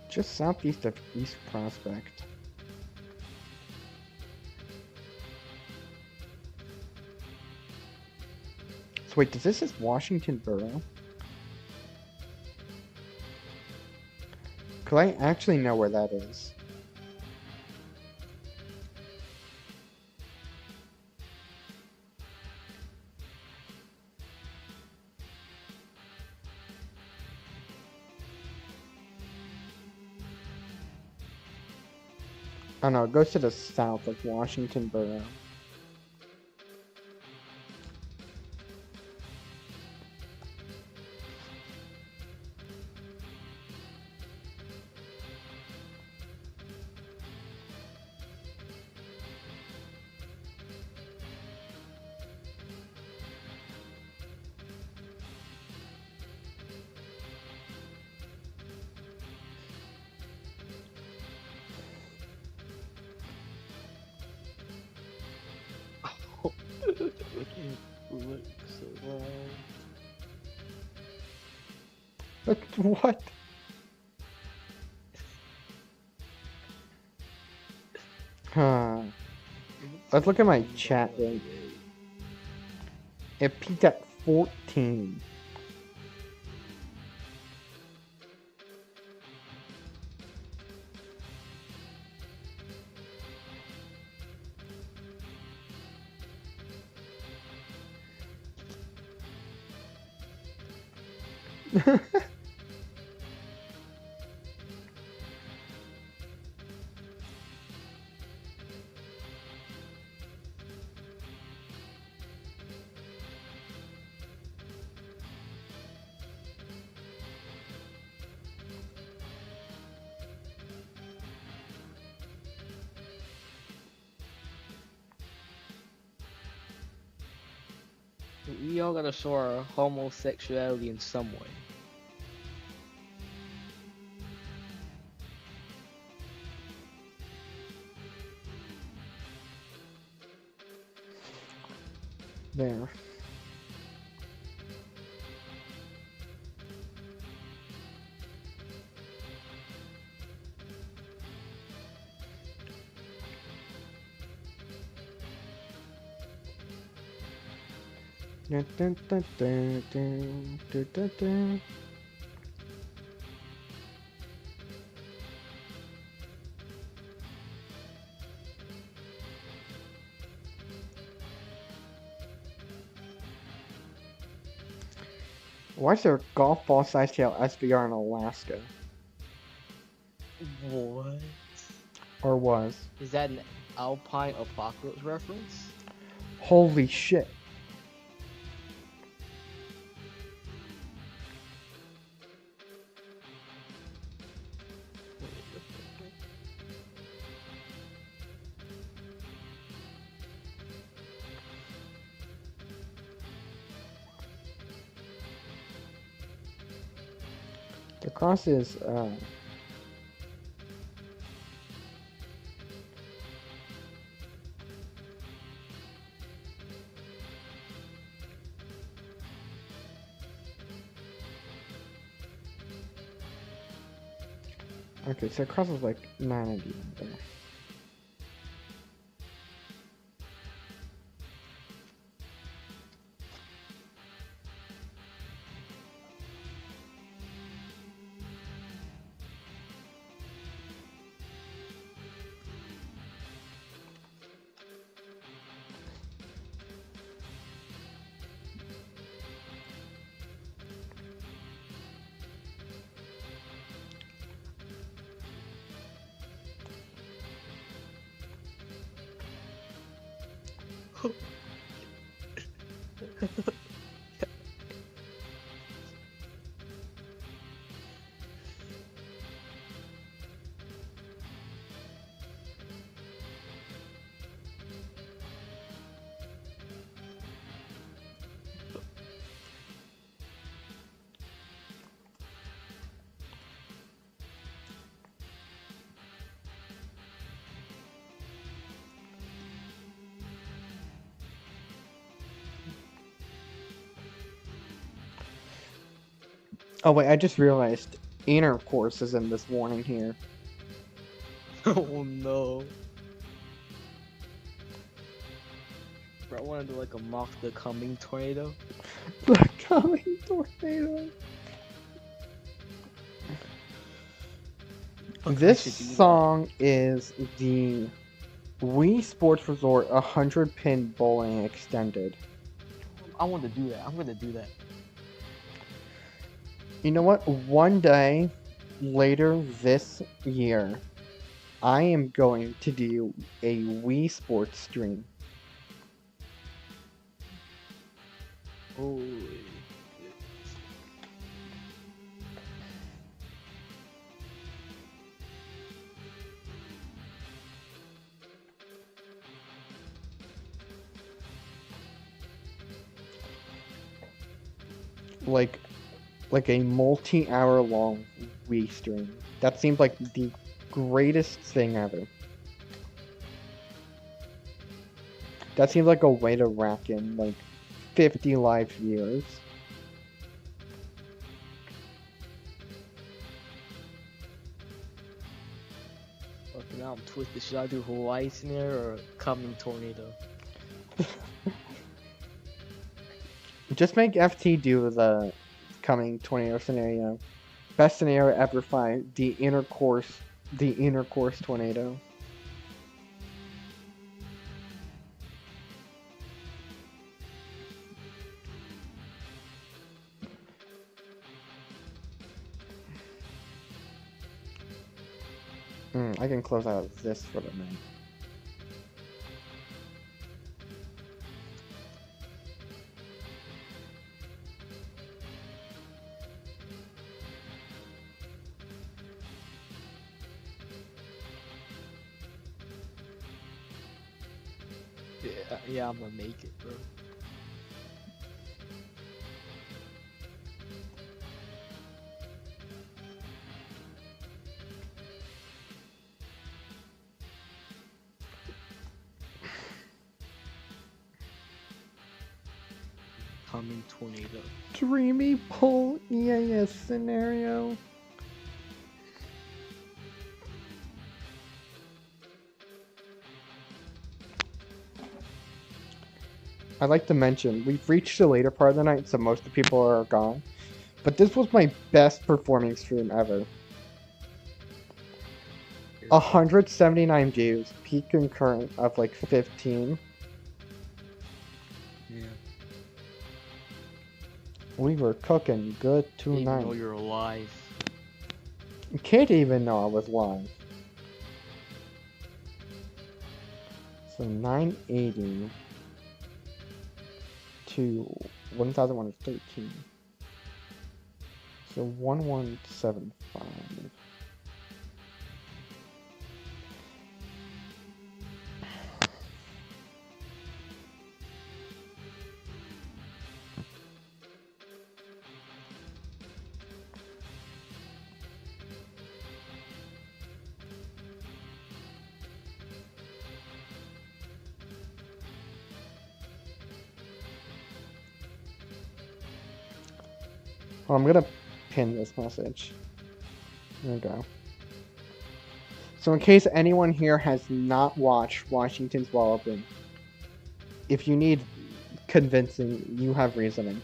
just southeast of East Prospect. So wait, does this is Washington Borough? Cause I actually know where that is. Oh no, it goes to the south of Washington Borough. Look so loud. Look, what? Huh. Let's look at my chat rate. It peaked at 14. We all gotta show our homosexuality in some way. There. Dun, dun, dun, dun, dun, dun, dun, dun. Why is there a golf ball size scale SVR in Alaska? What? Or was? Is that an Alpine Apocalypse reference? Holy shit. The cross is, okay, so cross is like 90 there. Oh wait, I just realized intercourse is in this warning here. Oh no. Bro, I wanna do like a mock the coming tornado. The coming tornado. Look, I This should do that. song is the Wii Sports Resort 100 Pin Bowling Extended. I want to do that. I'm gonna do that. You know what? One day later this year, I am going to do a Wii Sports stream. Holy. Like a multi-hour long Wii stream. That seems like the greatest thing ever. That seems like a way to rack in like 50 live viewers. Fuck, now I'm twisted. Should I do Hawaii scenario or coming tornado? Just make FT do the coming tornado scenario. Best scenario ever 5, the intercourse tornado. I can close out this for the night. Yeah, I'm gonna make it, bro. Coming tornado. Dreamy pull EAS scenario. I'd like to mention, we've reached the later part of the night, so most of the people are gone. But this was my best performing stream ever. 179 views, peak concurrent of like 15. Yeah. We were cooking good Didn't even know tonight. you're alive. You can't even know I was live. So 980 to 1,113. So 1175. Well, I'm gonna pin this message. There we go. So in case anyone here has not watched Washington's Walloping, if you need convincing, you have reasoning.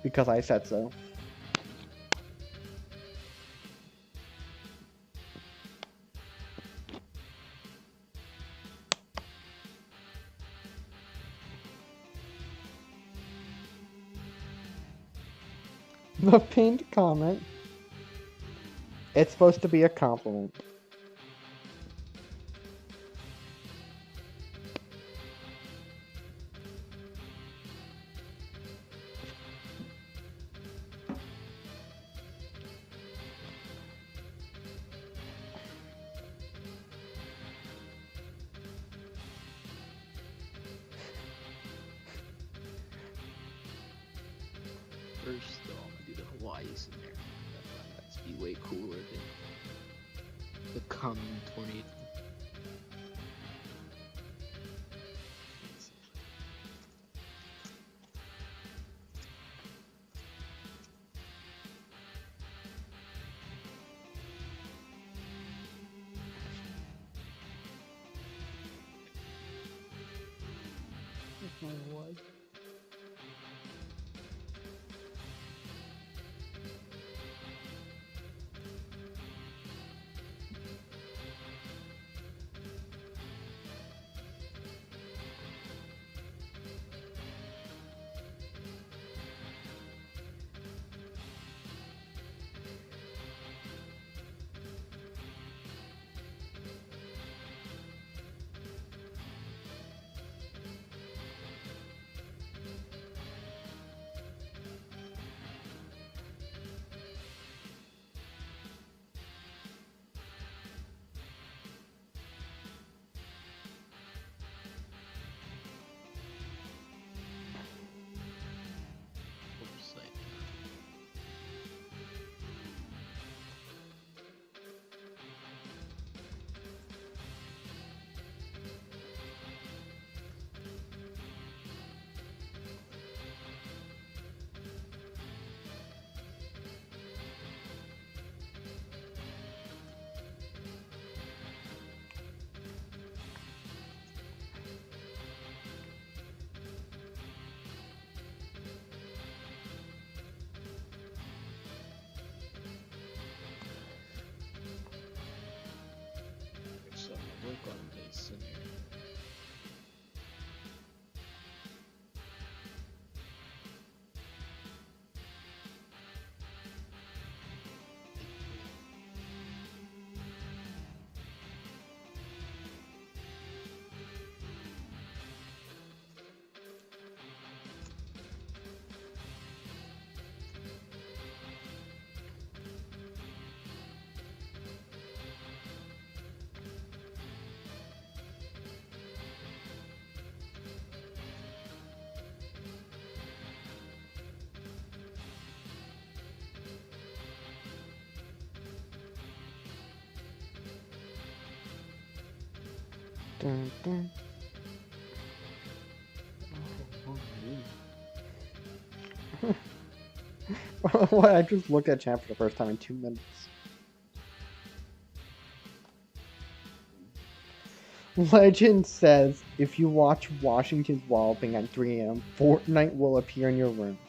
Because I said so. The pinned comment. It's supposed to be a compliment. First, though, I'm gonna do the Hawaii scenario. That's be way cooler than the coming tornado. What? scenario. Dun, dun. What? I just looked at chat for the first time in 2 minutes. Legend says if you watch Washington's Walloping at 3 a.m., Fortnite will appear in your room.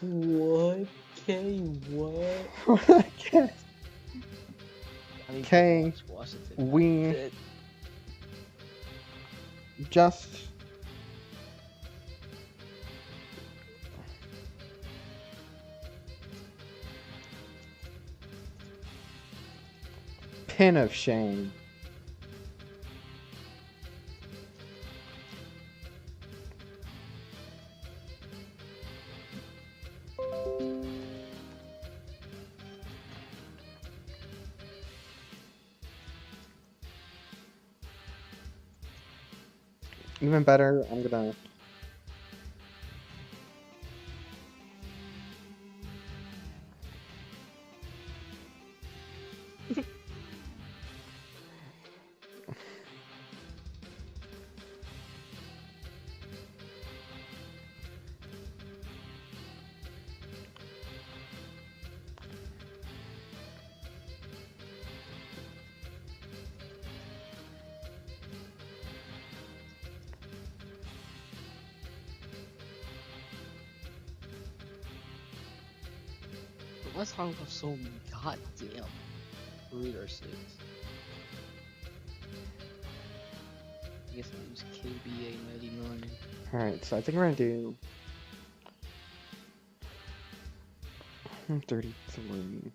What? K, what? Okay. I need to K, watch Washington. we Shit. just pin of shame. Even better, I'm gonna Let's talk about so goddamn readers. I guess I use KBA 99. Alright, so I think we're gonna do 33.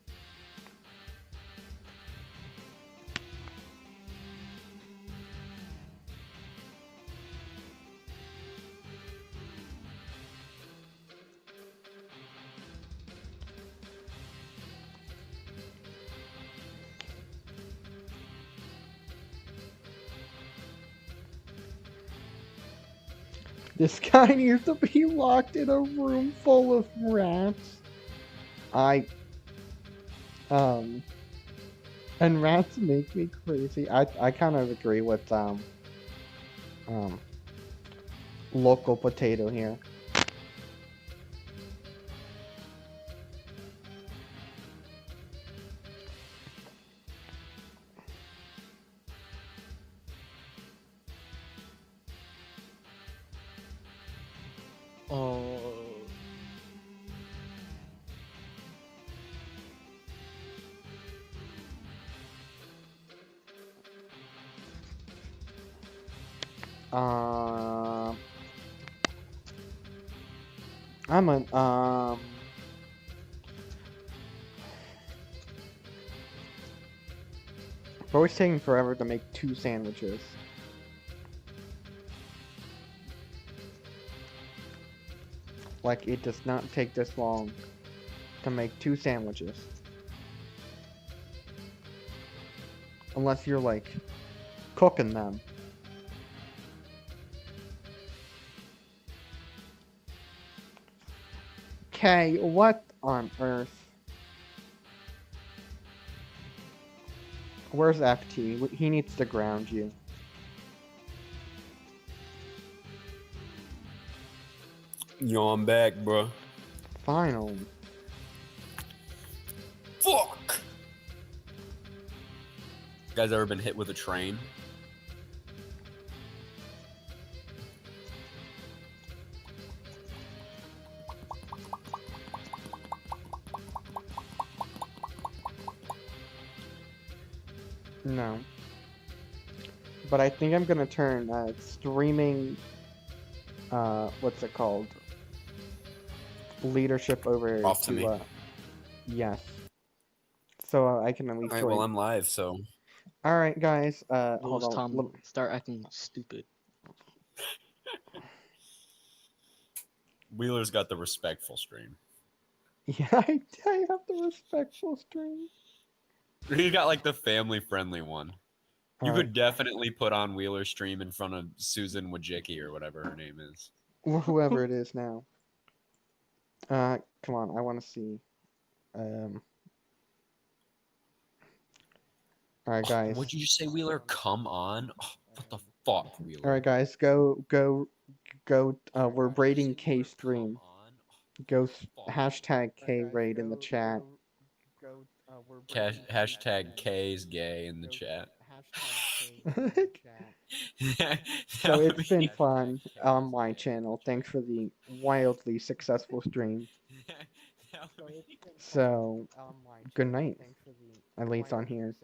This guy needs to be locked in a room full of rats. And rats make me crazy. I kind of agree with local potato here. Oh. I'm an it's always taking forever to make 2 sandwiches. Like, it does not take this long to make 2 sandwiches. Unless you're, like, cooking them. Okay, what on earth? Where's FT? He needs to ground you. Yo, I'm back, bro. Finally. Fuck! You guys ever been hit with a train? No. But I think I'm gonna turn streaming, what's it called? Leadership over Off to me. yes. So I can at least Alright, join. well, I'm live, so. Alright, guys, hold Rules, on. Tom, start acting stupid. Wheeler's got the respectful stream. Yeah, I have the respectful stream. He got like the family friendly one. You Alright. could definitely put on Wheeler's stream in front of Susan Wojcicki or whatever her name is. Or whoever it is now. Come on, I want to see. Alright, guys. Would you say, Wheeler? Come on. Oh, what the fuck, Wheeler? Alright, guys, go. We're raiding K stream. Go hashtag K raid in the chat. Hashtag K is gay in the chat. So it's been fun on my channel. thanks for the wildly successful stream. So, good night. At least on here.